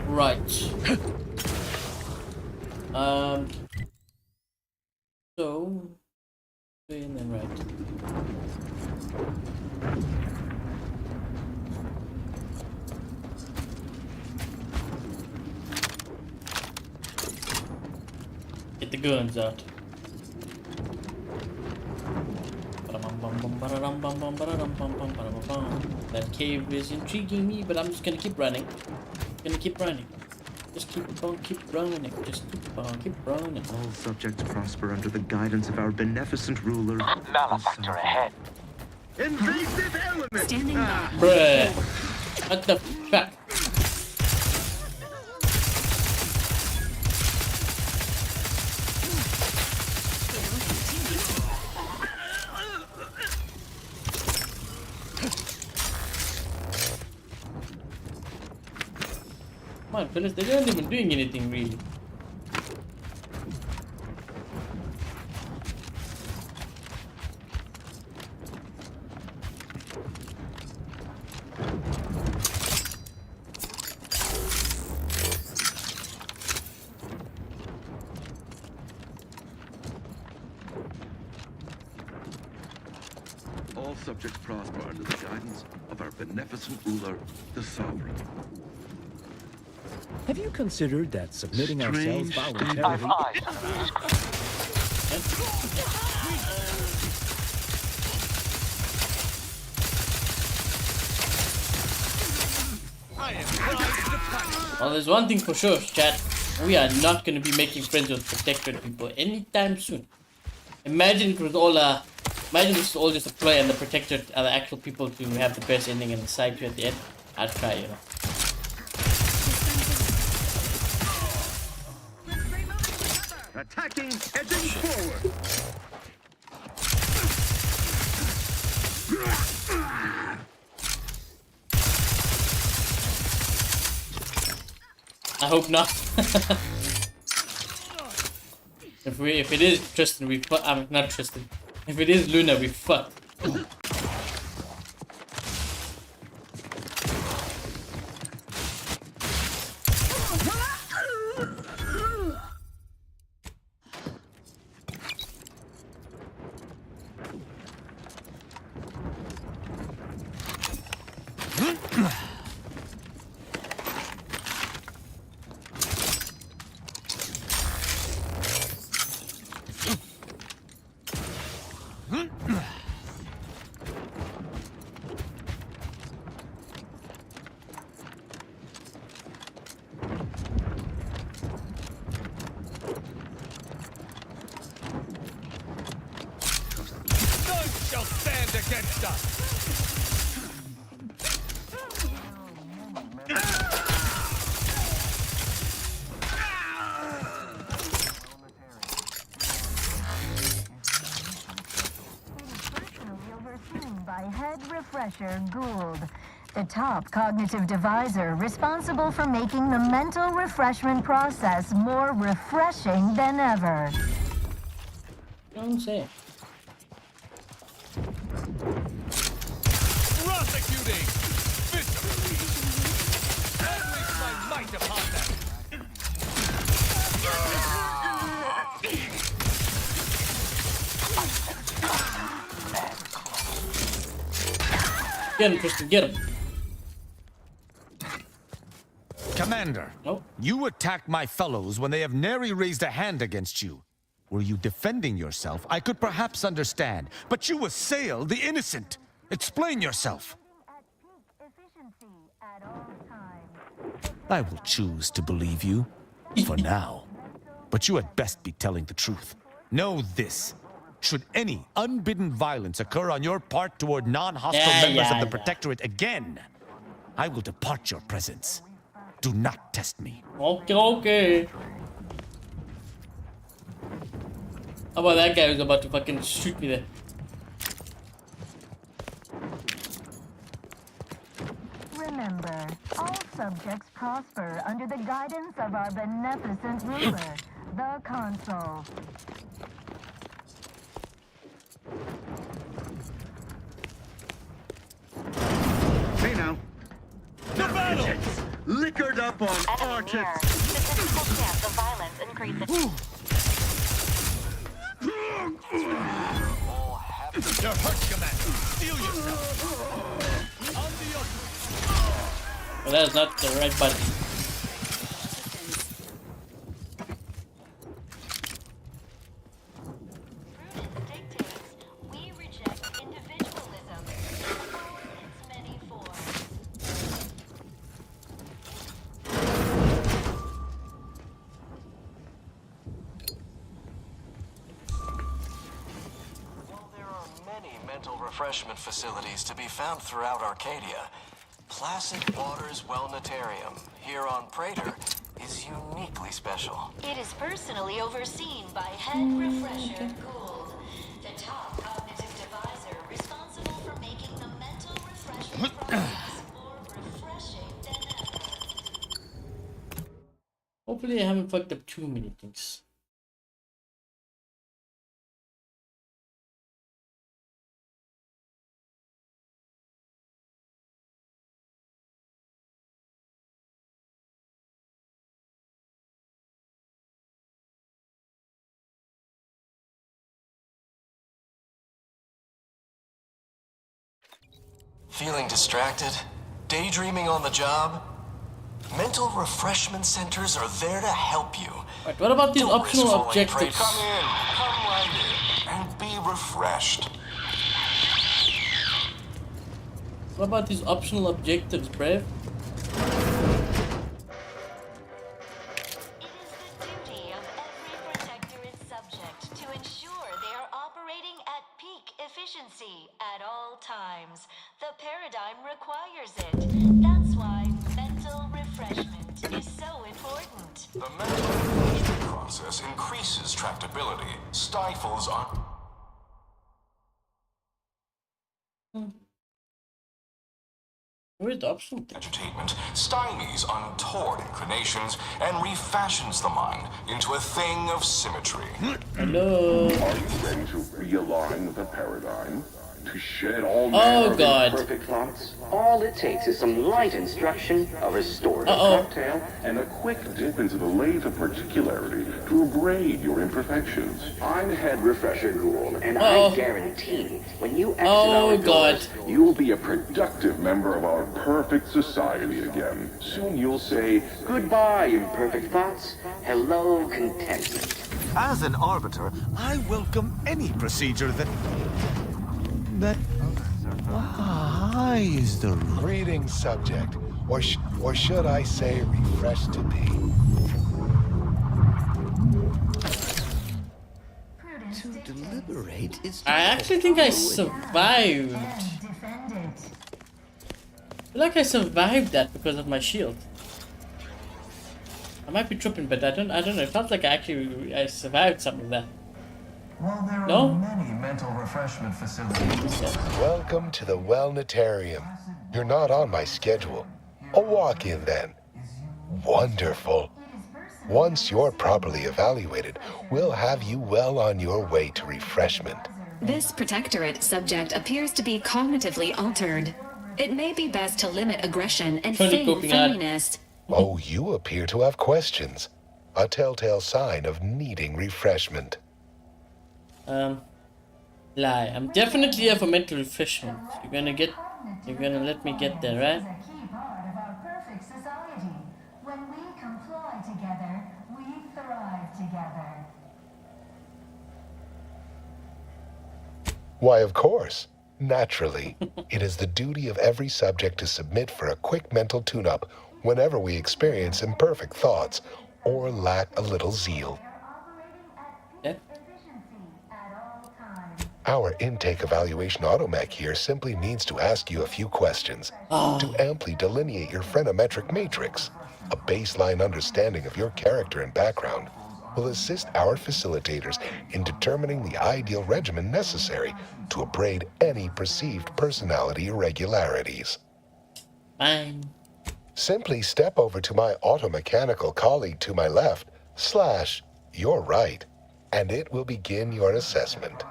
Right. So, and then right. Get the guns out. That cave is intriguing me, but I'm just gonna keep running. Just keep on, keep running. Just keep running. All subjects prosper under the guidance of our beneficent ruler. Malefactor ahead. Invasive element! Standing by. Bruh. What the fuck? Come on, fellas, they aren't even doing anything really. All subjects prosper under the guidance of our beneficent ruler, the sovereign. Have you considered that submitting ourselves Strange voluntarily? Well, there's one thing for sure, chat. We are not going to be making friends with Protectorate people anytime soon. Imagine it was all imagine this is all just a play and the Protectorate are the actual people to have the best ending and the side to at the end. I'd cry, you know. Attacking, edging forward. I hope not. if it is Tristan, we I'm not Tristan. If it is Luna, we fucked. Gould, the top cognitive divisor responsible for making the mental refreshment process more refreshing than ever. Don't say. Prosecuting! Viscerally! Unleash my might upon them! Get him, Tristan, get him. Commander, Nope. you attack my fellows when they have nary raised a hand against you. Were you defending yourself, I could perhaps understand, but you assail the innocent. Explain yourself. I will choose to believe you, for now. But you had best be telling the truth. Know this. Should any unbidden violence occur on your part toward non-hostile members of the Protectorate again, I will depart your presence. Do not test me. Okay. How about that guy who's about to fucking shoot me there? Remember, all subjects prosper under the guidance of our beneficent ruler, the Consul. Hey now. The battle! Liquored up on Arcadia. Statistical chance of violence increasing. You're hurt, Commander. Steel yourself. Well, that is not the right button. Refreshment facilities to be found throughout Arcadia. Placid Waters Wellnetarium, here on Praetor, is uniquely special. It is personally overseen by Head Refresher Gould, the top cognitive deviser responsible for making the mental refreshment process more refreshing than ever. Hopefully I haven't fucked up too many things. Feeling distracted? Daydreaming on the job? Mental refreshment centers are there to help you. Right, what about these optional objectives? Come right in, and be refreshed. What about these optional objectives, Brave? Efficiency at all times. The paradigm requires it. That's why mental refreshment is so important. The mental refreshment process increases tractability, stifles Where's the optional entertainment, stymies untoward inclinations, and refashions the mind into a thing of symmetry. Hello. Are you ready to realign the paradigm? To shed all manner of imperfect thoughts? All it takes is some light instruction, a restorative cocktail, and a quick dip into the lathe of particularity to abrade your imperfections. I'm Head Refresher Gould, and I guarantee when you exit our doors, you will be a productive member of our perfect society again. Soon you'll say, goodbye, imperfect thoughts. Hello, contentment. As an arbiter, I welcome any procedure that highs the reading subject, or should I say refresh to be. To deliberate is I actually think I survived. I feel like I survived that because of my shield. I might be tripping, but I don't know. It felt like I survived some of that. Well, there are many mental refreshment facilities. Welcome to the Wellnetarium. You're not on my schedule. A walk-in then. Wonderful. Once you're properly evaluated, we'll have you well on your way to refreshment. This Protectorate subject appears to be cognitively altered. It may be best to limit aggression and feign friendliness. Oh, you appear to have questions. A telltale sign of needing refreshment. Lie. I'm definitely here for mental refreshment. You're gonna let me get there, right? When we comply together, we thrive together. Why, of course. Naturally, it is the duty of every subject to submit for a quick mental tune-up whenever we experience imperfect thoughts or lack a little zeal. Our intake evaluation automech here simply needs to ask you a few questions to amply delineate your phreноmetric matrix. A baseline understanding of your character and background will assist our facilitators in determining the ideal regimen necessary to abrade any perceived personality irregularities. Fine. Simply step over to my automechanical colleague to my left, / your right, and it will begin your assessment.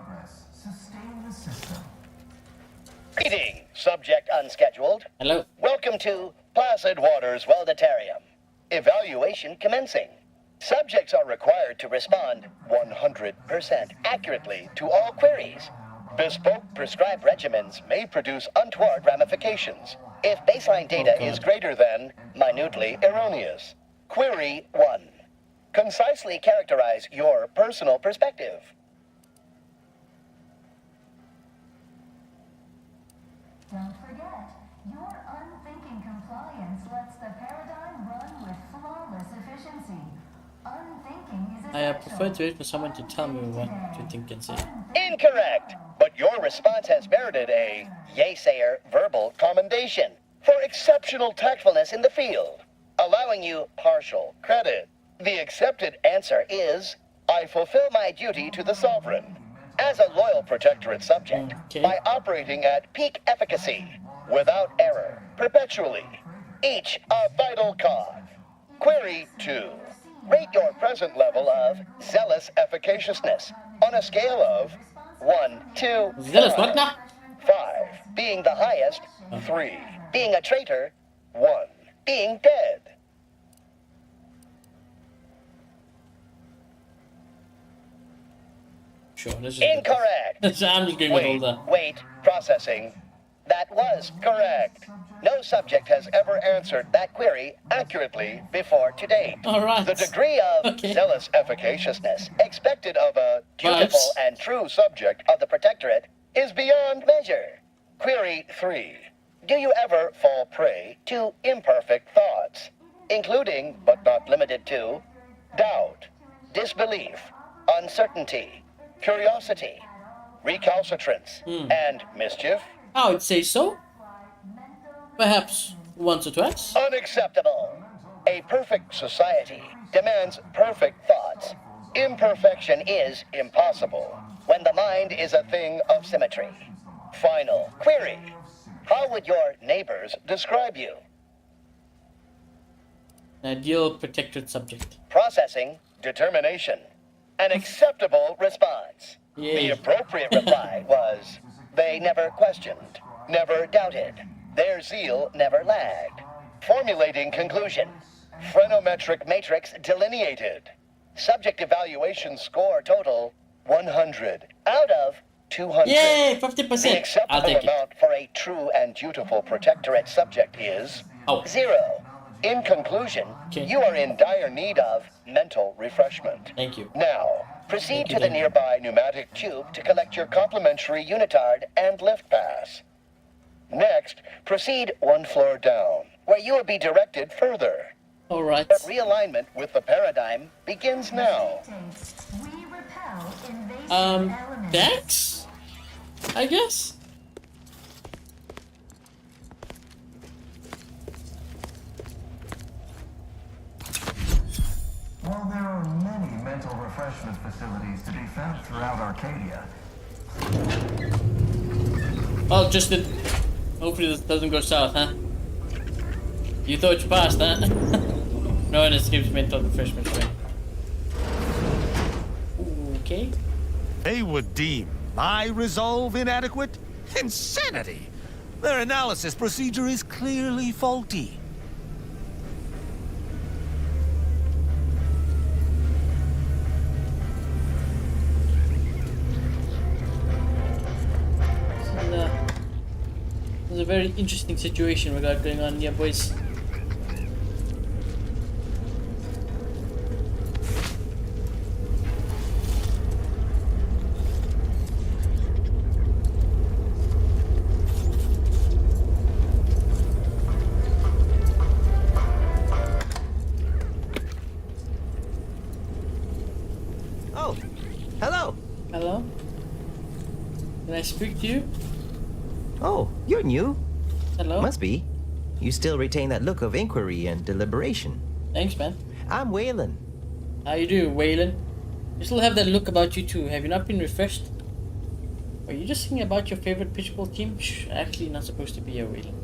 Greeting, subject unscheduled. Hello. Welcome to Placid Waters Welditarium. Evaluation commencing. Subjects are required to respond 100% accurately to all queries. Bespoke prescribed regimens may produce untoward ramifications if baseline data is greater than minutely erroneous. Query 1. Concisely characterize your personal perspective. Don't forget, your unthinking compliance lets the paradigm run with flawless efficiency. Unthinking is I prefer to wait for someone to tell me what to think and say. Incorrect, but your response has merited a yay-sayer verbal commendation for exceptional tactfulness in the field, allowing you partial credit. The accepted answer is, I fulfill my duty to the Sovereign as a loyal Protectorate subject by operating at peak efficacy, without error, perpetually, each a vital cog. Query 2. Rate your present level of zealous efficaciousness on a scale of 1 to 5. 5 being the highest, 3 being a traitor, 1 being dead. Sure, this is Incorrect. I'm just going with all the... Wait, processing. That was correct. No subject has ever answered that query accurately before to date. All right. The degree of zealous efficaciousness expected of a dutiful and true subject of the Protectorate is beyond measure. Query 3. Do you ever fall prey to imperfect thoughts, including, but not limited to, doubt, disbelief, uncertainty, curiosity, recalcitrance, and mischief? I would say so. Perhaps once or twice. Unacceptable. A perfect society demands perfect thoughts. Imperfection is impossible when the mind is a thing of symmetry. Final query. How would your neighbors describe you? Ideal protected subject. Processing determination. An acceptable response. The appropriate reply was, they never questioned, never doubted. Their zeal never lagged. Formulating conclusion. Phreноmetric matrix delineated. Subject evaluation score total 100 out of 200. Yay, 50%. The acceptable amount for a true and dutiful Protectorate subject is 0. In conclusion, you are in dire need of mental refreshment. Thank you. Now, proceed to the nearby pneumatic tube to collect your complimentary unitard and lift pass. Next, proceed 1 floor down, where you will be directed further. All right. Realignment with the paradigm begins now. Thanks? I guess? While there are many mental refreshment facilities to be found throughout Arcadia. Oh, just the... Hopefully this doesn't go south, huh? You thought you passed, huh? No one escapes mental refreshment. Okay. They would deem my resolve inadequate? Insanity! Their analysis procedure is clearly faulty. There's a very interesting situation we got going on here, boys. speak to you? Oh, you're new. Hello. Must be. You still retain that look of inquiry and deliberation. Thanks, man. I'm Waylon. How you doing, Waylon? You still have that look about you too. Have you not been refreshed? Are you just thinking about your favorite pitchball team? Shh, actually not supposed to be a Waylon.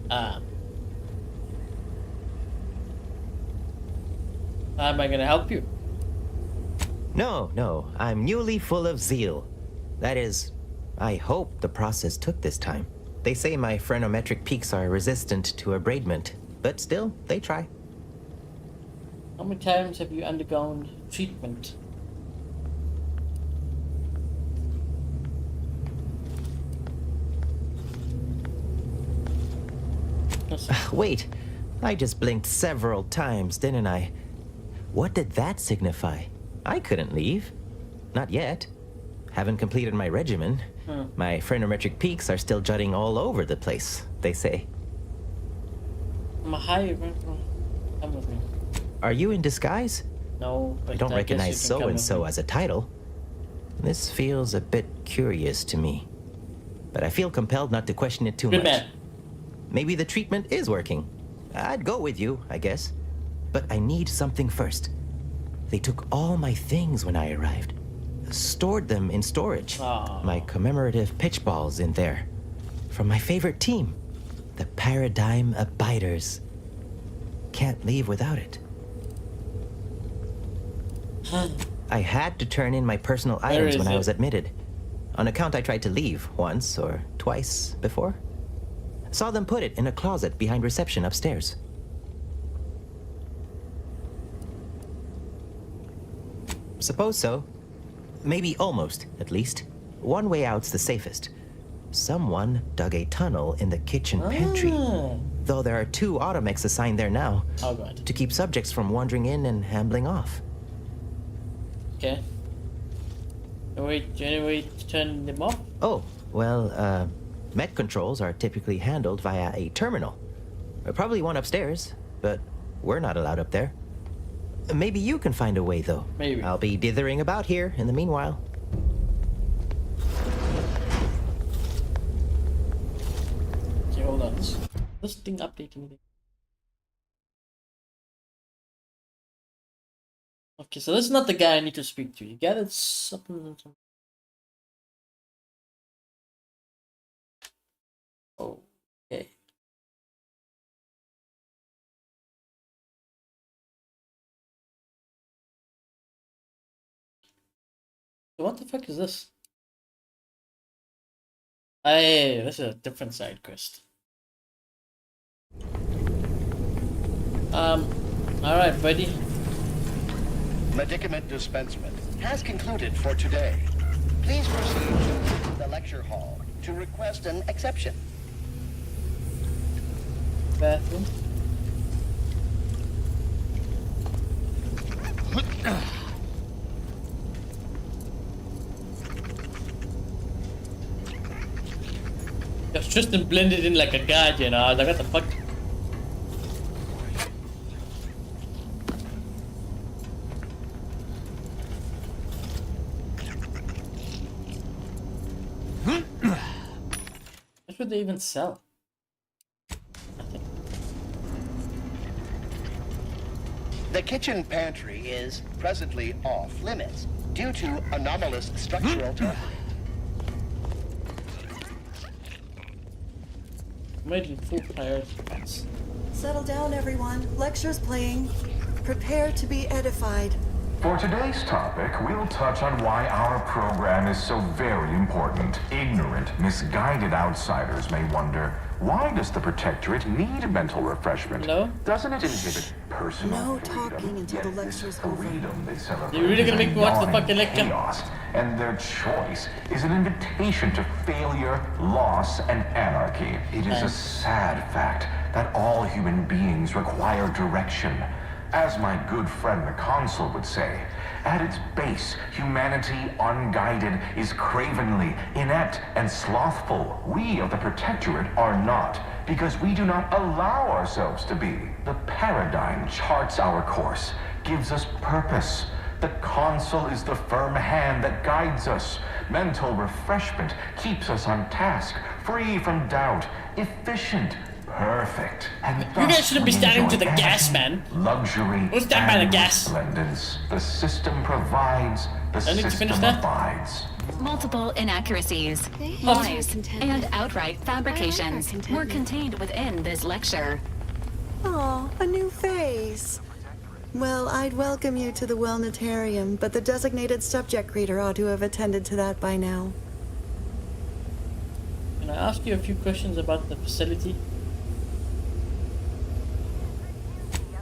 How am I gonna help you? No, I'm newly full of zeal. That is, I hope the process took this time. They say my phrenometric peaks are resistant to abradement, but still, they try. How many times have you undergone treatment? Wait, I just blinked several times, didn't I? What did that signify? I couldn't leave. Not yet. Haven't completed my regimen. My phrenometric peaks are still jutting all over the place, they say. I'm a high. Come with me. Are you in disguise? No, but I don't recognize so-and-so as a title. This feels a bit curious to me. But I feel compelled not to question it too much. Man. Maybe the treatment is working. I'd go with you, I guess. But I need something first. They took all my things when I arrived. Stored them in storage. Aww. My commemorative pitch balls in there. From my favorite team, the Paradigm Abiders. Can't leave without it. I had to turn in my personal items when I was admitted. On account I tried to leave once or twice before. Saw them put it in a closet behind reception upstairs. Suppose so. Maybe almost, at least. One way out's the safest. Someone dug a tunnel in the kitchen pantry. Though there are 2 automechs assigned there now. Oh, God. To keep subjects from wandering in and ambling off. Okay. Any way to turn them off? Oh, well, Met controls are typically handled via a terminal. Probably one upstairs, but we're not allowed up there. Maybe you can find a way, though. Maybe. I'll be dithering about here in the meanwhile. Okay, hold on. This thing updating me. Okay, so this is not the guy I need to speak to. You gathered something. Okay. So what the fuck is this? Hey, this is a different side quest. Alright, buddy. Medicament dispensement has concluded for today. Please proceed to the lecture hall to request an exception. Bathroom. Tristan blended in like a god, you know. I was like, what the fuck? What would they even sell? Nothing. The kitchen pantry is presently off limits due to anomalous structural turbulence. Imagine full priority. Settle down, everyone. Lecture's playing. Prepare to be edified. For today's topic, we'll touch on why our program is so very important. Ignorant, misguided outsiders may wonder, why does the Protectorate need mental refreshment? No. Doesn't it inhibit personal No talking until the lecture's over. freedom they celebrate? You're really gonna make me watch the fucking lecture? Chaos, and their choice is an invitation to failure, loss, and anarchy. It is a sad fact that all human beings require direction. As my good friend the Consul would say, at its base, humanity unguided is cravenly, inept, and slothful. We of the Protectorate are not, because we do not allow ourselves to be. The paradigm charts our course, gives us purpose. The Consul is the firm hand that guides us, Mental refreshment keeps us on task, free from doubt, efficient, perfect, and You guys shouldn't be standing to the gas, man. luxury, We'll stand by the and gas. resplendence. The system provides, the I need to system finish that. abides. Multiple inaccuracies, lies, and outright fabrications were contained within this lecture. Oh, a new face. Well, I'd welcome you to the Wellnetarium, but the designated subject reader ought to have attended to that by now. Can I ask you a few questions about the facility?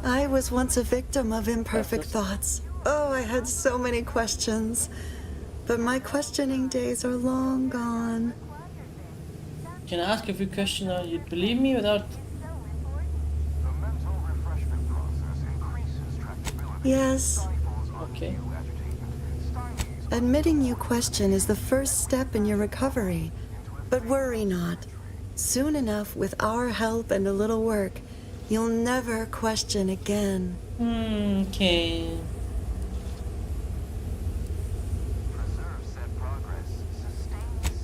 I was once a victim of imperfect thoughts. Oh, I had so many questions. But my questioning days are long gone. Can I ask a few questions? You'd believe me without... Yes. Okay. Admitting you question is the first step in your recovery. But worry not. Soon enough, with our help and a little work, you'll never question again. Okay.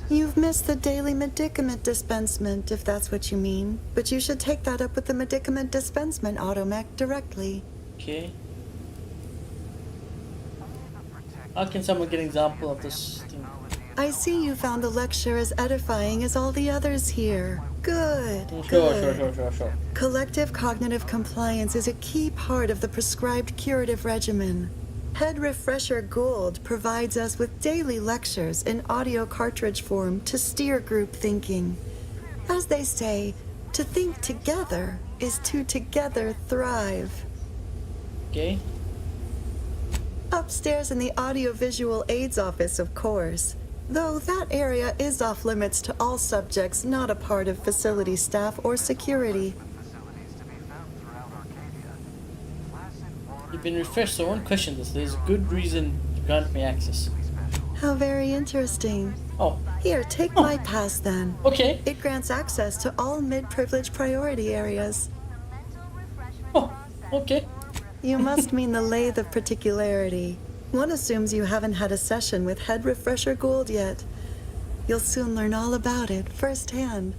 You've missed the daily medicament dispensement, if that's what you mean. But you should take that up with the medicament dispensement automech directly. Okay. How can someone get an example of this thing? I see you found the lecture as edifying as all the others here. Good. Sure. Collective cognitive compliance is a key part of the prescribed curative regimen. Head Refresher Gould provides us with daily lectures in audio cartridge form to steer group thinking. As they say, to think together is to together thrive. Okay. Upstairs in the audiovisual aids office, of course. Though that area is off limits to all subjects not a part of facility staff or security. You've been refreshed, so I won't question this. There's a good reason to grant me access. How very interesting. Oh. Here, take my pass then. Okay. It grants access to all mid-privilege priority areas. Oh, okay. You must mean the lathe of particularity. One assumes you haven't had a session with Head Refresher Gould yet. You'll soon learn all about it firsthand.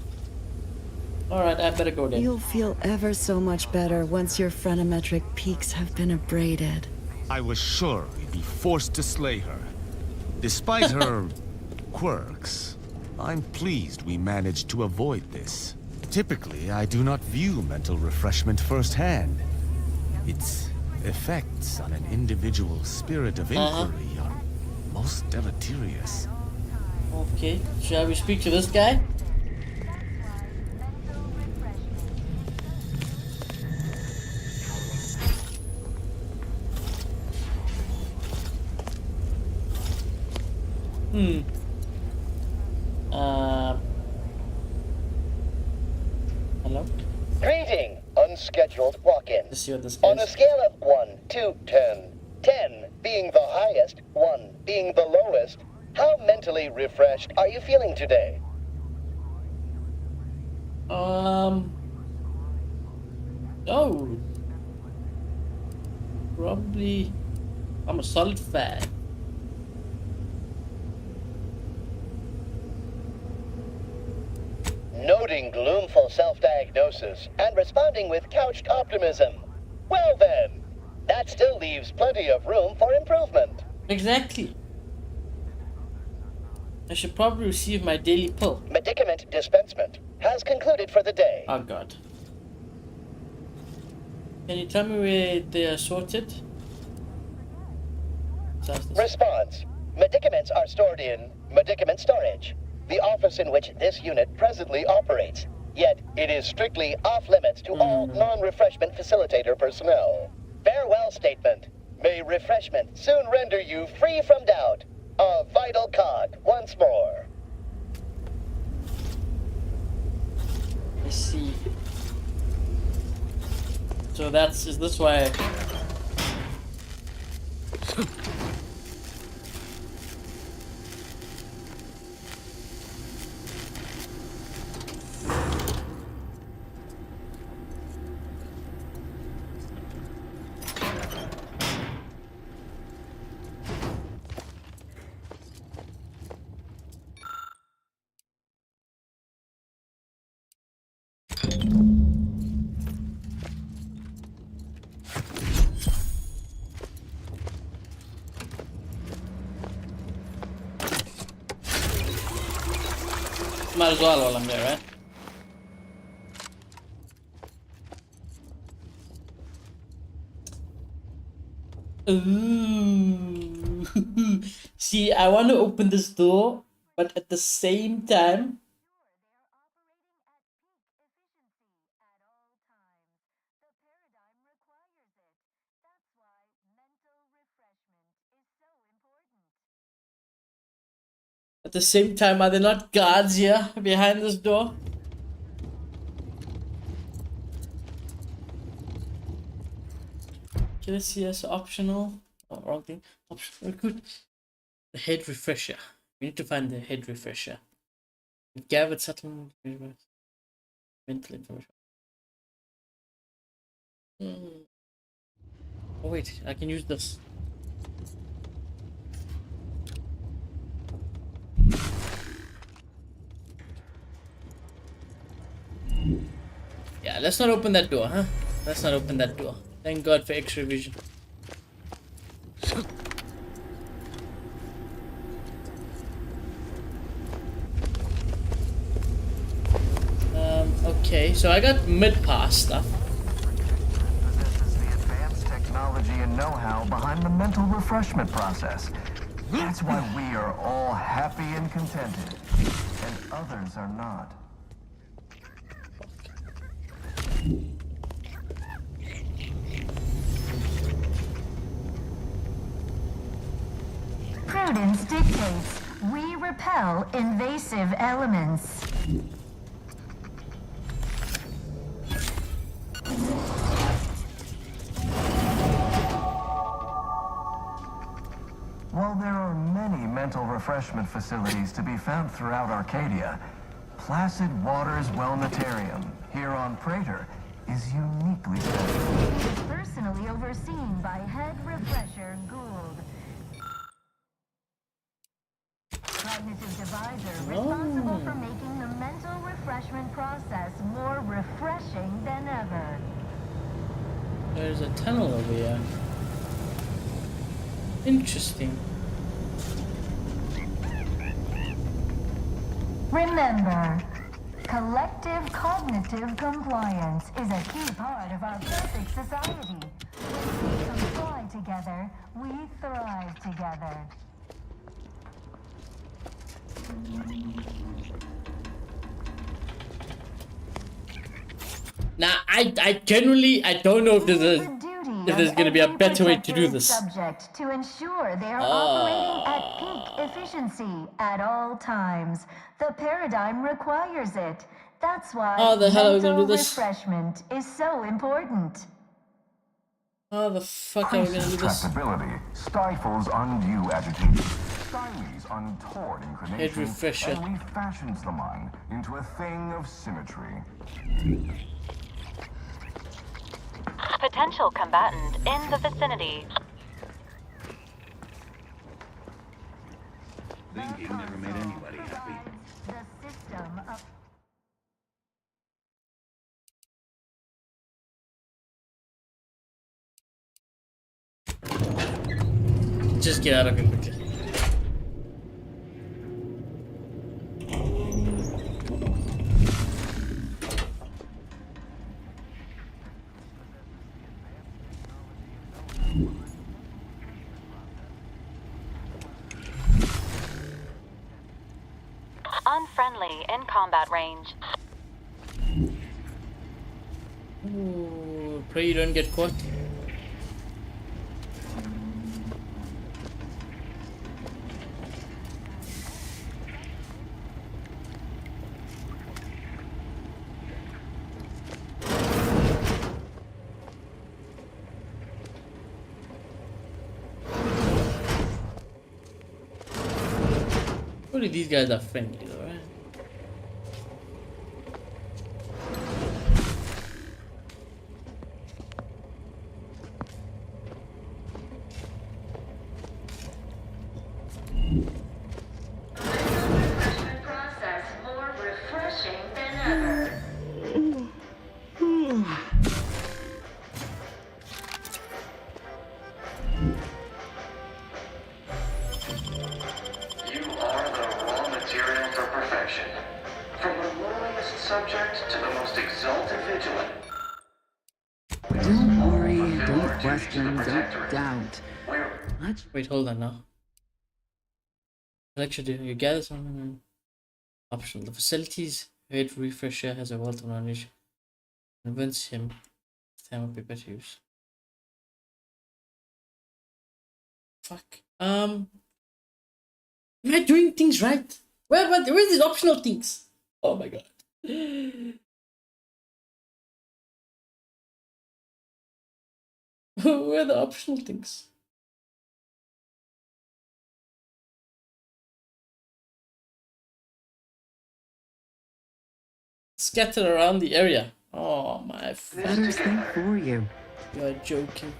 Alright, I better go then. You'll feel ever so much better once your phrenometric peaks have been abraded. I was sure we'd be forced to slay her. Despite her quirks, I'm pleased we managed to avoid this. Typically, I do not view mental refreshment firsthand. Its effects on an individual's spirit of inquiry are most deleterious. Okay, shall we speak to this guy? Hello? Greeting, unscheduled walk-in. Let's see what this On a scale of 1 to 10, 10 being the highest, 1 being the lowest, how mentally refreshed are you feeling today? Oh. Probably... I'm a solid 5. Noting gloomful self-diagnosis and responding with couched optimism. Well then, that still leaves plenty of room for improvement. Exactly. I should probably receive my daily pill. Medicament dispensement has concluded for the day. Oh god. Can you tell me where they are sorted? Response. Medicaments are stored in medicament storage, the office in which this unit presently operates. Yet, it is strictly off-limits to all non-refreshment facilitator personnel. Farewell statement. May refreshment soon render you free from doubt. A vital cog once more. I see. So is this why... might as well while I'm there, right? Ooh. See, I want to open this door, but at the same time, are there not guards here behind this door? Okay, let's see, that's optional. Oh, wrong thing. Optional, good. The head refresher. We need to find the head refresher. Gathered settlement. Mental information. Oh wait, I can use this. Yeah, let's not open that door, huh? Let's not open that door. Thank God for X-ray vision. Okay, so I got mid-pass stuff. Possesses the advanced technology and know-how behind the mental refreshment process. That's why we are all happy and contented, and others are not. Prudence dictates we repel invasive elements. While there are many mental refreshment facilities to be found throughout Arcadia, Placid Waters Wellnetarium here on Praetor is uniquely special. It is personally overseen by Head Refresher Gould, cognitive divisor responsible for making the mental refreshment process more refreshing than ever. There's a tunnel over here. Interesting. Remember, collective cognitive compliance is a key part of our perfect society. When we comply together, we thrive together. Now, I genuinely don't know if there's gonna be a better way to do this. Subject to ensure they are operating at peak efficiency at all times. The paradigm requires it. That's why How the hell are we gonna do this? refreshment is so important. How the fuck are we gonna do this? Tractability stifles undue agitation, stymies untoward inclination, Head refresher. and refashions the mind into a thing of symmetry. Potential combatant in the vicinity. Thinking never made anybody happy. The system of Just get out of here quickly. Unfriendly in combat range. Ooh, pray you don't get caught. Surely these guys are friendly though, right? process more refreshing than ever. You are the raw material for perfection. question, don't doubt. What? Wait, hold on now. Lecture, you gather some optional. The facilities head refresher has a wealth of knowledge. Convince him. Time would be better use. Fuck. Am I doing things right? Where's these optional things? Oh my god. Where are the optional things? Scattered around the area. Oh my Better think for you. You're joking.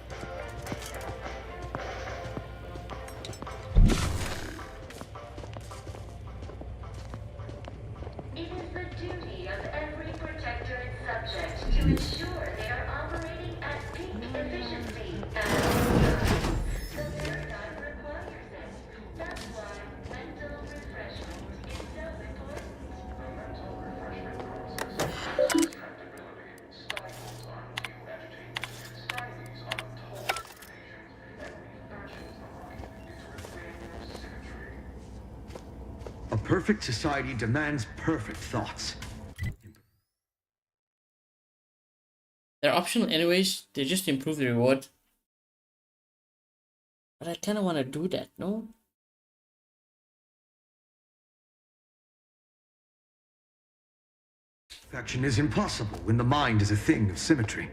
It is the duty of every protectorate subject to ensure they are operating at peak efficiency at all times. The paradigm requires it. That's why mental refreshment is so important. The mental refreshment process increases tractability, stifles undue agitation, stymies untold inclinations, and refashions the mind into a thing of symmetry. A perfect society demands perfect thoughts. They're optional anyways. They just improve the reward. But I kind of want to do that, no? Perfection is impossible when the mind is a thing of symmetry.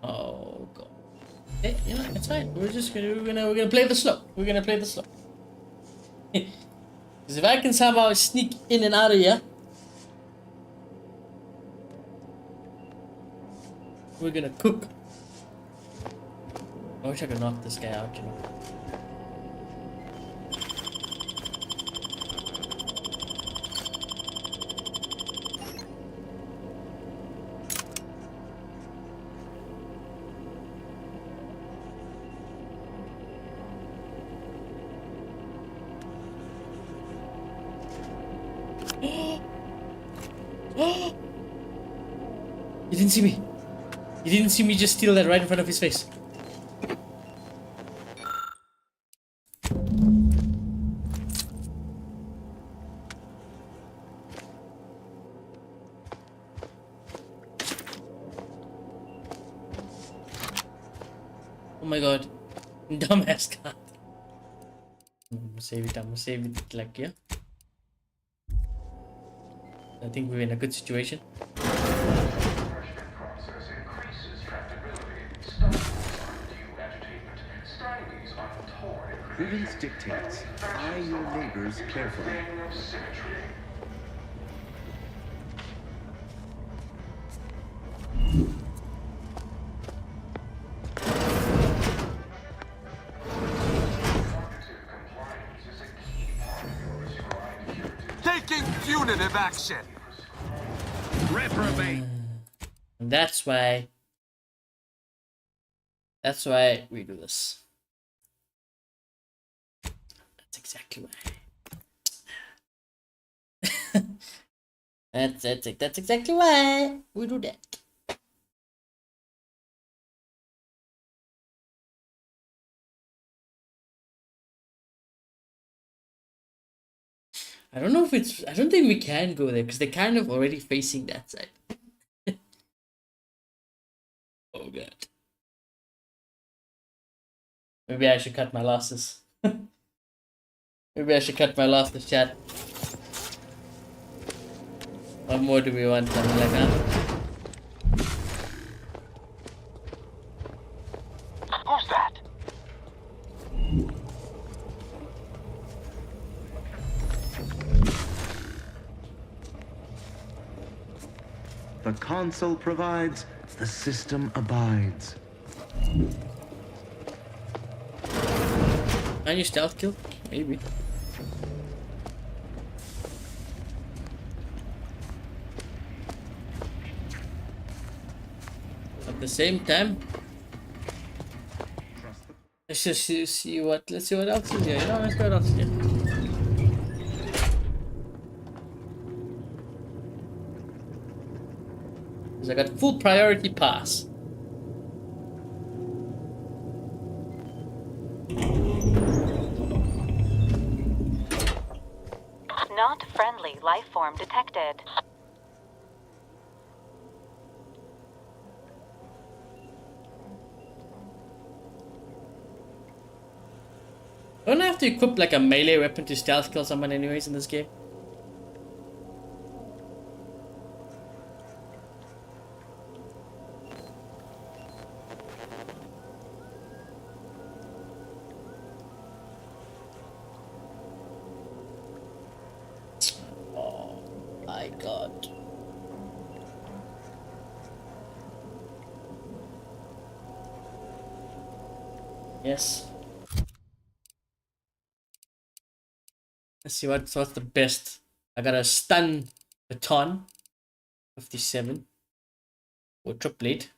Oh god. Hey, you know, it's fine. We're gonna play the slow. We're gonna play the slow. Because if I can somehow sneak in and out of here, we're gonna cook. I wish I could knock this guy out, you know. He didn't see me. He didn't see me just steal that right in front of his face. Oh my god. Dumbass cat. I'm gonna save it like here. I think we're in a good situation. Prudence dictates, eye your neighbors carefully. Taking punitive action. Reprobate. And that's why we do this. That's exactly why. That's exactly why we do that. I don't know if it's. I don't think we can go there because they're kind of already facing that side. Oh god. Maybe I should cut my losses. Maybe I should cut my losses, chat. What more do we want? Something like that. Who's that? The console provides The system abides. Can you stealth kill? Maybe. At the same time, let's just see what else is here. You know, let's go what else is here. Because I got full priority pass. Not friendly life form detected. Don't I have to equip like a melee weapon to stealth kill someone anyways in this game? Oh my god. Yes. Let's see what's the best. I got a stun baton, 57, or triplet,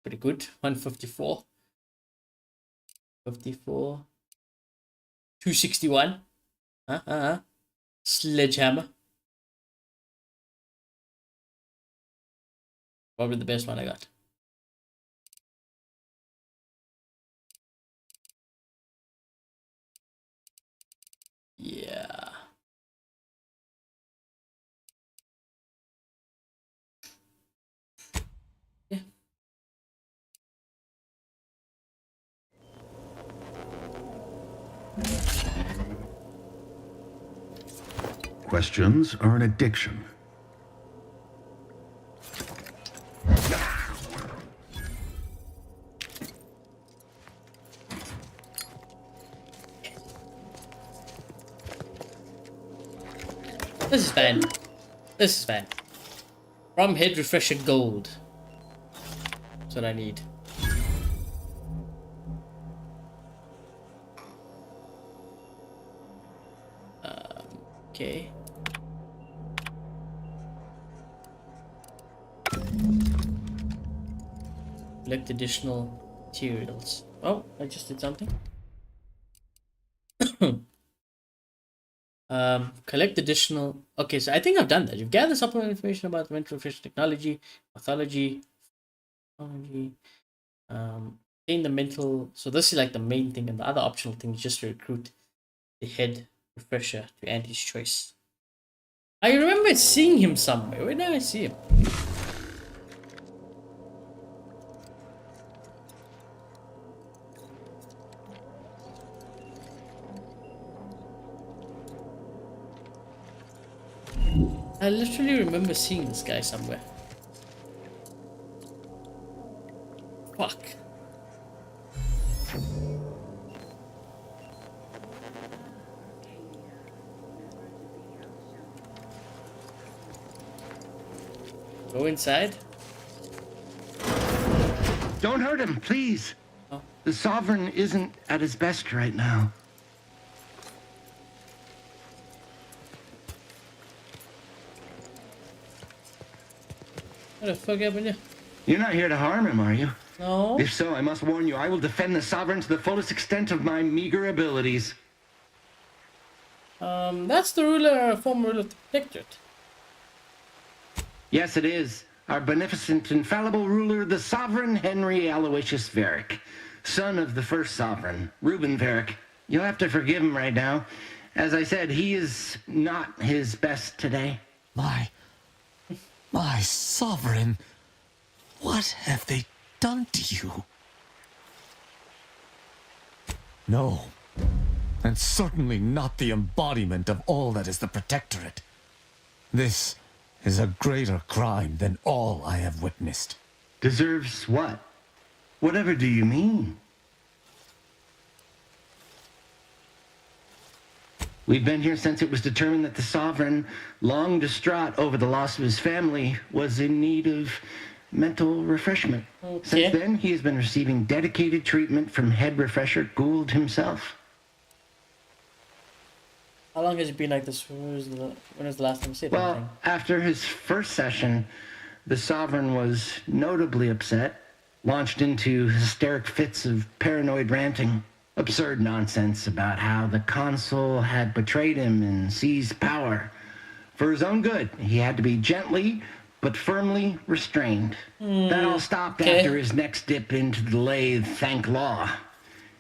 pretty good. 154, 54, 261. Sledgehammer, probably the best one I got. Yeah. Questions are an addiction. This is fine. This is fine. From head refresher gold. That's what I need. Okay. Collect additional materials. Oh, I just did something. Collect additional. Okay, so I think I've done that. You've gathered supplemental information about mental refresher technology, pathology, obtain the mental. So this is like the main thing, and the other optional thing is just to recruit the head refresher to Andy's choice. I remember seeing him somewhere. Where did I see him? I literally remember seeing this guy somewhere. Fuck. Go inside. Don't hurt him, please. Oh. The Sovereign isn't at his best right now. What the fuck happened here? You're not here to harm him, are you? No. If so, I must warn you, I will defend the Sovereign to the fullest extent of my meager abilities. That's the former ruler of the Directorate. Yes, it is. Our beneficent, infallible ruler, the Sovereign Henry Aloysius Varick, son of the first Sovereign, Reuben Varick. You'll have to forgive him right now. As I said, he is not his best today. My Sovereign, what have they done to you? No, and certainly not the embodiment of all that is the Protectorate. This is a greater crime than all I have witnessed. Deserves what? Whatever do you mean? We've been here since it was determined that the Sovereign, long distraught over the loss of his family, was in need of mental refreshment. Okay. Since then, he has been receiving dedicated treatment from head refresher Gould himself. How long has it been like this? When was the last time you said Well, anything? after his first session, the Sovereign was notably upset, launched into hysteric fits of paranoid ranting, absurd nonsense about how the consul had betrayed him and seized power. For his own good, he had to be gently but firmly restrained. That all stopped after his next dip into the lathe, thank law.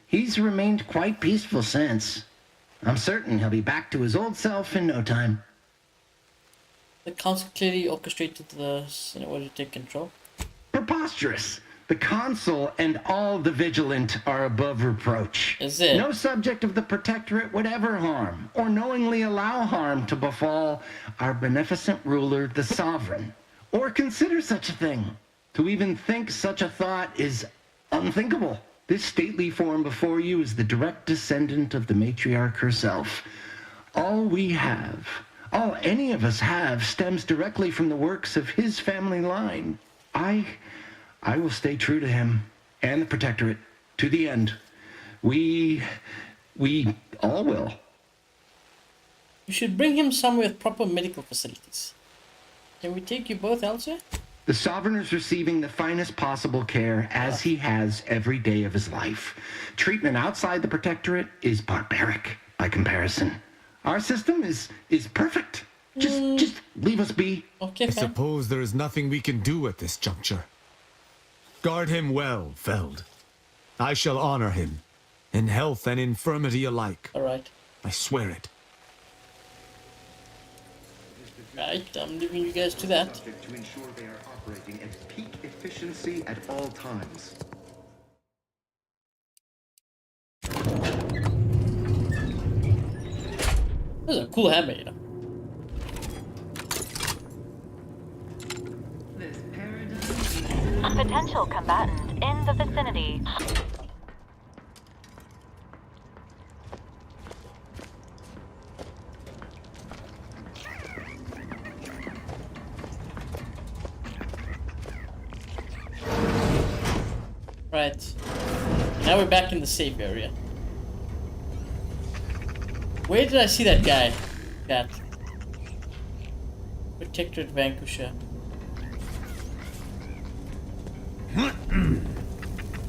He's remained quite peaceful since. I'm certain he'll be back to his old self in no time. The council clearly orchestrated the Senate order to take control. Preposterous. The consul and all the vigilant are above reproach. Is it? No subject of the Protectorate would ever harm or knowingly allow harm to befall our beneficent ruler, the Sovereign, or consider such a thing. To even think such a thought is unthinkable. This stately form before you is the direct descendant of the matriarch herself. All we have, all any of us have, stems directly from the works of his family line. I will stay true to him and the Protectorate to the end. We all will. You should bring him somewhere with proper medical facilities. Can we take you both elsewhere? The Sovereign is receiving the finest possible care, as he has every day of his life. Treatment outside the Protectorate is barbaric by comparison. Our system is perfect. Just leave us be. Okay, I suppose there is nothing we can do at this juncture. Guard him well, Feld. I shall honor him, in health and infirmity alike. All right. I swear it. Right, I'm leaving you guys to that. To ensure they are operating at peak efficiency at all times. This is a cool hammer, you know. Potential combatant in the vicinity. Right. Now we're back in the safe area. Where did I see that guy? That Protectorate Vanquisher.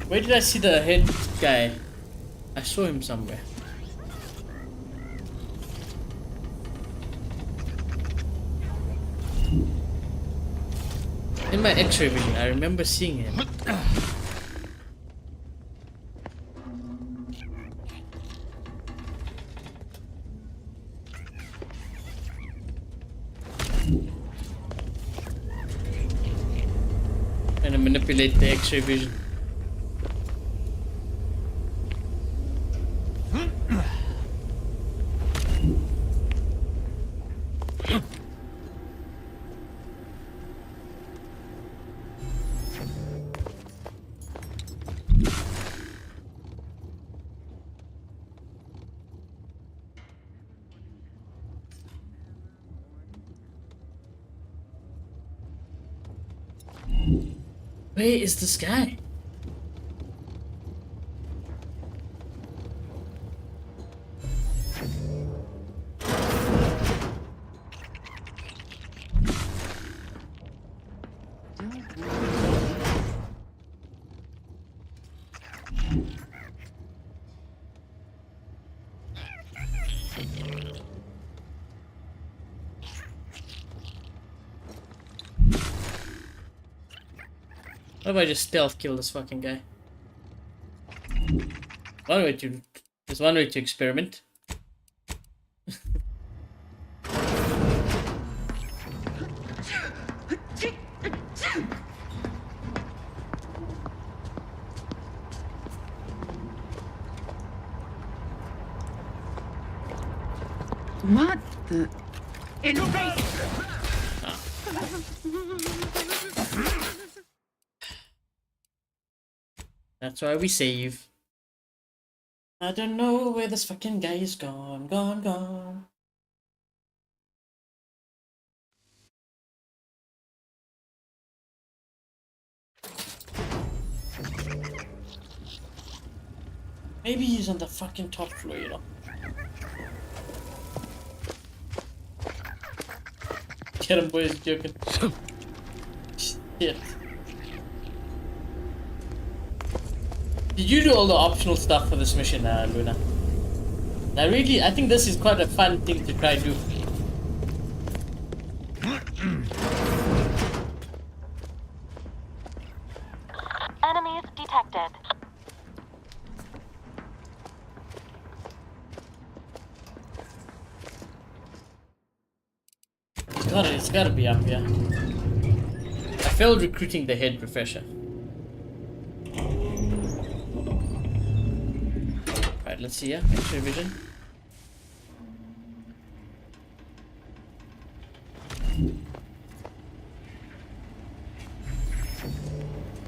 Where did I see the head guy? I saw him somewhere. In my X-ray vision, I remember seeing him. Trying to manipulate the X-ray vision. Where is this guy? What if I just stealth kill this fucking guy? There's one way to experiment. What the? In your face! That's why we save. I don't know where this fucking guy is gone, gone. Maybe he's on the fucking top floor, you know. Get him, boys, joking. Shit. Did you do all the optional stuff for this mission, Luna? I think this is quite a fun thing to try to do. Enemies detected. It's gotta be up here. I failed recruiting the head refresher. Right, let's see here. X-ray vision.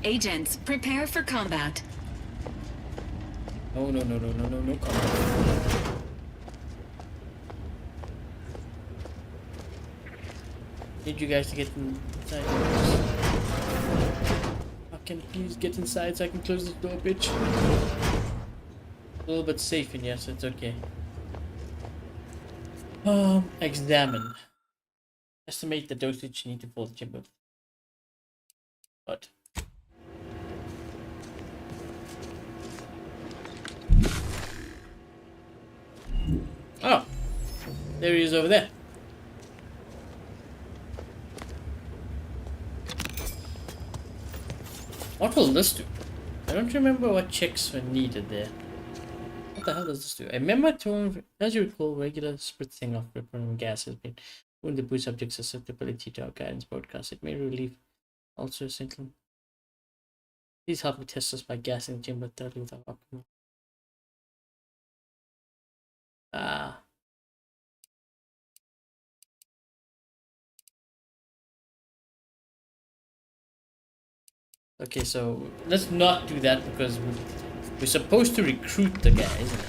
Agents, prepare for combat. No combat. Need you guys to get inside. Fucking please get inside so I can close this door, bitch. A little bit safe in here, so it's okay. Examine. Estimate the dosage you need to fill the chamber. What? Oh, there he is over there. What will this do? I don't remember what checks were needed there. What the hell does this do? A member tone, as you recall, regular spritzing of repellent gas has been when the boost subject's susceptibility to our guidance broadcast. It may relieve also essential. Please help me test this by gassing the chamber thoroughly without alcohol. Okay, so let's not do that because we're supposed to recruit the guy, isn't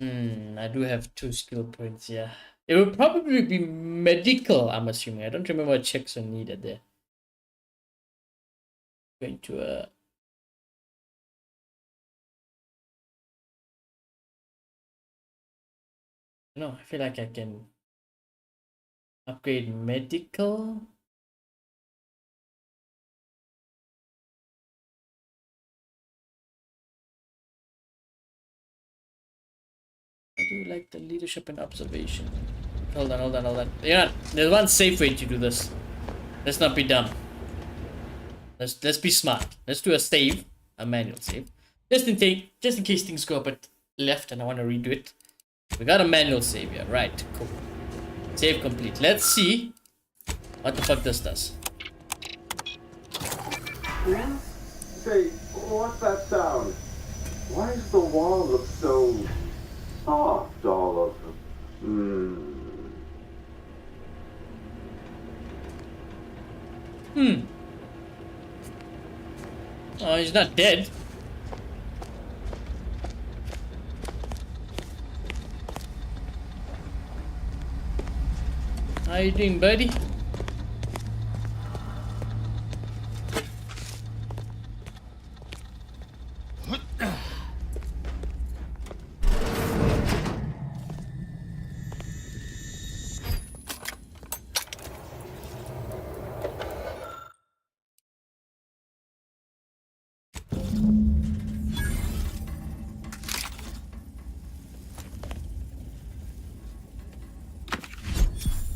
it? I do have 2 skill points, yeah. It will probably be medical, I'm assuming. I don't remember what checks are needed there. Going to no, I feel like I can upgrade medical. I do like the leadership and observation. Hold on. Yeah, there's one safe way to do this. Let's not be dumb. Let's be smart. Let's do a save, a manual save, just in case things go a bit left and I want to redo it. We got a manual save here, right? Cool. Save complete. Let's see what the fuck this does. Say, what's that sound? Why does the wall look so soft all of them? Oh, he's not dead. How you doing, buddy?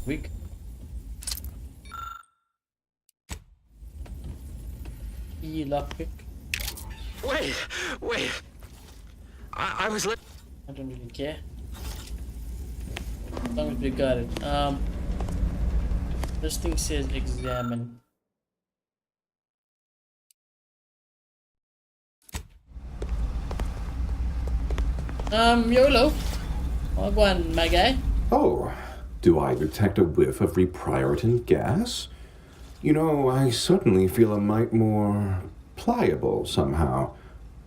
Weak. Lockpick. Wait. I was I don't really care. As long as we got it. This thing says examine. YOLO. Oh, go on, my guy. Oh, do I detect a whiff of reprioritant gas? You know, I suddenly feel a mite more pliable somehow.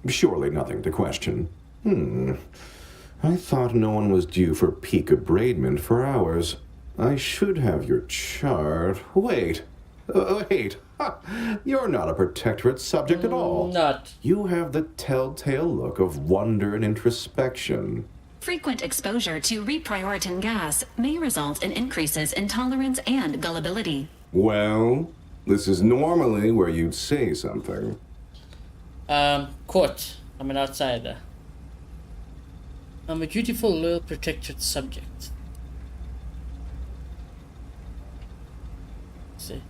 Surely nothing to question. I thought no one was due for peak abradement for hours. I should have your chart. Wait, Wait, you're not a Protectorate subject at all. Not. You have the telltale look of wonder and introspection. Frequent exposure to reprioritin gas may result in increases in tolerance and gullibility. Well, this is normally where you'd say something. Court. I'm an outsider. I'm a dutiful, loyal, protected subject. Let's see.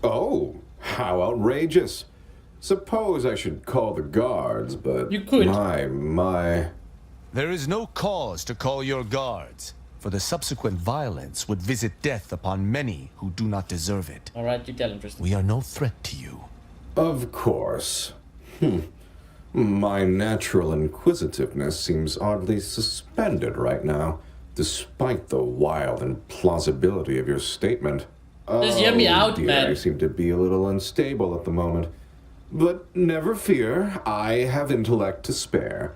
Oh, how outrageous. Suppose I should call the guards, but... You could. My... There is no cause to call your guards, for the subsequent violence would visit death upon many who do not deserve it. Alright, you tell him, Tristan. We are no threat to you. Of course. My natural inquisitiveness seems oddly suspended right now, despite the wild implausibility of your statement. Just hear me out, dear, man. I seem to be a little unstable at the moment. But never fear, I have intellect to spare.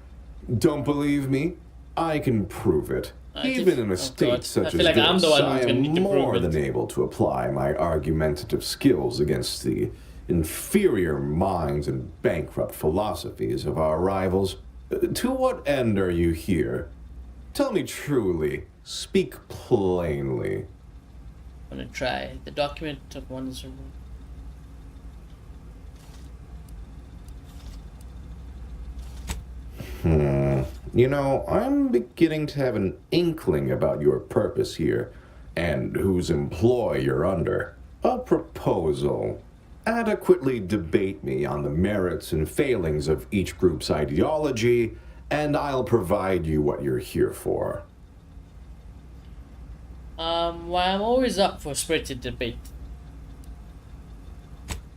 Don't believe me? I can prove it. Even in a state such as like this, I am need to more prove than able to apply my argumentative skills against the inferior minds and bankrupt philosophies of our rivals. To what end are you here? Tell me truly. Speak plainly. I'm gonna try. The document of one is removed. You know, I'm beginning to have an inkling about your purpose here, and whose employ you're under. A proposal. Adequately debate me on the merits and failings of each group's ideology, and I'll provide you what you're here for. Well, I'm always up for spirited debate.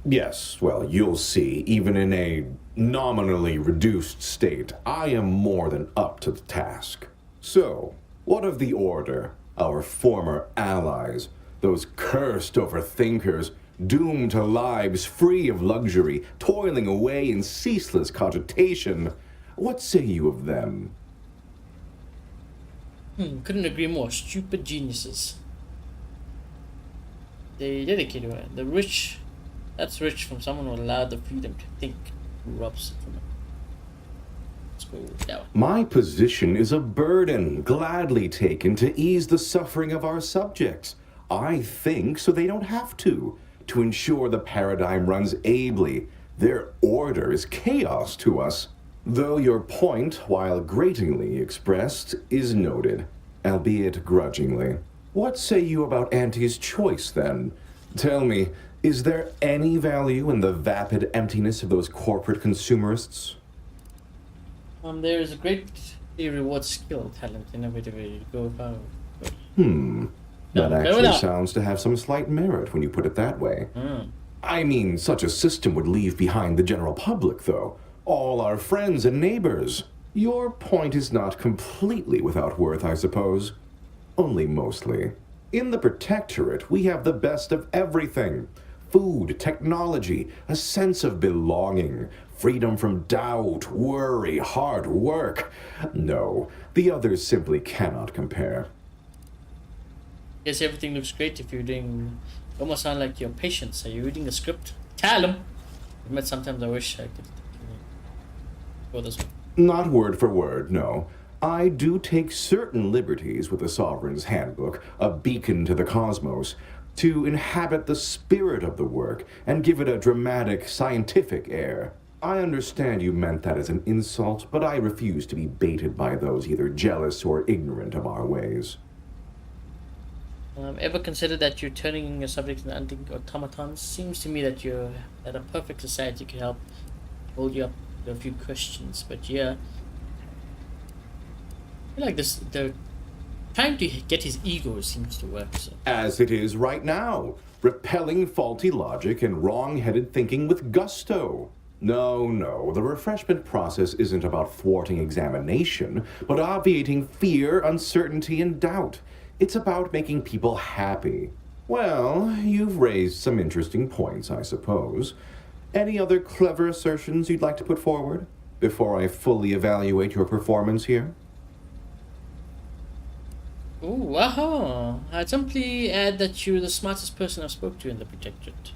Yes, well, you'll see, even in a nominally reduced state, I am more than up to the task. So, what of the Order, our former allies, those cursed overthinkers, doomed to lives free of luxury, toiling away in ceaseless cogitation? What say you of them? Couldn't agree more. Stupid geniuses. They dedicate to it. The rich. That's rich from someone who allowed the freedom to think. Who robs it from them. Let's go down. My position is a burden gladly taken to ease the suffering of our subjects. I think so they don't have to ensure the paradigm runs ably. Their order is chaos to us. Though your point, while gratingly expressed, is noted, albeit grudgingly. What say you about Auntie's choice, then? Tell me, is there any value in the vapid emptiness of those corporate consumerists? There is a great reward skill, talent, innovative way to go about. That actually sounds to have some slight merit when you put it that way. I mean, such a system would leave behind the general public, though. All our friends and neighbors. Your point is not completely without worth, I suppose. Only mostly. In the Protectorate, we have the best of everything. Food, technology, a sense of belonging, freedom from doubt, worry, hard work. No, the others simply cannot compare. Yes, everything looks great if you're doing... You almost sound like your patients. Are you reading the script? Tell them! But sometimes I wish I could go this way. Not word for word, no. I do take certain liberties with the Sovereign's Handbook, a beacon to the cosmos, to inhabit the spirit of the work and give it a dramatic, scientific air. I understand you meant that as an insult, but I refuse to be baited by those either jealous or ignorant of our ways. Ever considered that you're turning your subjects into unthinking automatons? Seems to me that a perfect society could help hold you up to a few questions, but yeah. I feel like this, the trying to get his ego seems to work, so. As it is right now, repelling faulty logic and wrong-headed thinking with gusto. No, the refreshment process isn't about thwarting examination, but obviating fear, uncertainty, and doubt. It's about making people happy. Well, you've raised some interesting points, I suppose. Any other clever assertions you'd like to put forward before I fully evaluate your performance here? Ooh, wow. I'd simply add that you're the smartest person I've spoke to in the Protectorate.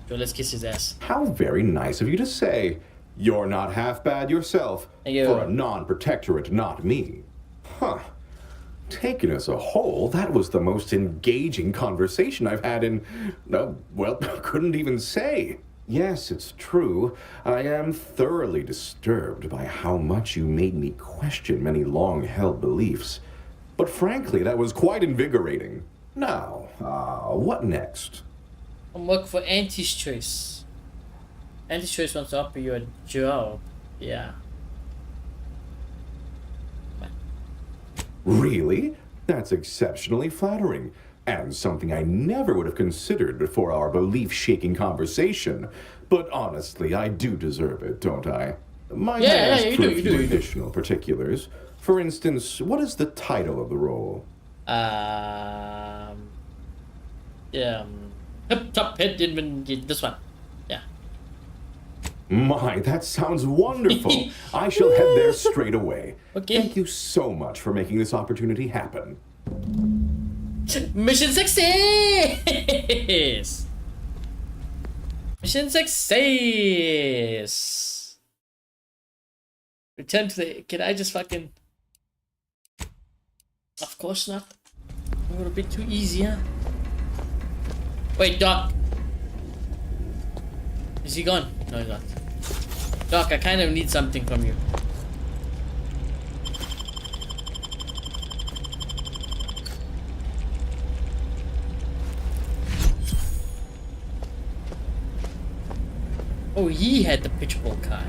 So let's kiss his ass. How very nice of you to say. You're not half bad yourself. For a non-protectorate, not me. Huh. Taken as a whole, that was the most engaging conversation I've had in... well, couldn't even say. Yes, it's true. I am thoroughly disturbed by how much you made me question many long-held beliefs. But frankly, that was quite invigorating. Now, what next? I'm working for Auntie's Choice. Auntie's Choice wants to offer you a job. Yeah. Really? That's exceptionally flattering, and something I never would have considered before our belief-shaking conversation. But honestly, I do deserve it, don't I? Might I ask for a few additional particulars? For instance, what is the title of the role? Top head this one. Yeah. My, that sounds wonderful. I shall head there straight away. Okay. Thank you so much for making this opportunity happen. Mission success! Mission success! Return to the... Can I just fucking... Of course not. A little bit too easy, huh? Wait, Doc. Is he gone? No, he's not. Doc, I kind of need something from you. Oh, he had the pitchball card.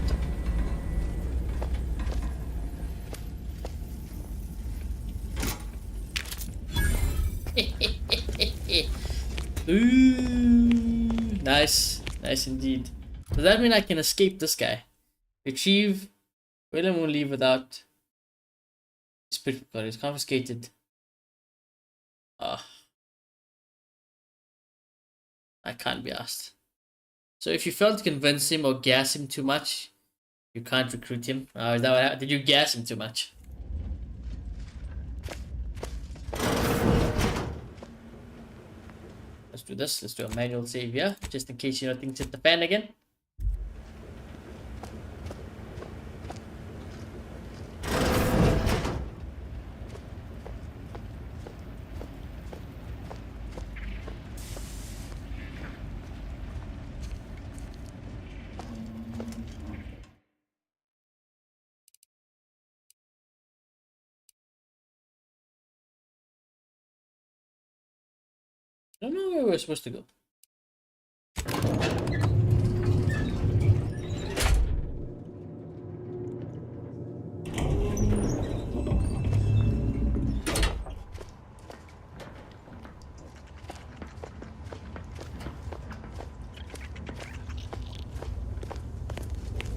Ooh, nice. Nice indeed. Does that mean I can escape this guy? Retrieve. William won't leave without his pitchball card. It's confiscated. I can't be asked. So if you failed to convince him or gas him too much, you can't recruit him. Is that what happened? Did you gas him too much? Let's do this. Let's do a manual save here, just in case things hit the fan again. I don't know where we're supposed to go.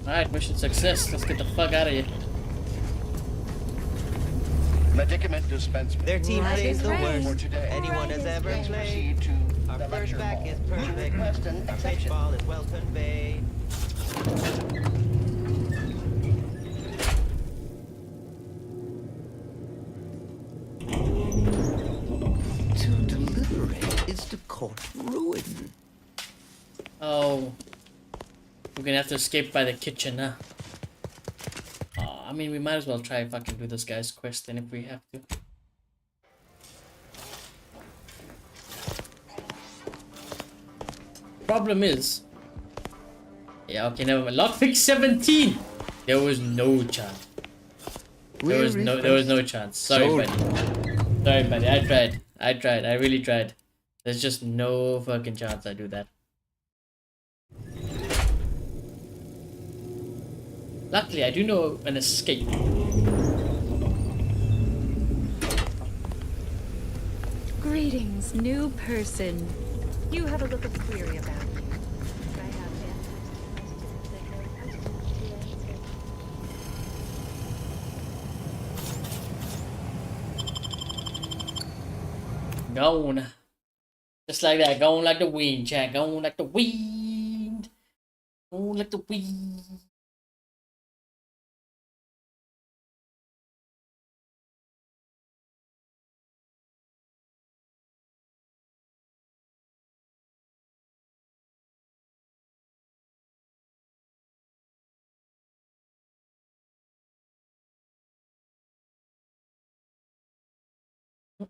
Alright, mission success. Let's get the fuck out of here. Medicament dispensement. Their team plays the For worst today. anyone has ever Please played. proceed to Our the first lecture back hall. is We perfect. request an Our exception. pitchball is well conveyed. To deliberate is to court ruin. Oh. We're gonna have to escape by the kitchen, huh? Oh, I mean, we might as well try fucking do this guy's quest then if we have to. Problem is... Yeah, okay, never mind. Lockpick 17! There was no chance. There was no chance. Sorry, buddy. Sorry, buddy. I tried. I really tried. There's just no fucking chance I do that. Luckily, I do know an escape. Greetings, new person. You have a look of query about you. Gone. Just like that. Gone like the wind, chat. Gone like the wind. Gone like the wind. Yeah.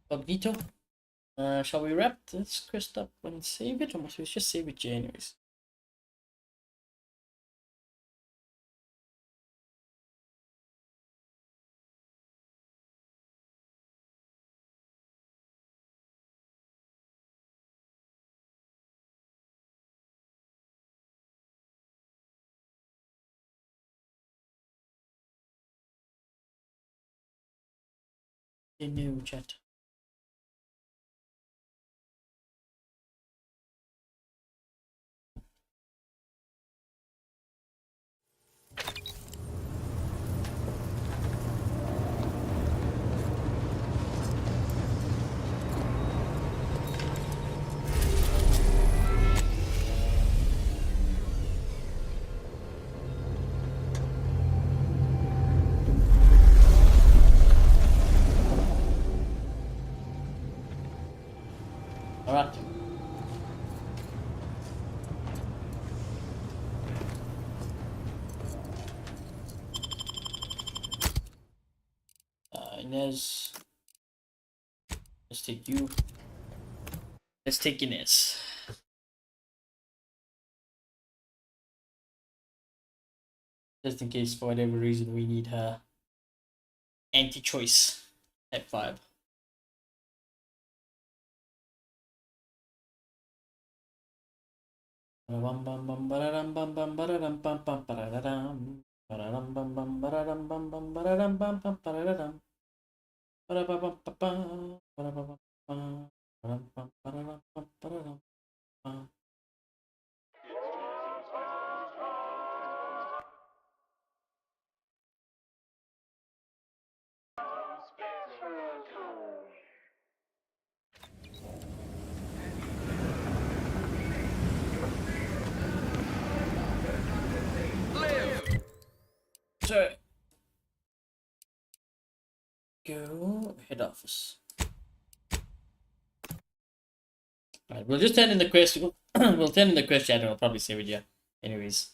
Cognito. Shall we wrap this quest up and save it, or must we just save it here anyways? No chat. All right. Inez. Let's take you. Let's take Inez. Just in case, for whatever reason, we need her anti-choice type vibe. So, go head office. Right, we'll just turn in the quest. We'll turn in the quest chat and I'll probably save it here. Anyways.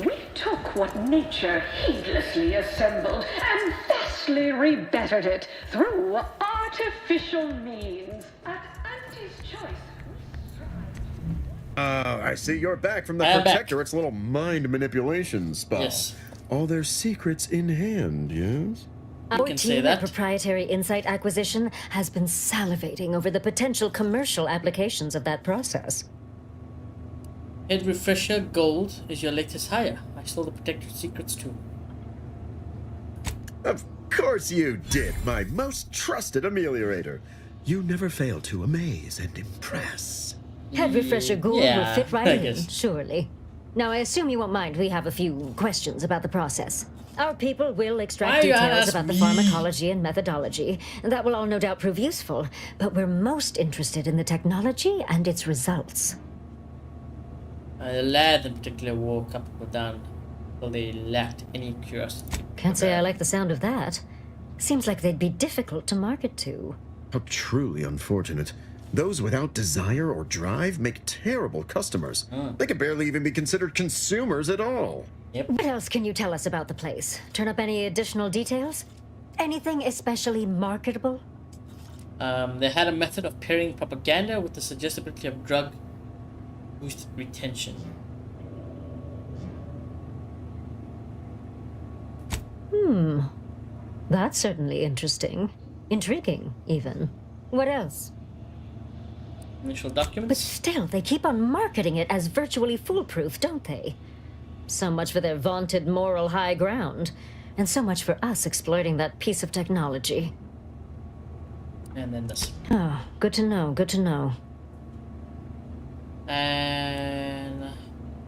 We took what nature heedlessly assembled and vastly rebettered it through artificial means. At Auntie's choice. I see you're back from the Protectorate's little mind manipulation spell. Yes. All their secrets in hand, yes? Our team at Proprietary Insight Acquisition has been salivating over the potential commercial applications of that process. Head Refresher Gold is your latest hire. I stole the Protectorate secrets too. Of course you did, my most trusted ameliorator. You never fail to amaze and impress. Head Refresher Gould will fit I right in, guess. surely. Now, I assume you won't mind we have a few questions about the process. Our people will extract Why you details ask about the me? pharmacology and methodology. That will all no doubt prove useful, but we're most interested in the technology and its results. The lad in particular wore a couple down, so they lacked any curiosity. Can't say I like the sound of that. Seems like they'd be difficult to market to. How truly unfortunate. Those without desire or drive make terrible customers. They could barely even be considered consumers at all. What else can you tell us about the place? Turn up any additional details? Anything especially marketable? They had a method of pairing propaganda with the suggestibility of drug boosted retention. That's certainly interesting. Intriguing, even. What else? Initial But documents. still, they keep on marketing it as virtually foolproof, don't they? So much for their vaunted moral high ground, and so much for us exploiting that piece of technology. And then this. Oh, good to know, good to know. And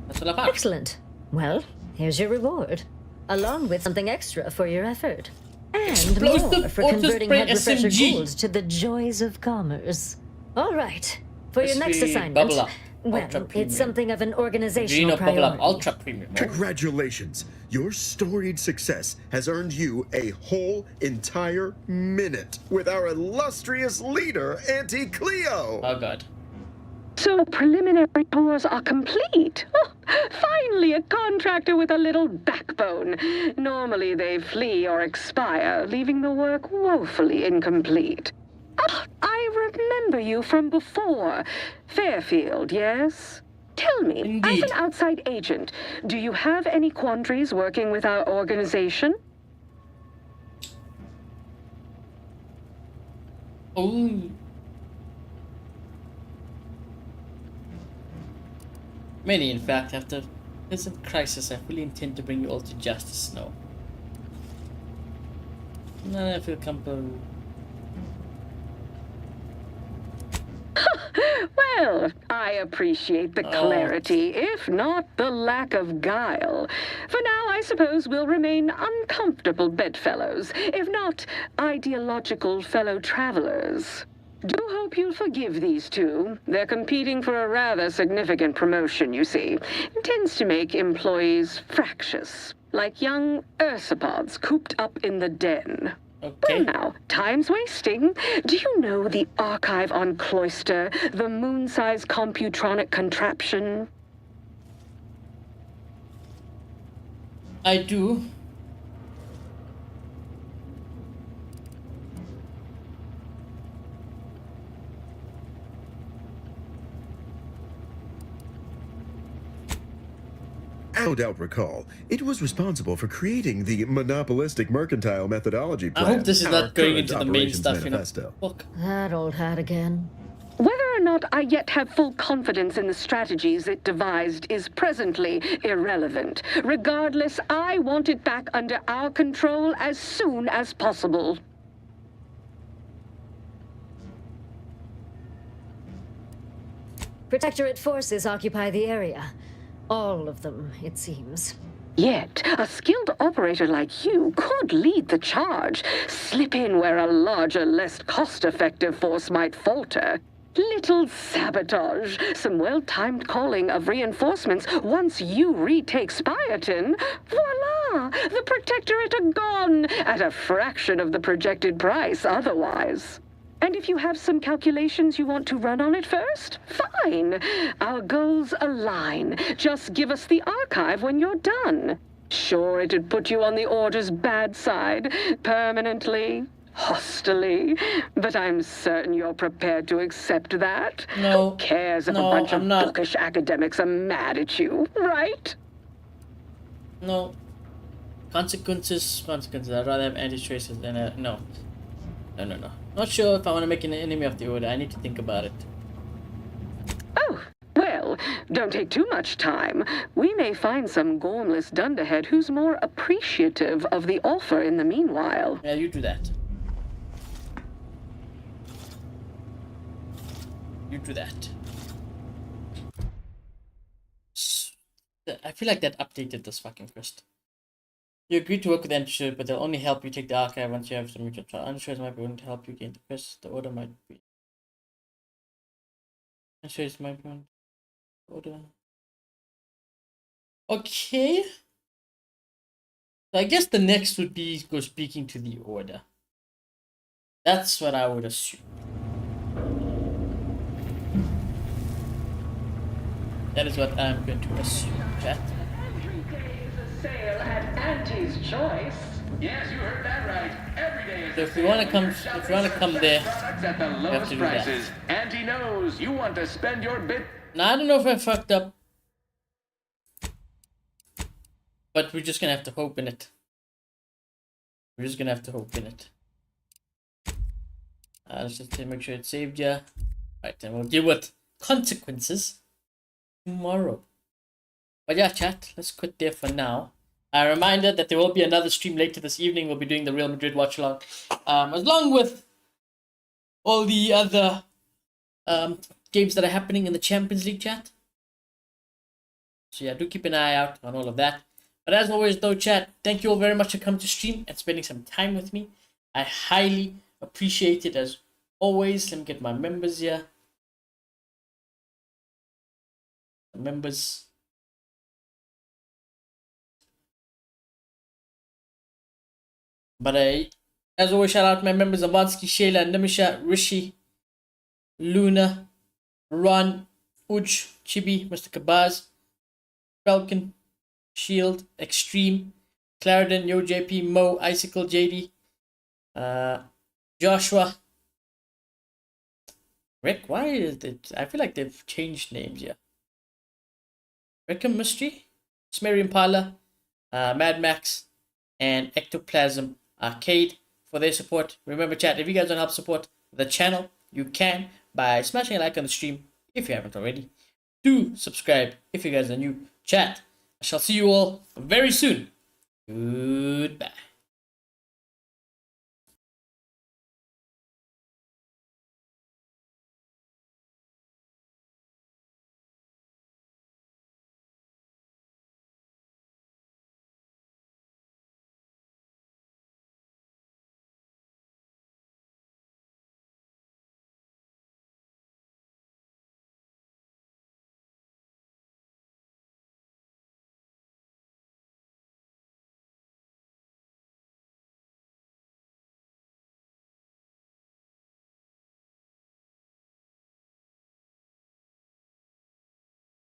that's all about. Excellent. Well, here's your reward, along with something extra for your effort. And Explosive more for converting auto-spray head refresher SMG. gold to the joys of commerce. All right, for your This next will assignment, bubble up. well, Ultra premium. it's something of an organizational Gino bubble up. priority. Ultra premium. Congratulations! Your storied success has earned you a whole entire minute with our illustrious leader, Auntie Cleo! Oh god. So preliminary tours are complete. Oh, finally, a contractor with a little backbone. Normally they flee or expire, leaving the work woefully incomplete. Ah, I remember you from before. Fairfield, yes? Tell me, Indeed. as an outside agent, do you have any quandaries working with our organization? Oh. Many, in fact, after present crisis, I fully intend to bring you all to justice. No. No, I feel comfortable. Well, I appreciate the clarity, if not the lack of guile. For now, I suppose we'll remain uncomfortable bedfellows, if not ideological fellow travelers. Do hope you'll forgive these two. They're competing for a rather significant promotion, you see. It tends to make employees fractious, like young ursopods cooped up in the den. Okay. Well now, time's wasting. Do you know the archive on Cloister, the moon-sized computronic contraption? I do. No doubt recall, it was responsible for creating the monopolistic mercantile methodology plan. I hope this is our not going current into the main operations stuff, manifesto. Fuck. That old hat again. Whether or not I yet have full confidence in the strategies it devised is presently irrelevant. Regardless, I want it back under our control as soon as possible. Protectorate forces occupy the area. All of them, it seems. Yet, a skilled operator like you could lead the charge, slip in where a larger, less cost-effective force might falter. Little sabotage, some well-timed calling of reinforcements once you retake Spireton. Voila! The Protectorate are gone, at a fraction of the projected price otherwise. And if you have some calculations you want to run on it first, fine. Our goals align. Just give us the archive when you're done. Sure, it'd put you on the Order's bad side, permanently, hostily, but I'm certain you're prepared to accept that. No. Who cares if No, a bunch I'm of not. bookish academics are mad at you, right? No. Consequences. I'd rather have anti-traces than a... No. No. Not sure if I want to make an enemy of the Order. I need to think about it. Oh, well, don't take too much time. We may find some gormless dunderhead who's more appreciative of the offer in the meanwhile. Yeah, you do that. You do that. I feel like that updated this fucking quest. You agree to work with Antishoes, but they'll only help you take the archive once you have some mutual trial. Antishoes might be willing to help you gain the quest. The Order might be. Antishoes might be willing to Order. Okay. So I guess the next would be go speaking to the Order. That's what I would assume. That is what I'm going to assume, chat. Sale at Auntie's Choice. Yes, you heard that right. Every day is So if we want to come there, at the we have to lowest do prices. that. Auntie knows you want to spend your bit. Now I don't know if I fucked up, but we're just gonna have to hope in it. We're just gonna have to open it. Let's just make sure it's saved, yeah. Right, then we'll deal with consequences tomorrow. But yeah, chat, let's quit there for now. A reminder that there will be another stream later this evening. We'll be doing the Real Madrid watch along, along with all the other games that are happening in the Champions League, chat. So yeah, do keep an eye out on all of that. But as always though, chat, thank you all very much for coming to stream and spending some time with me. I highly appreciate it as always. Let me get my members here. Members. But as always, shout out my members: Avansky, Shayla, Nimisha, Rishi, Luna, Ron, Uj, Chibi, Mr. Kabaz, Falcon, Shield, Extreme, Clarendon, Yo JP, Mo, Icicle, JD, Joshua, Rick. Why is it? I feel like they've changed names here. Rickham Mystery, Smery Impala, Mad Max, and Ectoplasm Arcade for their support. Remember, chat, if you guys want to help support the channel, you can by smashing a like on the stream if you haven't already. Do subscribe if you guys are new. Chat, I shall see you all very soon. Goodbye.